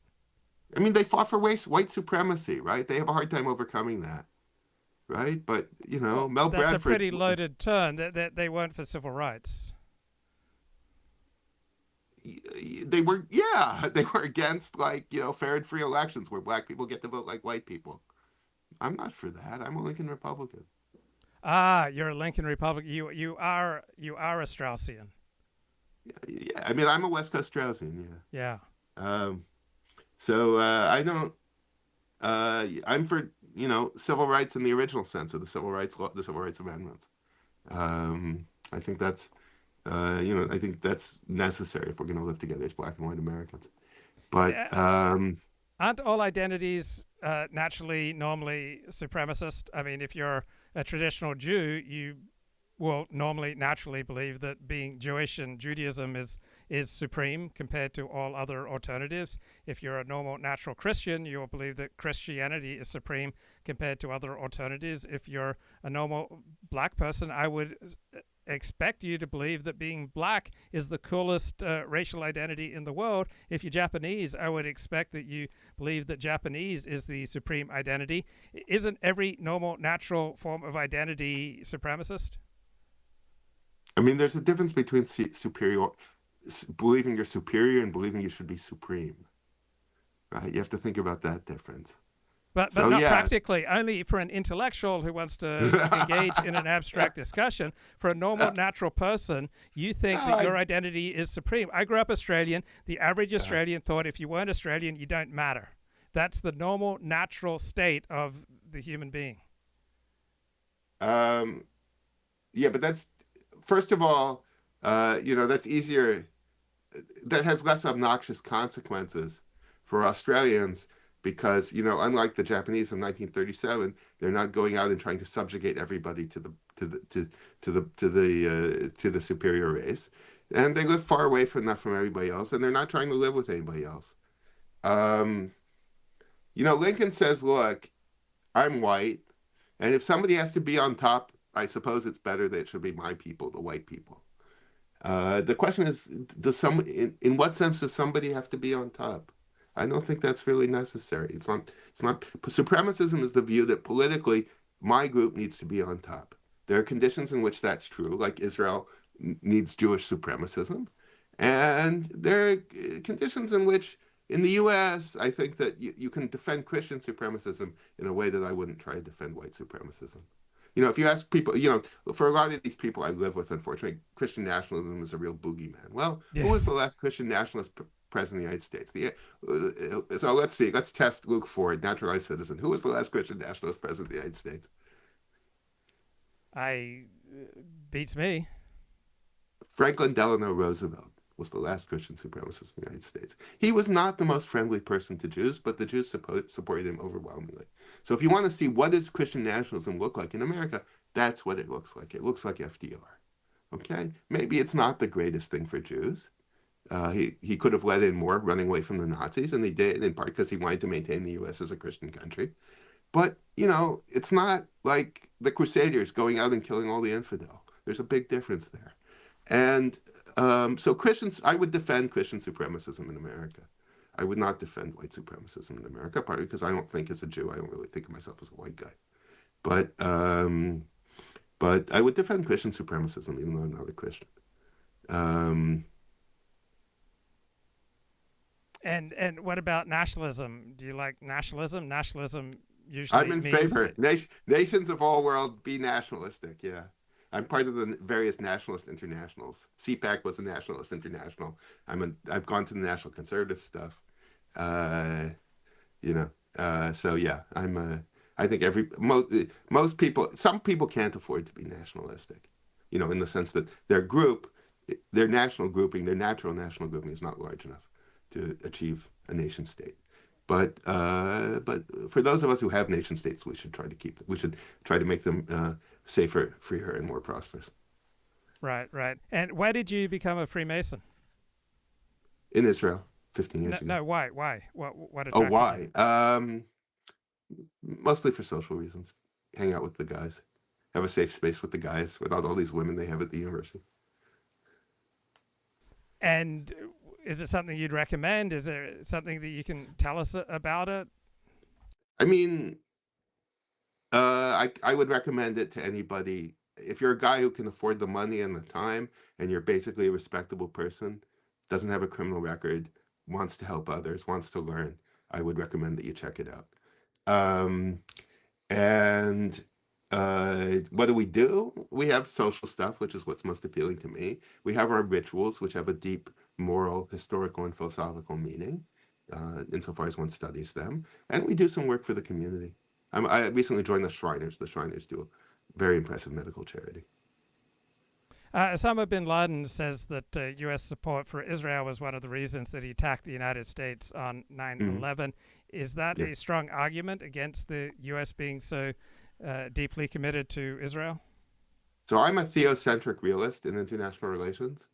I mean, they fought for white supremacy, right? They have a hard time overcoming that, right? But Well, Mel that's a Bradford, pretty loaded term. They weren't for civil rights. they were against fair and free elections where black people get to vote like white people. I'm not for that. I'm a Lincoln Republican. Ah, you're a Lincoln Republican. You are a Straussian. Yeah, I mean, I'm a West Coast Straussian. Yeah. Yeah. So I don't. I'm for civil rights in the original sense of the civil rights law, the civil rights amendments. I think that's I think that's necessary if we're going to live together as black and white Americans. But Aren't all identities normally supremacist? I mean, if you're a traditional Jew, you will normally naturally believe that being Jewish and Judaism is supreme compared to all other alternatives. If you're a normal natural Christian, you'll believe that Christianity is supreme compared to other alternatives. If you're a normal black person, I would expect you to believe that being black is the coolest racial identity in the world. If you're Japanese, I would expect that you believe that Japanese is the supreme identity. Isn't every normal natural form of identity supremacist? I mean, there's a difference between believing you're superior and believing you should be supreme, right? You have to think about that difference. But So, not yeah. practically, only for an intellectual who wants to engage in an abstract discussion. For a normal, natural person, you think that your identity is supreme. I grew up Australian. The average Australian thought if you weren't Australian, you don't matter. That's the normal, natural state of the human being. Yeah, but that's, first of all, that's easier. That has less obnoxious consequences for Australians because, unlike the Japanese in 1937, they're not going out and trying to subjugate everybody to the superior race, and they live far away from everybody else, and they're not trying to live with anybody else. Lincoln says, "Look, I'm white, and if somebody has to be on top, I suppose it's better that it should be my people, the white people." The question is, in what sense does somebody have to be on top? I don't think that's really necessary. It's not. Supremacism is the view that politically my group needs to be on top. There are conditions in which that's true, like Israel needs Jewish supremacism, and there are conditions in which, in the U.S., I think that you can defend Christian supremacism in a way that I wouldn't try to defend white supremacism. If you ask people, for a lot of these people I live with, unfortunately, Christian nationalism is a real boogeyman. Well, yes. Who was the last Christian nationalist president of the United States? So let's see. Let's test Luke Ford, naturalized citizen. Who was the last Christian nationalist president of the United States? Beats me. Franklin Delano Roosevelt was the last Christian supremacist in the United States. He was not the most friendly person to Jews, but the Jews supported him overwhelmingly. So if you want to see what does Christian nationalism look like in America, that's what it looks like. It looks like FDR. Okay? Maybe it's not the greatest thing for Jews. He could have let in more running away from the Nazis, and he did, in part because he wanted to maintain the U.S. as a Christian country. But, it's not like the Crusaders going out and killing all the infidel. There's a big difference there. And so Christians, I would defend Christian supremacism in America. I would not defend white supremacism in America, partly because I don't think as a Jew, I don't really think of myself as a white guy. But I would defend Christian supremacism, even though I'm not a Christian. And what about nationalism? Do you like nationalism? Nationalism usually I'm in favor. Nations of all world be nationalistic, yeah. I'm part of the various nationalist internationals. CPAC was a nationalist international. I've gone to the national conservative stuff. So yeah, I think most people, some people can't afford to be nationalistic, in the sense that their national grouping, their natural national grouping is not large enough to achieve a nation state. But for those of us who have nation states, we should try to make them safer, freer, and more prosperous. Right. And why did you become a Freemason? In Israel, 15 years ago. No, why? What attracted you? Why? Mostly for social reasons. Hang out with the guys. Have a safe space with the guys without all these women they have at the university. And is it something you'd recommend? Is there something that you can tell us about it? I mean, I would recommend it to anybody. If you're a guy who can afford the money and the time, and you're basically a respectable person, doesn't have a criminal record, wants to help others, wants to learn, I would recommend that you check it out. What do? We have social stuff, which is what's most appealing to me. We have our rituals, which have a deep moral, historical, and philosophical meaning, insofar as one studies them. And we do some work for the community. I recently joined the Shriners. The Shriners do a very impressive medical charity. Osama bin Laden says that U.S. support for Israel was one of the reasons that he attacked the United States on 9/11. Is that a strong argument against the U.S. being so deeply committed to Israel? So I'm a theocentric realist in international relations.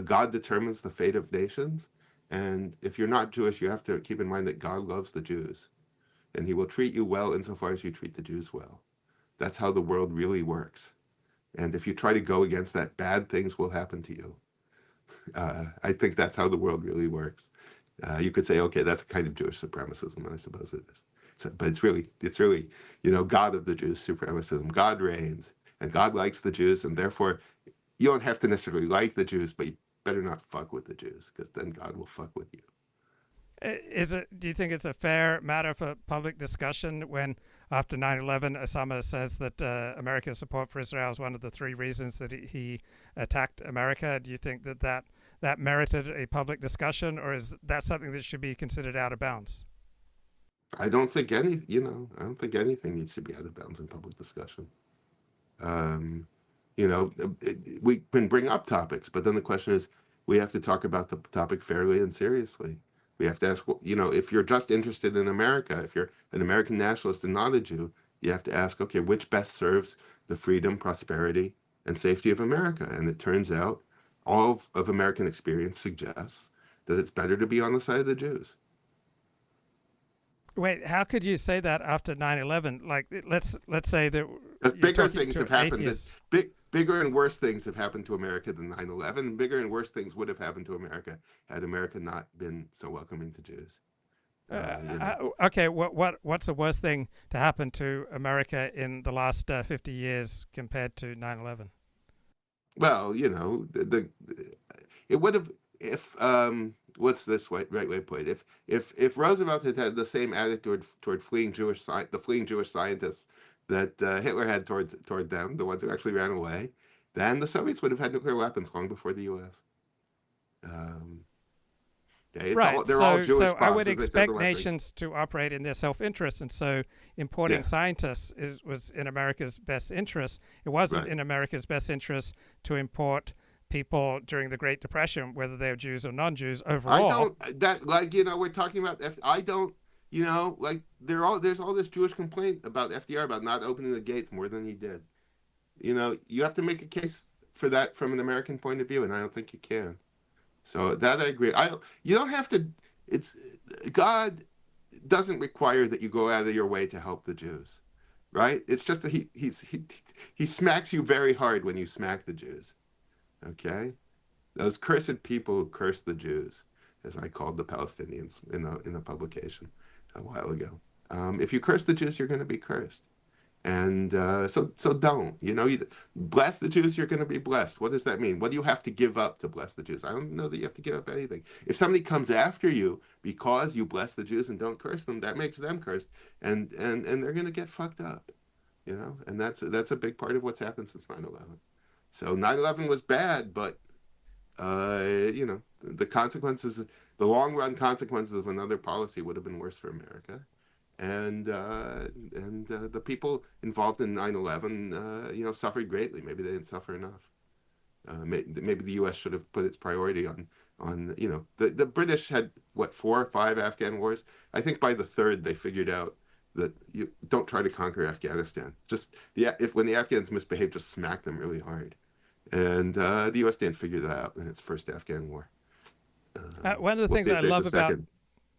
God determines the fate of nations. And if you're not Jewish, you have to keep in mind that God loves the Jews. And he will treat you well insofar as you treat the Jews well. That's how the world really works. And if you try to go against that, bad things will happen to you. I think that's how the world really works. You could say, okay, that's a kind of Jewish supremacism, and I suppose it is. So, but it's really, God of the Jews supremacism. God reigns, and God likes the Jews, and therefore you don't have to necessarily like the Jews, but you better not fuck with the Jews, because then God will fuck with you. Do you think it's a fair matter for public discussion when, after 9/11, Osama says that America's support for Israel is one of the three reasons that he attacked America? Do you think that merited a public discussion, or is that something that should be considered out of bounds? I don't think anything needs to be out of bounds in public discussion. Um, we can bring up topics, but then the question is, we have to talk about the topic fairly and seriously. We have to ask, if you're just interested in America, if you're an American nationalist and not a Jew, you have to ask, okay, which best serves the freedom, prosperity, and safety of America? And it turns out all of American experience suggests that it's better to be on the side of the Jews. Wait, how could you say that after 9/11? Like, let's say that Because you're bigger talking things to have an happened. atheist. Bigger and worse things have happened to America than 9/11. Bigger and worse things would have happened to America had America not been so welcoming to Jews. Okay, what's the worst thing to happen to America in the last 50 years compared to 9/11? Well, it would have if what's this right way to put it? If Roosevelt had had the same attitude toward the fleeing Jewish scientists that Hitler had toward them, the ones who actually ran away, then the Soviets would have had nuclear weapons long before the U.S. Um, Right. They're all Jewish So I bombs, would as they said in expect the West Wing. nations to operate in their self-interest, and so importing Yeah, scientists was in America's best interest. It wasn't right. in America's best interest to import people during the Great Depression, whether they're Jews or non-Jews. I Overall, don't that like we're talking about I don't like there's all this Jewish complaint about FDR about not opening the gates more than he did. You have to make a case for that from an American point of view, and I don't think you can. So that I agree. You don't have to. It's God doesn't require that you go out of your way to help the Jews, right? It's just that he smacks you very hard when you smack the Jews. Okay, those cursed people who curse the Jews, as I called the Palestinians in a publication a while ago. If you curse the Jews, you're going to be cursed. And so don't. You bless the Jews, you're going to be blessed. What does that mean? What do you have to give up to bless the Jews? I don't know that you have to give up anything. If somebody comes after you because you bless the Jews and don't curse them, that makes them cursed, and they're going to get fucked up. And that's a big part of what's happened since 9/11. So 9/11 was bad, but the consequences, the long run consequences of another policy would have been worse for America. And the people involved in 9/11, suffered greatly. Maybe they didn't suffer enough. Maybe the U.S. should have put its priority on the British had 4 or 5 Afghan wars. I think by the third they figured out that you don't try to conquer Afghanistan. When the Afghans misbehave, just smack them really hard. And the U.S. didn't figure that out in its first Afghan war. one of the We'll things see I if there's love a about second.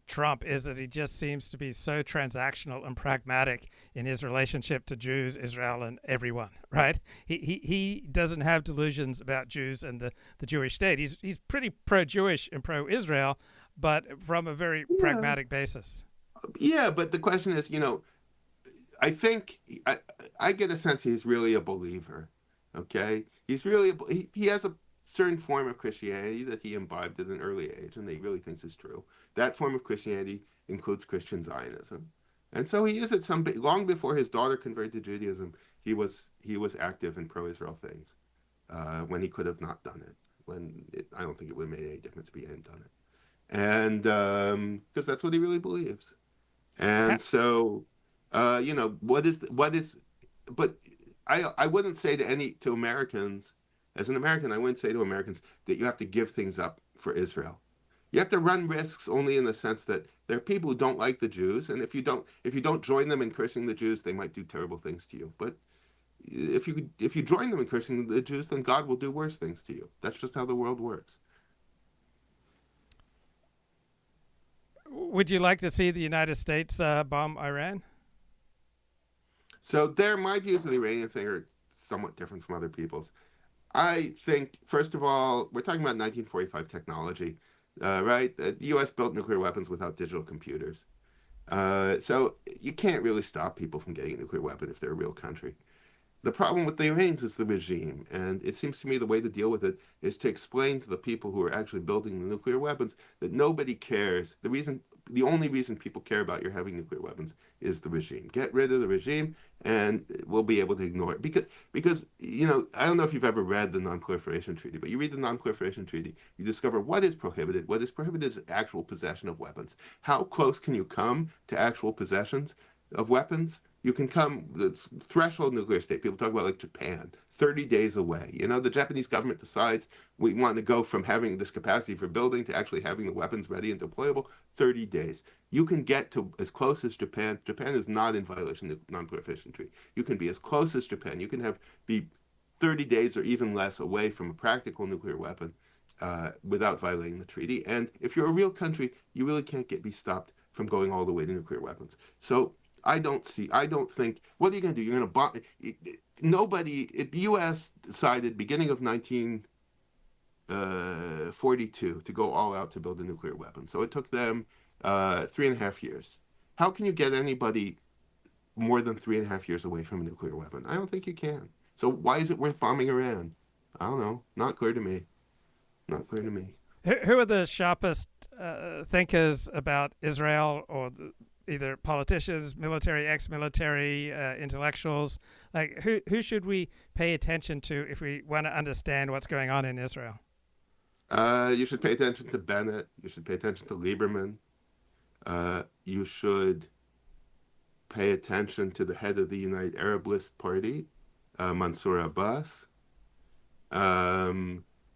Trump is that he just seems to be so transactional and pragmatic in his relationship to Jews, Israel, and everyone, right? He doesn't have delusions about Jews and the Jewish state. He's pretty pro-Jewish and pro-Israel, but from a very pragmatic basis. Yeah, but the question is, I think I get a sense he's really a believer. Okay, he has a certain form of Christianity that he imbibed at an early age, and that he really thinks is true. That form of Christianity includes Christian Zionism, and so he is long before his daughter converted to Judaism. He was active in pro-Israel things when he could have not done it. I don't think it would have made any difference if he hadn't done it, and because that's what he really believes. And so, what is, but I wouldn't say to Americans, as an American, I wouldn't say to Americans that you have to give things up for Israel. You have to run risks only in the sense that there are people who don't like the Jews, and if you don't join them in cursing the Jews, they might do terrible things to you. But if you join them in cursing the Jews, then God will do worse things to you. That's just how the world works. Would you like to see the United States bomb Iran? So my views of the Iranian thing are somewhat different from other people's. I think, first of all, we're talking about 1945 technology, right? The U.S. built nuclear weapons without digital computers. So you can't really stop people from getting a nuclear weapon if they're a real country. The problem with the Iranians is the regime, and it seems to me the way to deal with it is to explain to the people who are actually building the nuclear weapons that nobody cares. The only reason people care about your having nuclear weapons is the regime. Get rid of the regime, and we'll be able to ignore it. Because I don't know if you've ever read the Non-Proliferation Treaty, but you read the Non-Proliferation Treaty, you discover what is prohibited. What is prohibited is actual possession of weapons. How close can you come to actual possessions of weapons? You can come, it's threshold nuclear state. People talk about like Japan, 30 days away. The Japanese government decides we want to go from having this capacity for building to actually having the weapons ready and deployable, 30 days. You can get to as close as Japan. Japan is not in violation of the Non-Proliferation Treaty. You can be as close as Japan. You can be 30 days or even less away from a practical nuclear weapon without violating the treaty. And if you're a real country, you really can't be stopped from going all the way to nuclear weapons. So I don't think, what are you going to do? You're going to bomb. The U.S. decided beginning of 1942 to go all out to build a nuclear weapon. So it took them 3.5 years. How can you get anybody more than 3.5 years away from a nuclear weapon? I don't think you can. So why is it worth bombing Iran? I don't know. Not clear to me. Not clear to me. Who are the sharpest thinkers about Israel, or either politicians, military, ex-military, intellectuals? Like, who should we pay attention to if we want to understand what's going on in Israel? You should pay attention to Bennett. You should pay attention to Lieberman. You should pay attention to the head of the United Arab List Party, Mansour Abbas.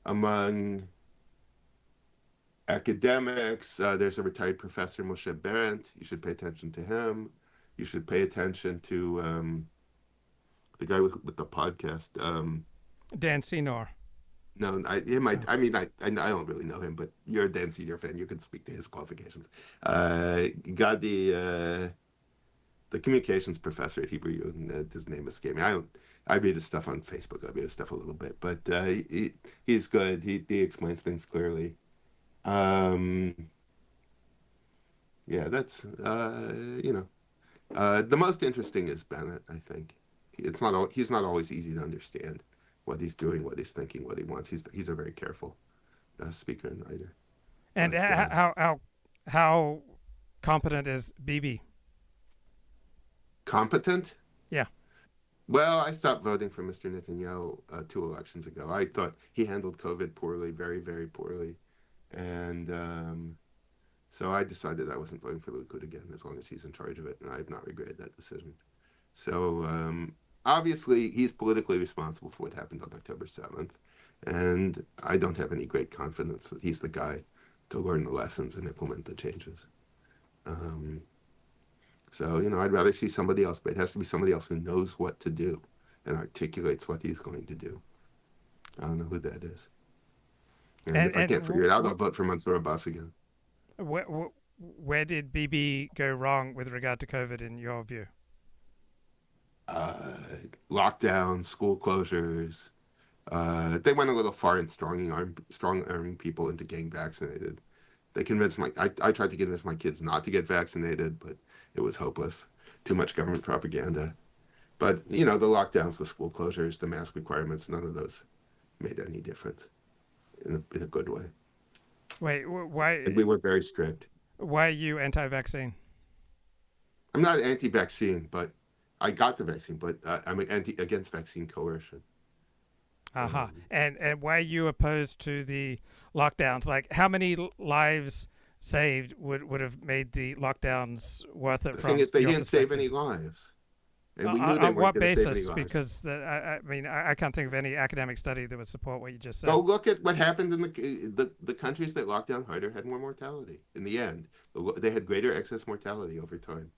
Among academics, there's a retired professor, Moshe Berendt. You should pay attention to him. You should pay attention to the guy with the podcast. Dan Senor. No, I don't really know him, but you're a Dan Senor fan. You can speak to his qualifications. Gadi, the communications professor at Hebrew U, his name escaped me. I read his stuff on Facebook. I read his stuff a little bit, but he's good. He explains things clearly. Yeah, that's the most interesting is Bennett. I think he's not always easy to understand what he's doing, what he's thinking, what he wants. He's a very careful speaker and writer. And how competent is Bibi? Competent? Yeah. Well, I stopped voting for Mr. Netanyahu 2 elections ago. I thought he handled COVID poorly, very, very poorly. And so I decided I wasn't voting for the Likud again as long as he's in charge of it, and I have not regretted that decision. So obviously he's politically responsible for what happened on October 7th, and I don't have any great confidence that he's the guy to learn the lessons and implement the changes. So I'd rather see somebody else, but it has to be somebody else who knows what to do and articulates what he's going to do. I don't know who that is. And if I can't figure it out, I'll vote for Mansour Abbas again. Where did Bibi go wrong with regard to COVID, in your view? Lockdowns, school closures. They went a little far in strong arming people into getting vaccinated. They convinced I tried to convince my kids not to get vaccinated, but it was hopeless. Too much government propaganda. But, the lockdowns, the school closures, the mask requirements, none of those made any difference in a good way. Wait, why? And we were very strict. Why are you anti-vaccine? I'm not anti-vaccine, but I got the vaccine, but I'm against vaccine coercion. And why are you opposed to the lockdowns? Like, how many lives saved would have made the lockdowns worth it? The thing is, they didn't save any lives. And we knew they weren't going to save any lives. Because I can't think of any academic study that would support what you just said. Go look at what happened in the countries that locked down harder had more mortality. In the end, they had greater excess mortality over time.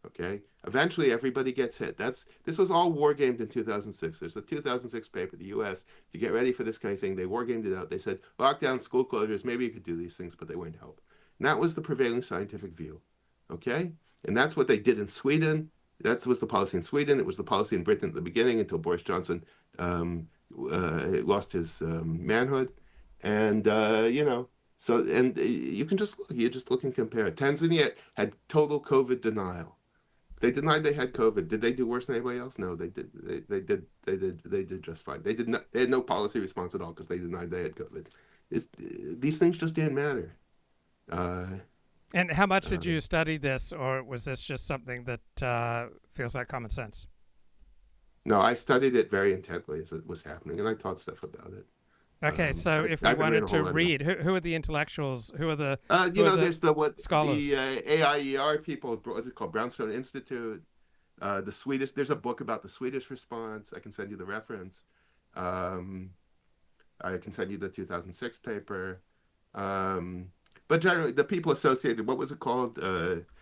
Okay. Eventually, everybody gets hit. This was all war gamed in 2006. There's a 2006 paper, the U.S. to get ready for this kind of thing. They war gamed it out. They said lockdown, school closures, maybe you could do these things, but they wouldn't help. And that was the prevailing scientific view. Okay. And that's what they did in Sweden. That was the policy in Sweden. It was the policy in Britain at the beginning until Boris Johnson lost his manhood. And, so, and you can just look, you just look and compare. Tanzania had total COVID denial. They denied they had COVID. Did they do worse than anybody else? No, they did. They did just fine. They did not. They had no policy response at all because they denied they had COVID. These things just didn't matter. And how much did you study this, or was this just something that feels like common sense? No, I studied it very intently as it was happening, and I taught stuff about it. Okay, so if we wanted to read, who are the intellectuals? Who are the there's scholars? The AIER people. What's it called? Brownstone Institute. The Swedish. There's a book about the Swedish response. I can send you the reference. I can send you the 2006 paper. But generally, the people associated. What was it called?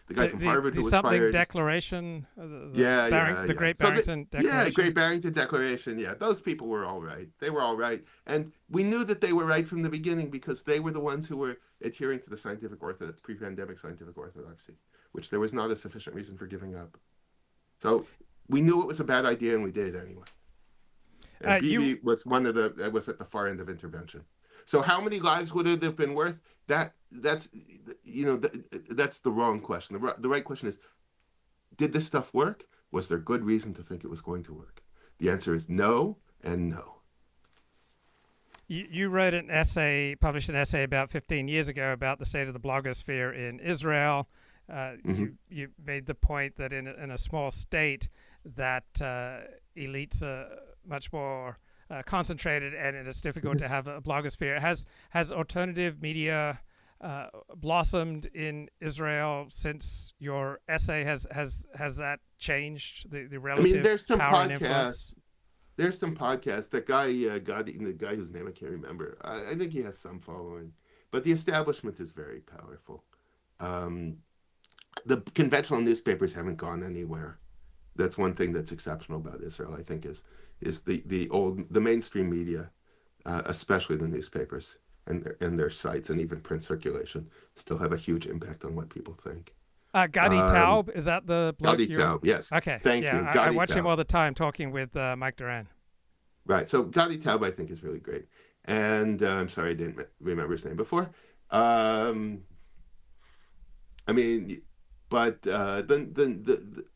The guy from Harvard who was fired. Declaration. The Great Barrington Declaration. Yeah, Great Barrington Declaration. Yeah, those people were all right. They were all right, and we knew that they were right from the beginning because they were the ones who were adhering to the pre-pandemic scientific orthodoxy, which there was not a sufficient reason for giving up. So we knew it was a bad idea, and we did it anyway. And Bibi was was at the far end of intervention. So how many lives would it have been worth? That's the wrong question. The right question is, did this stuff work? Was there good reason to think it was going to work? The answer is no and no. You wrote published an essay about 15 years ago about the state of the blogosphere in Israel. You made the point that in a small state that elites are much more concentrated, and it's difficult to have a blogosphere. Has alternative media blossomed in Israel since your essay? Has that changed the relative power and influence? There's some podcasts. That guy Gadi, the guy whose name I can't remember. I think he has some following, but the establishment is very powerful. The conventional newspapers haven't gone anywhere. That's one thing that's exceptional about Israel, I think, is the mainstream media, especially the newspapers and their sites and even print circulation, still have a huge impact on what people think. Gadi Taub, is that the bloke? Gadi Taub, yes. Okay. Thank you. I watch him all the time talking with Mike Duran. Right. So Gadi Taub, I think, is really great. And I'm sorry I didn't remember his name before. But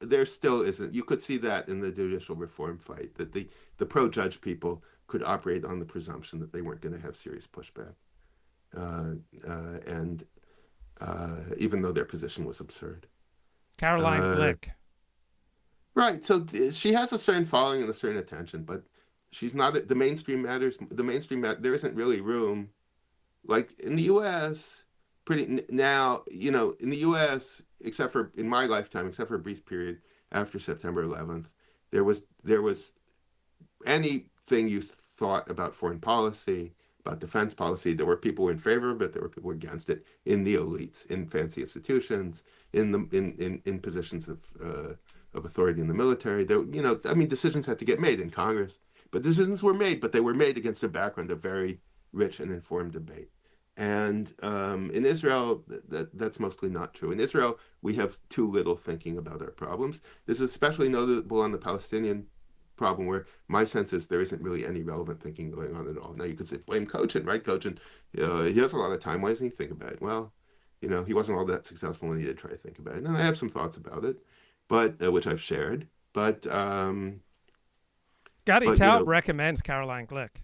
there still isn't. You could see that in the judicial reform fight, that the pro-judge people could operate on the presumption that they weren't going to have serious pushback, and even though their position was absurd. Caroline Glick. Right. So she has a certain following and a certain attention, but she's not the mainstream matters. There isn't really room, like in the U.S. In the U.S., except for in my lifetime, except for a brief period after September 11th, there was anything you thought about foreign policy, about defense policy, there were people in favor of it, there were people against it in the elites, in fancy institutions, in positions of authority in the military. Decisions had to get made in Congress, but decisions were made, but they were made against a background of very rich and informed debate. And in Israel, that's mostly not true. In Israel, we have too little thinking about our problems. This is especially notable on the Palestinian problem, where my sense is there isn't really any relevant thinking going on at all. Now, you could say, blame Kochin, right? Kochin, he has a lot of time. Why doesn't he think about it? Well, he wasn't all that successful when he did try to think about it. And I have some thoughts about it, but which I've shared. But Gadi Taub recommends Caroline Glick.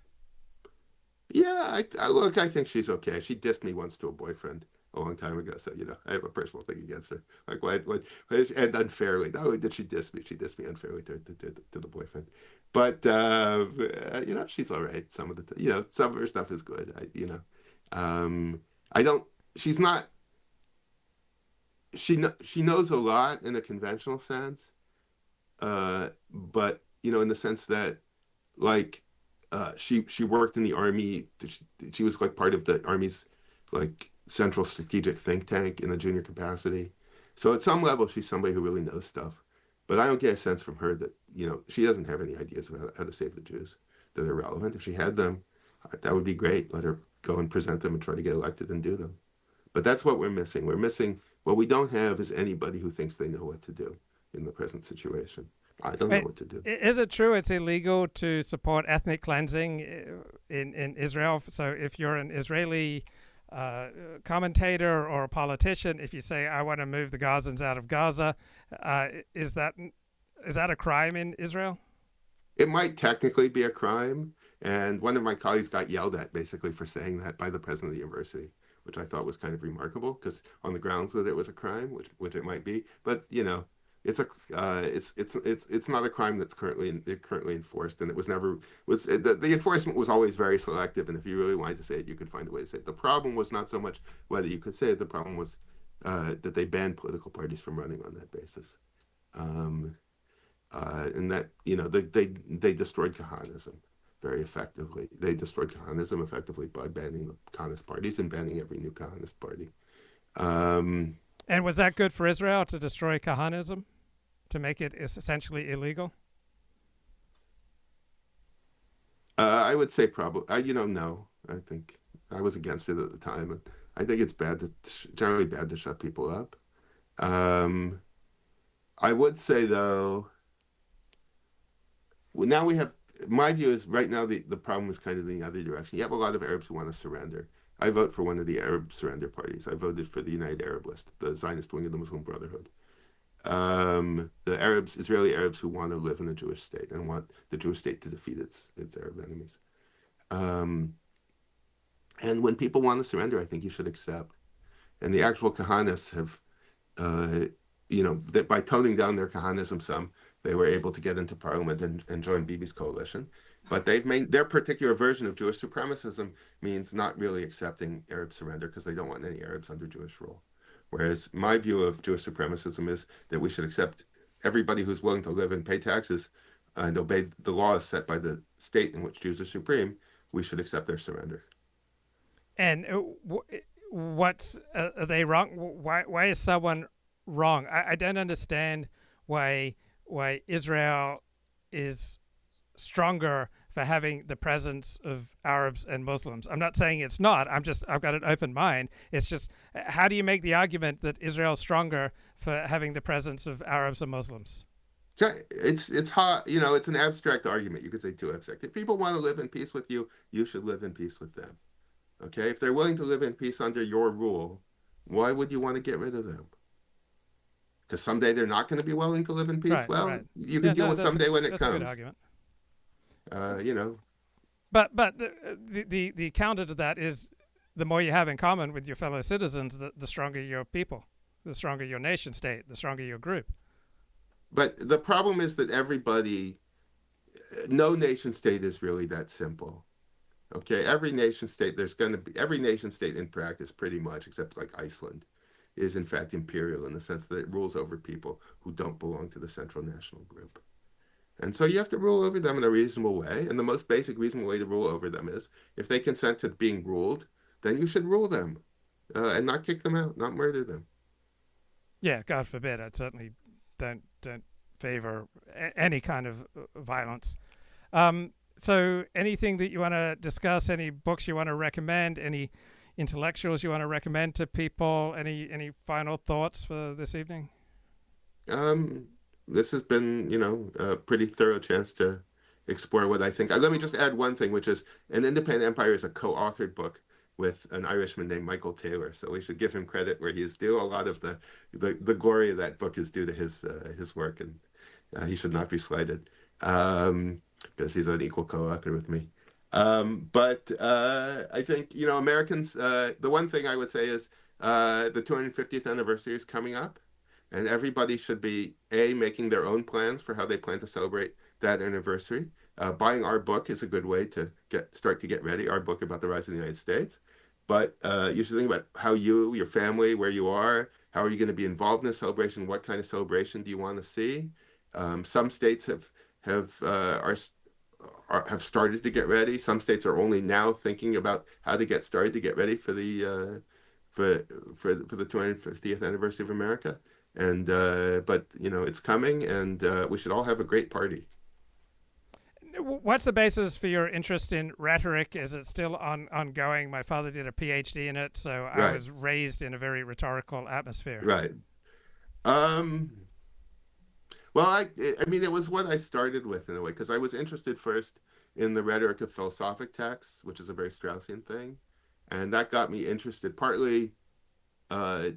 Yeah, I think she's okay. She dissed me once to a boyfriend a long time ago, so I have a personal thing against her. Like what and unfairly. Not only did she diss me, she dissed me unfairly to the boyfriend. But she's all right. Some of some of her stuff is good. She's not. She knows a lot in a conventional sense, but in the sense that, like, she worked in the army. She was like part of the army's like central strategic think tank in a junior capacity. So at some level, she's somebody who really knows stuff. But I don't get a sense from her that, she doesn't have any ideas about how to save the Jews that are relevant. If she had them, that would be great. Let her go and present them and try to get elected and do them. But that's what we're missing. What we don't have is anybody who thinks they know what to do in the present situation. I don't know Wait, what to do. is it true it's illegal to support ethnic cleansing in Israel? So if you're an Israeli commentator or a politician, if you say, I want to move the Gazans out of Gaza, is that a crime in Israel? It might technically be a crime. And one of my colleagues got yelled at basically for saying that by the president of the university, which I thought was kind of remarkable because on the grounds that it was a crime, which it might be. But, it's not a crime that's currently enforced, and it was never the enforcement was always very selective, and if you really wanted to say it, you could find a way to say it. The problem was not so much whether you could say it. The problem was that they banned political parties from running on that basis, and that they destroyed Kahanism very effectively. They destroyed Kahanism effectively by banning the Kahanist parties and banning every new Kahanist party. And was that good for Israel to destroy Kahanism? To make it essentially illegal? I would say probably. No. I think I was against it at the time, and I think it's generally bad to shut people up. I would say though, well, now we have. My view is right now the problem is kind of in the other direction. You have a lot of Arabs who want to surrender. I vote for one of the Arab surrender parties. I voted for the United Arab List, the Zionist wing of the Muslim Brotherhood. The Israeli Arabs who want to live in a Jewish state and want the Jewish state to defeat its Arab enemies. And when people want to surrender, I think you should accept. And the actual Kahanists have, that by toning down their Kahanism some, they were able to get into parliament and join Bibi's coalition. But they've made their particular version of Jewish supremacism means not really accepting Arab surrender because they don't want any Arabs under Jewish rule. Whereas my view of Jewish supremacism is that we should accept everybody who's willing to live and pay taxes and obey the laws set by the state in which Jews are supreme. We should accept their surrender. And what's are they wrong? Why is someone wrong? I don't understand why Israel is stronger for having the presence of Arabs and Muslims. I'm not saying it's not. I've got an open mind. It's just, how do you make the argument that Israel's stronger for having the presence of Arabs and Muslims? It's hard, it's an abstract argument. You could say too abstract. If people want to live in peace with you, you should live in peace with them. Okay? If they're willing to live in peace under your rule, why would you want to get rid of them? Because someday they're not going to be willing to live in peace. Right. You can deal with someday when it comes. That's a good argument. But the counter to that is the more you have in common with your fellow citizens, the stronger your people, the stronger your nation state, the stronger your group. But the problem is that no nation state is really that simple. Okay, every nation state in practice pretty much, except like Iceland, is in fact imperial in the sense that it rules over people who don't belong to the central national group. And so you have to rule over them in a reasonable way. And the most basic reasonable way to rule over them is if they consent to being ruled, then you should rule them and not kick them out, not murder them. Yeah, God forbid. I certainly don't favor any kind of violence. So anything that you want to discuss, any books you want to recommend, any intellectuals you want to recommend to people, any final thoughts for this evening? This has been, a pretty thorough chance to explore what I think. Let me just add one thing, which is An Independent Empire is a co-authored book with an Irishman named Michael Taylor. So we should give him credit where he is due. A lot of the glory of that book is due to his work, and he should not be slighted because he's an equal co-author with me. But I think, Americans, the one thing I would say is the 250th anniversary is coming up. And everybody should be, making their own plans for how they plan to celebrate that anniversary. Buying our book is a good way to start to get ready, our book about the rise of the United States. But you should think about how your family, where you are, how are you going to be involved in the celebration? What kind of celebration do you want to see? Some states have started to get ready. Some states are only now thinking about how to get started to get ready for the 250th anniversary of America. And but it's coming, and we should all have a great party. What's the basis for your interest in rhetoric? Is it still ongoing? My father did a PhD in it, so I Right, was raised in a very rhetorical atmosphere. right. Um, well, I mean, it was what I started with in a way, because I was interested first in the rhetoric of philosophic texts, which is a very Straussian thing, and that got me interested partly uh,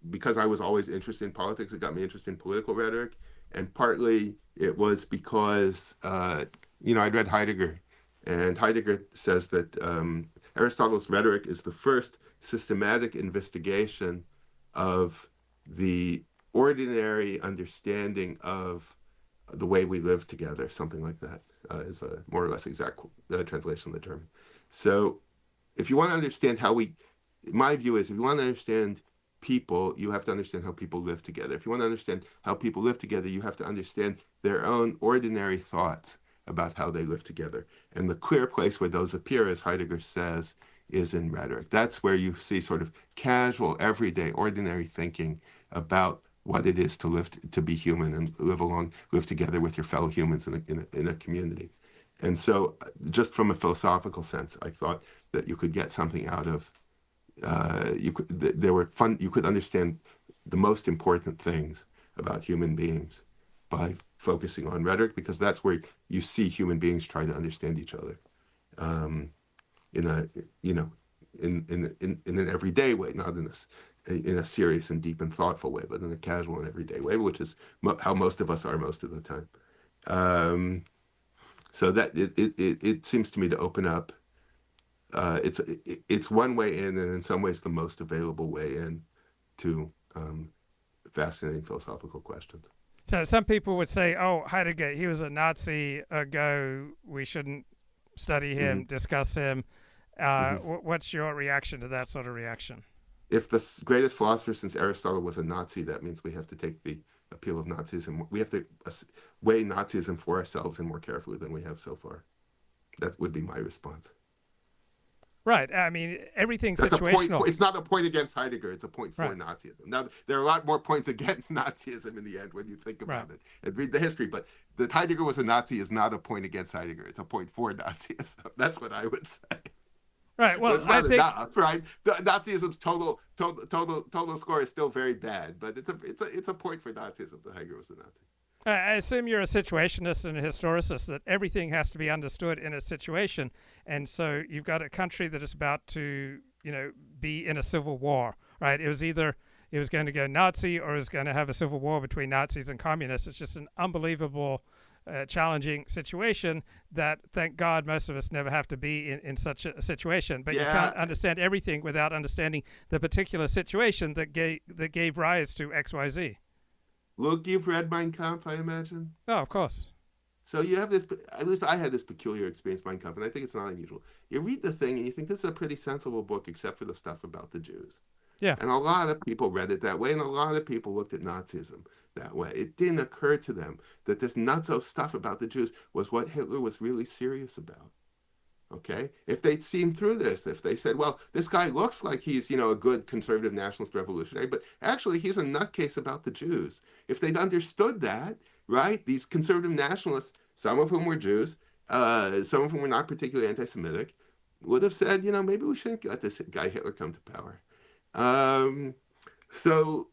because I was always interested in politics. It got me interested in political rhetoric, and partly it was because I'd read Heidegger, and Heidegger says that Aristotle's rhetoric is the first systematic investigation of the ordinary understanding of the way we live together. Something like that is a more or less exact translation of the term. So, if you want to understand my view is, if you want to understand people, you have to understand how people live together. If you want to understand how people live together, you have to understand their own ordinary thoughts about how they live together. And the clear place where those appear, as Heidegger says, is in rhetoric. That's where you see sort of casual, everyday, ordinary thinking about what it is to be human and live together with your fellow humans in a community. And so, just from a philosophical sense, I thought that you could get something out of you could understand the most important things about human beings by focusing on rhetoric, because that's where you see human beings try to understand each other in a in an everyday way, not in a serious and deep and thoughtful way, but in a casual and everyday way, which is how most of us are most of the time. So that it seems to me to open up. It's one way in, and in some ways the most available way in to fascinating philosophical questions. So some people would say, "Oh, Heidegger, he was a Nazi ago. We shouldn't study Hmm. him, discuss him." Hmm. What's your reaction to that sort of reaction? If the greatest philosopher since Aristotle was a Nazi, that means we have to take the appeal of Nazism. We have to weigh Nazism for ourselves and more carefully than we have so far. That would be my response. Right. I mean, everything's That's a point situational. for, it's not a point against Heidegger, it's a point for Right. Nazism. Now, there are a lot more points against Nazism in the end when you think Right. about it and read the history, but that Heidegger was a Nazi is not a point against Heidegger, it's a point for Nazism. That's what I would say. Right. But Well, it's I not think enough, right? Nazism's total score is still very bad, but it's a point for Nazism that Heidegger was a Nazi. I assume you're a situationist and a historicist, that everything has to be understood in a situation. And so you've got a country that is about to, be in a civil war, right? It was either it was going to go Nazi or it was going to have a civil war between Nazis and communists. It's just an unbelievable, challenging situation that, thank God, most of us never have to be in such a situation. But you Yeah, can't understand everything without understanding the particular situation that gave rise to XYZ. look, you've read Mein Kampf, I imagine. Oh, of course. So you have this, at least I had this peculiar experience, Mein Kampf, and I think it's not unusual. You read the thing and you think this is a pretty sensible book, except for the stuff about the Jews. Yeah. And a lot of people read it that way, and a lot of people looked at Nazism that way. It didn't occur to them that this nutso stuff about the Jews was what Hitler was really serious about. Okay, if they'd seen through this, if they said, well, this guy looks like he's, a good conservative nationalist revolutionary, but actually he's a nutcase about the Jews. If they'd understood that, right, these conservative nationalists, some of whom were Jews, some of whom were not particularly anti-Semitic, would have said, maybe we shouldn't let this guy Hitler come to power. Um, so,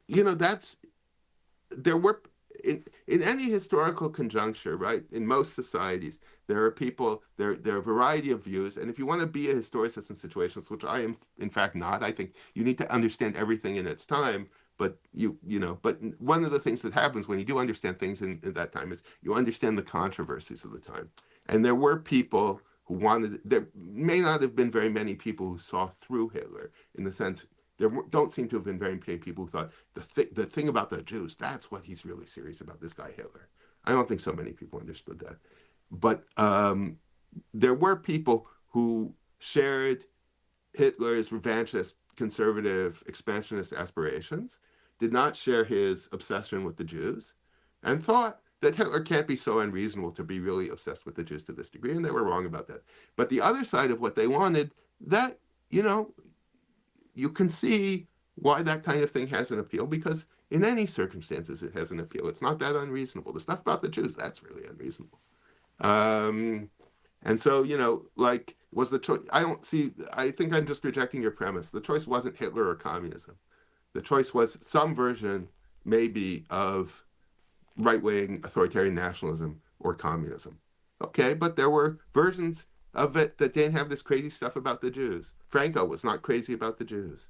there were in any historical conjuncture, right? In most societies, there are people, there are a variety of views, and if you want to be a historicist in situations, which I am in fact not, I think you need to understand everything in its time. But but one of the things that happens when you do understand things in that time is you understand the controversies of the time. And there were people who wanted. There may not have been very many people who saw through Hitler, in the sense there don't seem to have been very many people who thought the thing about the Jews, that's what he's really serious about, this guy Hitler. I don't think so many people understood that. But there were people who shared Hitler's revanchist, conservative, expansionist aspirations, did not share his obsession with the Jews, and thought that Hitler can't be so unreasonable to be really obsessed with the Jews to this degree, and they were wrong about that. But the other side of what they wanted, that, you can see why that kind of thing has an appeal, because In any circumstances, it has an appeal. It's not that unreasonable. The stuff about the Jews, that's really unreasonable. Um, and so, like, was the choice? I think I'm just rejecting your premise. The choice wasn't Hitler or communism. The choice was some version, maybe, of right-wing authoritarian nationalism or communism. Okay, but there were versions of it that didn't have this crazy stuff about the Jews. Franco was not crazy about the Jews.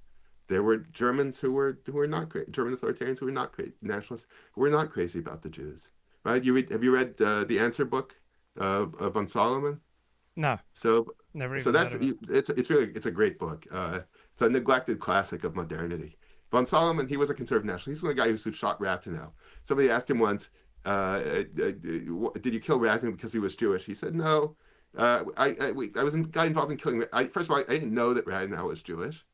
There were Germans who were not German authoritarians who were not nationalists who were not crazy about the Jews. Right? Have you read the Answer book of von Solomon? No, So never so even heard that's of it. it's a great book. It's a neglected classic of modernity. Von Solomon, he was a conservative nationalist. He's the guy who shot Rathenau. Somebody asked him once, did you kill Rathenau because he was Jewish? He said, no. I was a guy involved in killing. First of all, I didn't know that Rathenau was Jewish.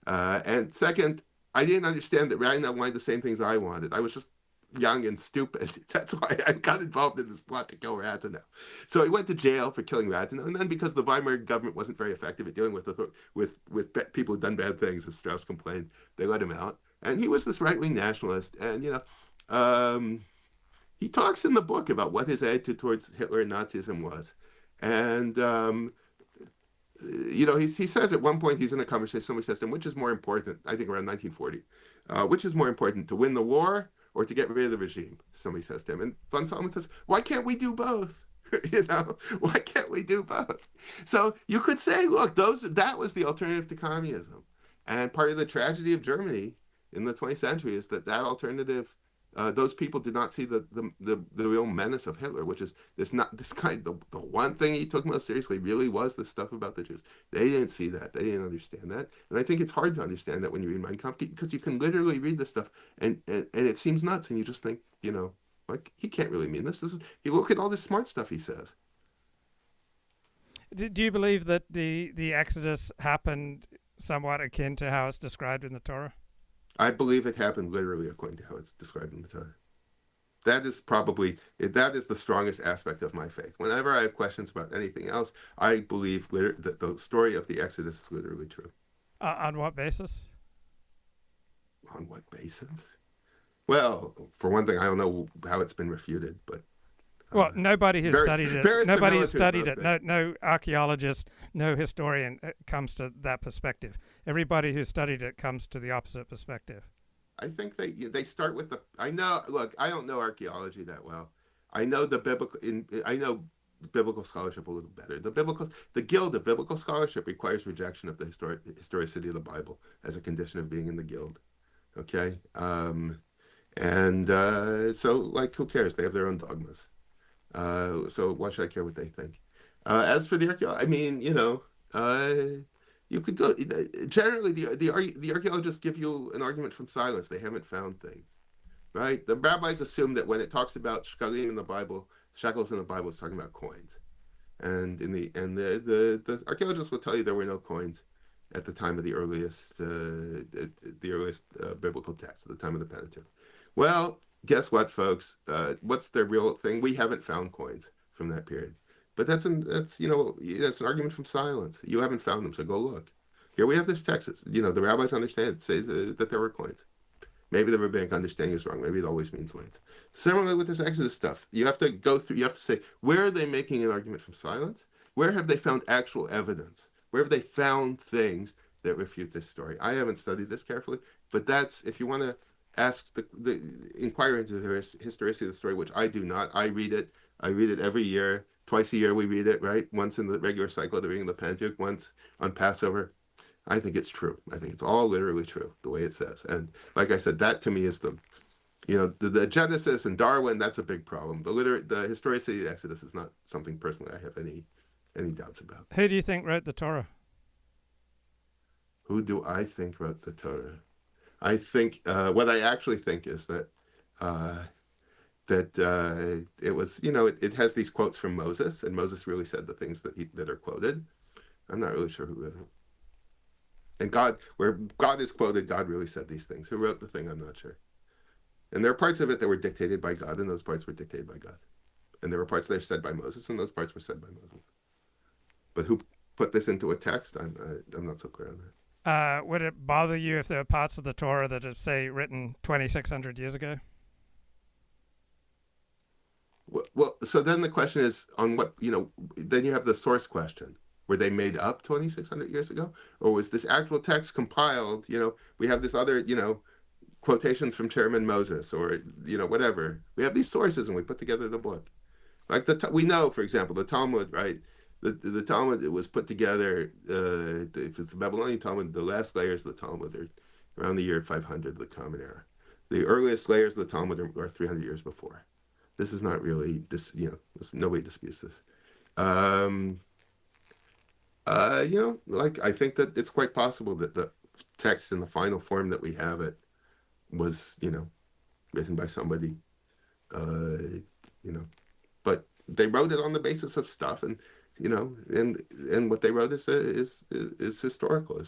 And second, I didn't understand that Rathenau wanted the same things I wanted. I was just young and stupid. That's why I got involved in this plot to kill Rathenau. So he went to jail for killing Rathenau, and then because the Weimar government wasn't very effective at dealing with people who'd done bad things, as Strauss complained, they let him out. And he was this right-wing nationalist, and he talks in the book about what his attitude towards Hitler and Nazism was, and he says at one point he's in a conversation, somebody says to him, which is more important, I think around 1940, which is more important, to win the war or to get rid of the regime? Somebody says to him. And von Solomon says, why can't we do both? Why can't we do both? So you could say, look, that was the alternative to communism. And part of the tragedy of Germany in the 20th century is that alternative, those people did not see the real menace of Hitler, which is this guy. The one thing he took most seriously really was the stuff about the Jews. They didn't see that. They didn't understand that. And I think it's hard to understand that when you read Mein Kampf, because you can literally read this stuff and it seems nuts, and you just think, like, he can't really mean this. You look at all this smart stuff he says. Do you believe that the Exodus happened somewhat akin to how it's described in the Torah? I believe it happened literally according to how it's described in the Torah. That is the strongest aspect of my faith. Whenever I have questions about anything else, I believe that the story of the Exodus is literally true. On what basis? On what basis? Well, for one thing, I don't know how it's been refuted, but well, nobody who studied it. Nobody who studied it. No archaeologist, no historian comes to that perspective. Everybody who studied it comes to the opposite perspective. I think they start with I don't know archaeology that well. I know I know biblical scholarship a little better. The Guild of Biblical Scholarship requires rejection of the historicity of the Bible as a condition of being in the Guild. Okay, so like, who cares? They have their own dogmas. So why should I care what they think? As for the archaeology, I mean, you could go. Generally, the archaeologists give you an argument from silence. They haven't found things, right? The rabbis assume that when it talks about shekalim in the Bible, shekels in the Bible, it's talking about coins, and the archaeologists will tell you there were no coins at the time of the earliest biblical text, at the time of the Pentateuch. Well, guess what, folks? What's the real thing? We haven't found coins from that period. But that's an argument from silence. You haven't found them, so go look. Here we have this text. The rabbis understand it, says that there were coins. Maybe the rabbinic understanding is wrong. Maybe it always means coins. Similarly with this Exodus stuff, you have to go through. You have to say, where are they making an argument from silence? Where have they found actual evidence? Where have they found things that refute this story? I haven't studied this carefully, but that's, if you want to ask the inquire into the historicity of the story, which I do not. I read it every year. Twice a year we read it, right? Once in the regular cycle of the reading of the Pentateuch, once on Passover. I think it's true. I think it's all literally true, the way it says. And like I said, that to me is the Genesis and Darwin, that's a big problem. The historicity of the Exodus is not something personally I have any doubts about. Who do you think wrote the Torah? Who do I think wrote the Torah? I think what I actually think is that it was, it has these quotes from Moses, and Moses really said the things that are quoted. I'm not really sure who wrote it. And where God is quoted, God really said these things. Who wrote the thing? I'm not sure. And there are parts of it that were dictated by God, and those parts were dictated by God. And there were parts that are said by Moses, and those parts were said by Moses. But who put this into a text? I'm not so clear on that. Would it bother you if there are parts of the Torah that are, say, written 2,600 years ago? Well, so then the question is on what, then you have the source question. Were they made up 2,600 years ago? Or was this actual text compiled? We have this other, quotations from Chairman Moses or, whatever. We have these sources and we put together the book. Like we know, for example, the Talmud, right? The Talmud, it was put together, if it's the Babylonian Talmud, the last layers of the Talmud are around the year 500, the Common Era. The earliest layers of the Talmud are 300 years before. This is not really nobody disputes this. Like I think that it's quite possible that the text in the final form that we have it was, written by somebody, but they wrote it on the basis of stuff, and and what they wrote is historical,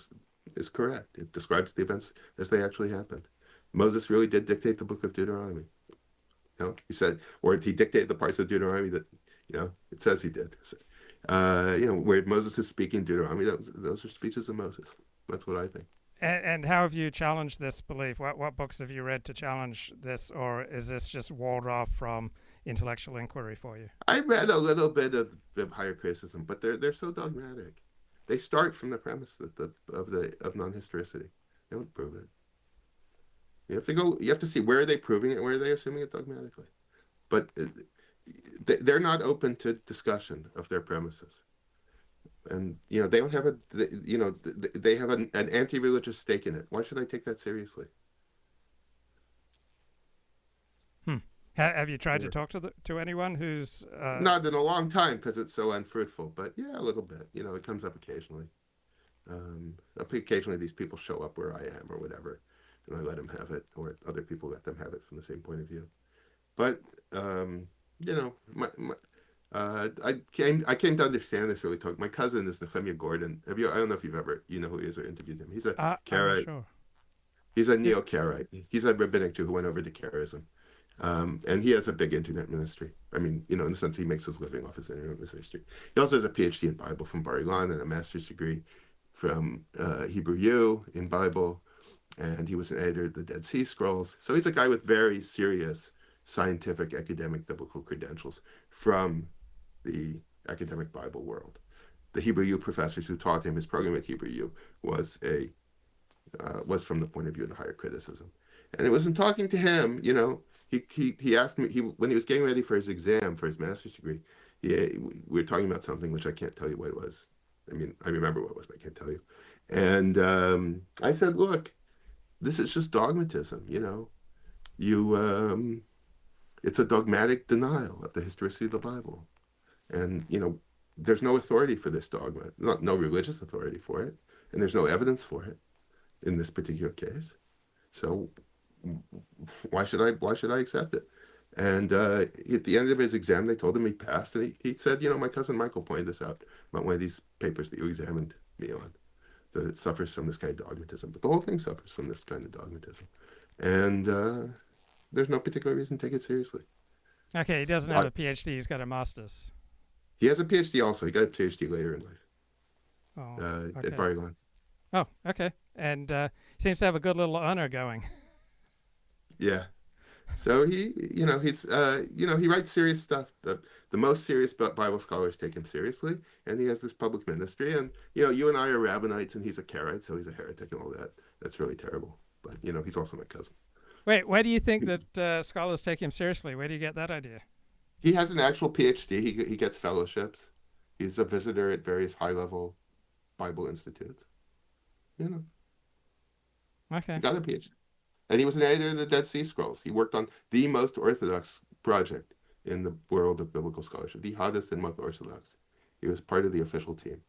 is correct. It describes the events as they actually happened. Moses really did dictate the book of Deuteronomy. He said, or he dictated the parts of Deuteronomy that, it says he did. So, where Moses is speaking Deuteronomy, those are speeches of Moses. That's what I think. And how have you challenged this belief? What books have you read to challenge this, or is this just walled off from intellectual inquiry for you? I read a little bit of higher criticism, but they're so dogmatic. They start from the premise of non-historicity. They don't prove it. You have to see where are they proving it, where are they assuming it dogmatically. But they're not open to discussion of their premises. And, they don't have they have an anti-religious stake in it. Why should I take that seriously? Have you tried to talk to anyone who's... Not in a long time because it's so unfruitful, but yeah, a little bit. It comes up occasionally. Occasionally these people show up where I am or whatever, and I let them have it, or other people let them have it from the same point of view. But, I came to understand this really. My cousin is Nehemia Gordon. I don't know if you've ever, who he is or interviewed him. He's a Karaite. Sure. He's a neo-Karaite. He's a rabbinic Jew who went over to Karaism. And he has a big internet ministry. I mean, in the sense he makes his living off his internet ministry. He also has a PhD in Bible from Bar Ilan and a master's degree from Hebrew U in Bible. And he was an editor of the Dead Sea Scrolls. So he's a guy with very serious scientific, academic, biblical credentials from the academic Bible world. The Hebrew U professors who taught him his program at Hebrew U was from the point of view of the higher criticism. And it was in talking to him, he asked me, when he was getting ready for his exam for his master's degree, we were talking about something which I can't tell you what it was. I mean, I remember what it was, but I can't tell you. And I said, look, this is just dogmatism, it's a dogmatic denial of the historicity of the Bible. And, there's no authority for this dogma, no religious authority for it, and there's no evidence for it in this particular case. So why should I accept it? And at the end of his exam, they told him he passed, and he said, my cousin Michael pointed this out about one of these papers that you examined me on, that it suffers from this kind of dogmatism. But the whole thing suffers from this kind of dogmatism. And there's no particular reason to take it seriously. Okay, he doesn't have a PhD, he's got a master's. He has a PhD also. He got a PhD later in life. Okay. At Bar Ilan. Oh, okay. And seems to have a good little honor going. Yeah. So he writes serious stuff. The most serious Bible scholars take him seriously, and he has this public ministry. And you and I are rabbinites, and he's a Karaite, so he's a heretic and all that. That's really terrible. But he's also my cousin. Wait, why do you think that scholars take him seriously? Where do you get that idea? He has an actual PhD. He gets fellowships. He's a visitor at various high-level Bible institutes. Okay. He got a PhD. And he was an editor of the Dead Sea Scrolls. He worked on the most orthodox project in the world of biblical scholarship, the hottest and most orthodox. He was part of the official team.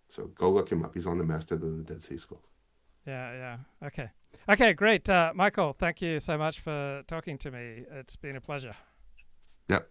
So go look him up. He's on the masthead of the Dead Sea Scrolls. Yeah. Okay, great. Michael, thank you so much for talking to me. It's been a pleasure. Yep.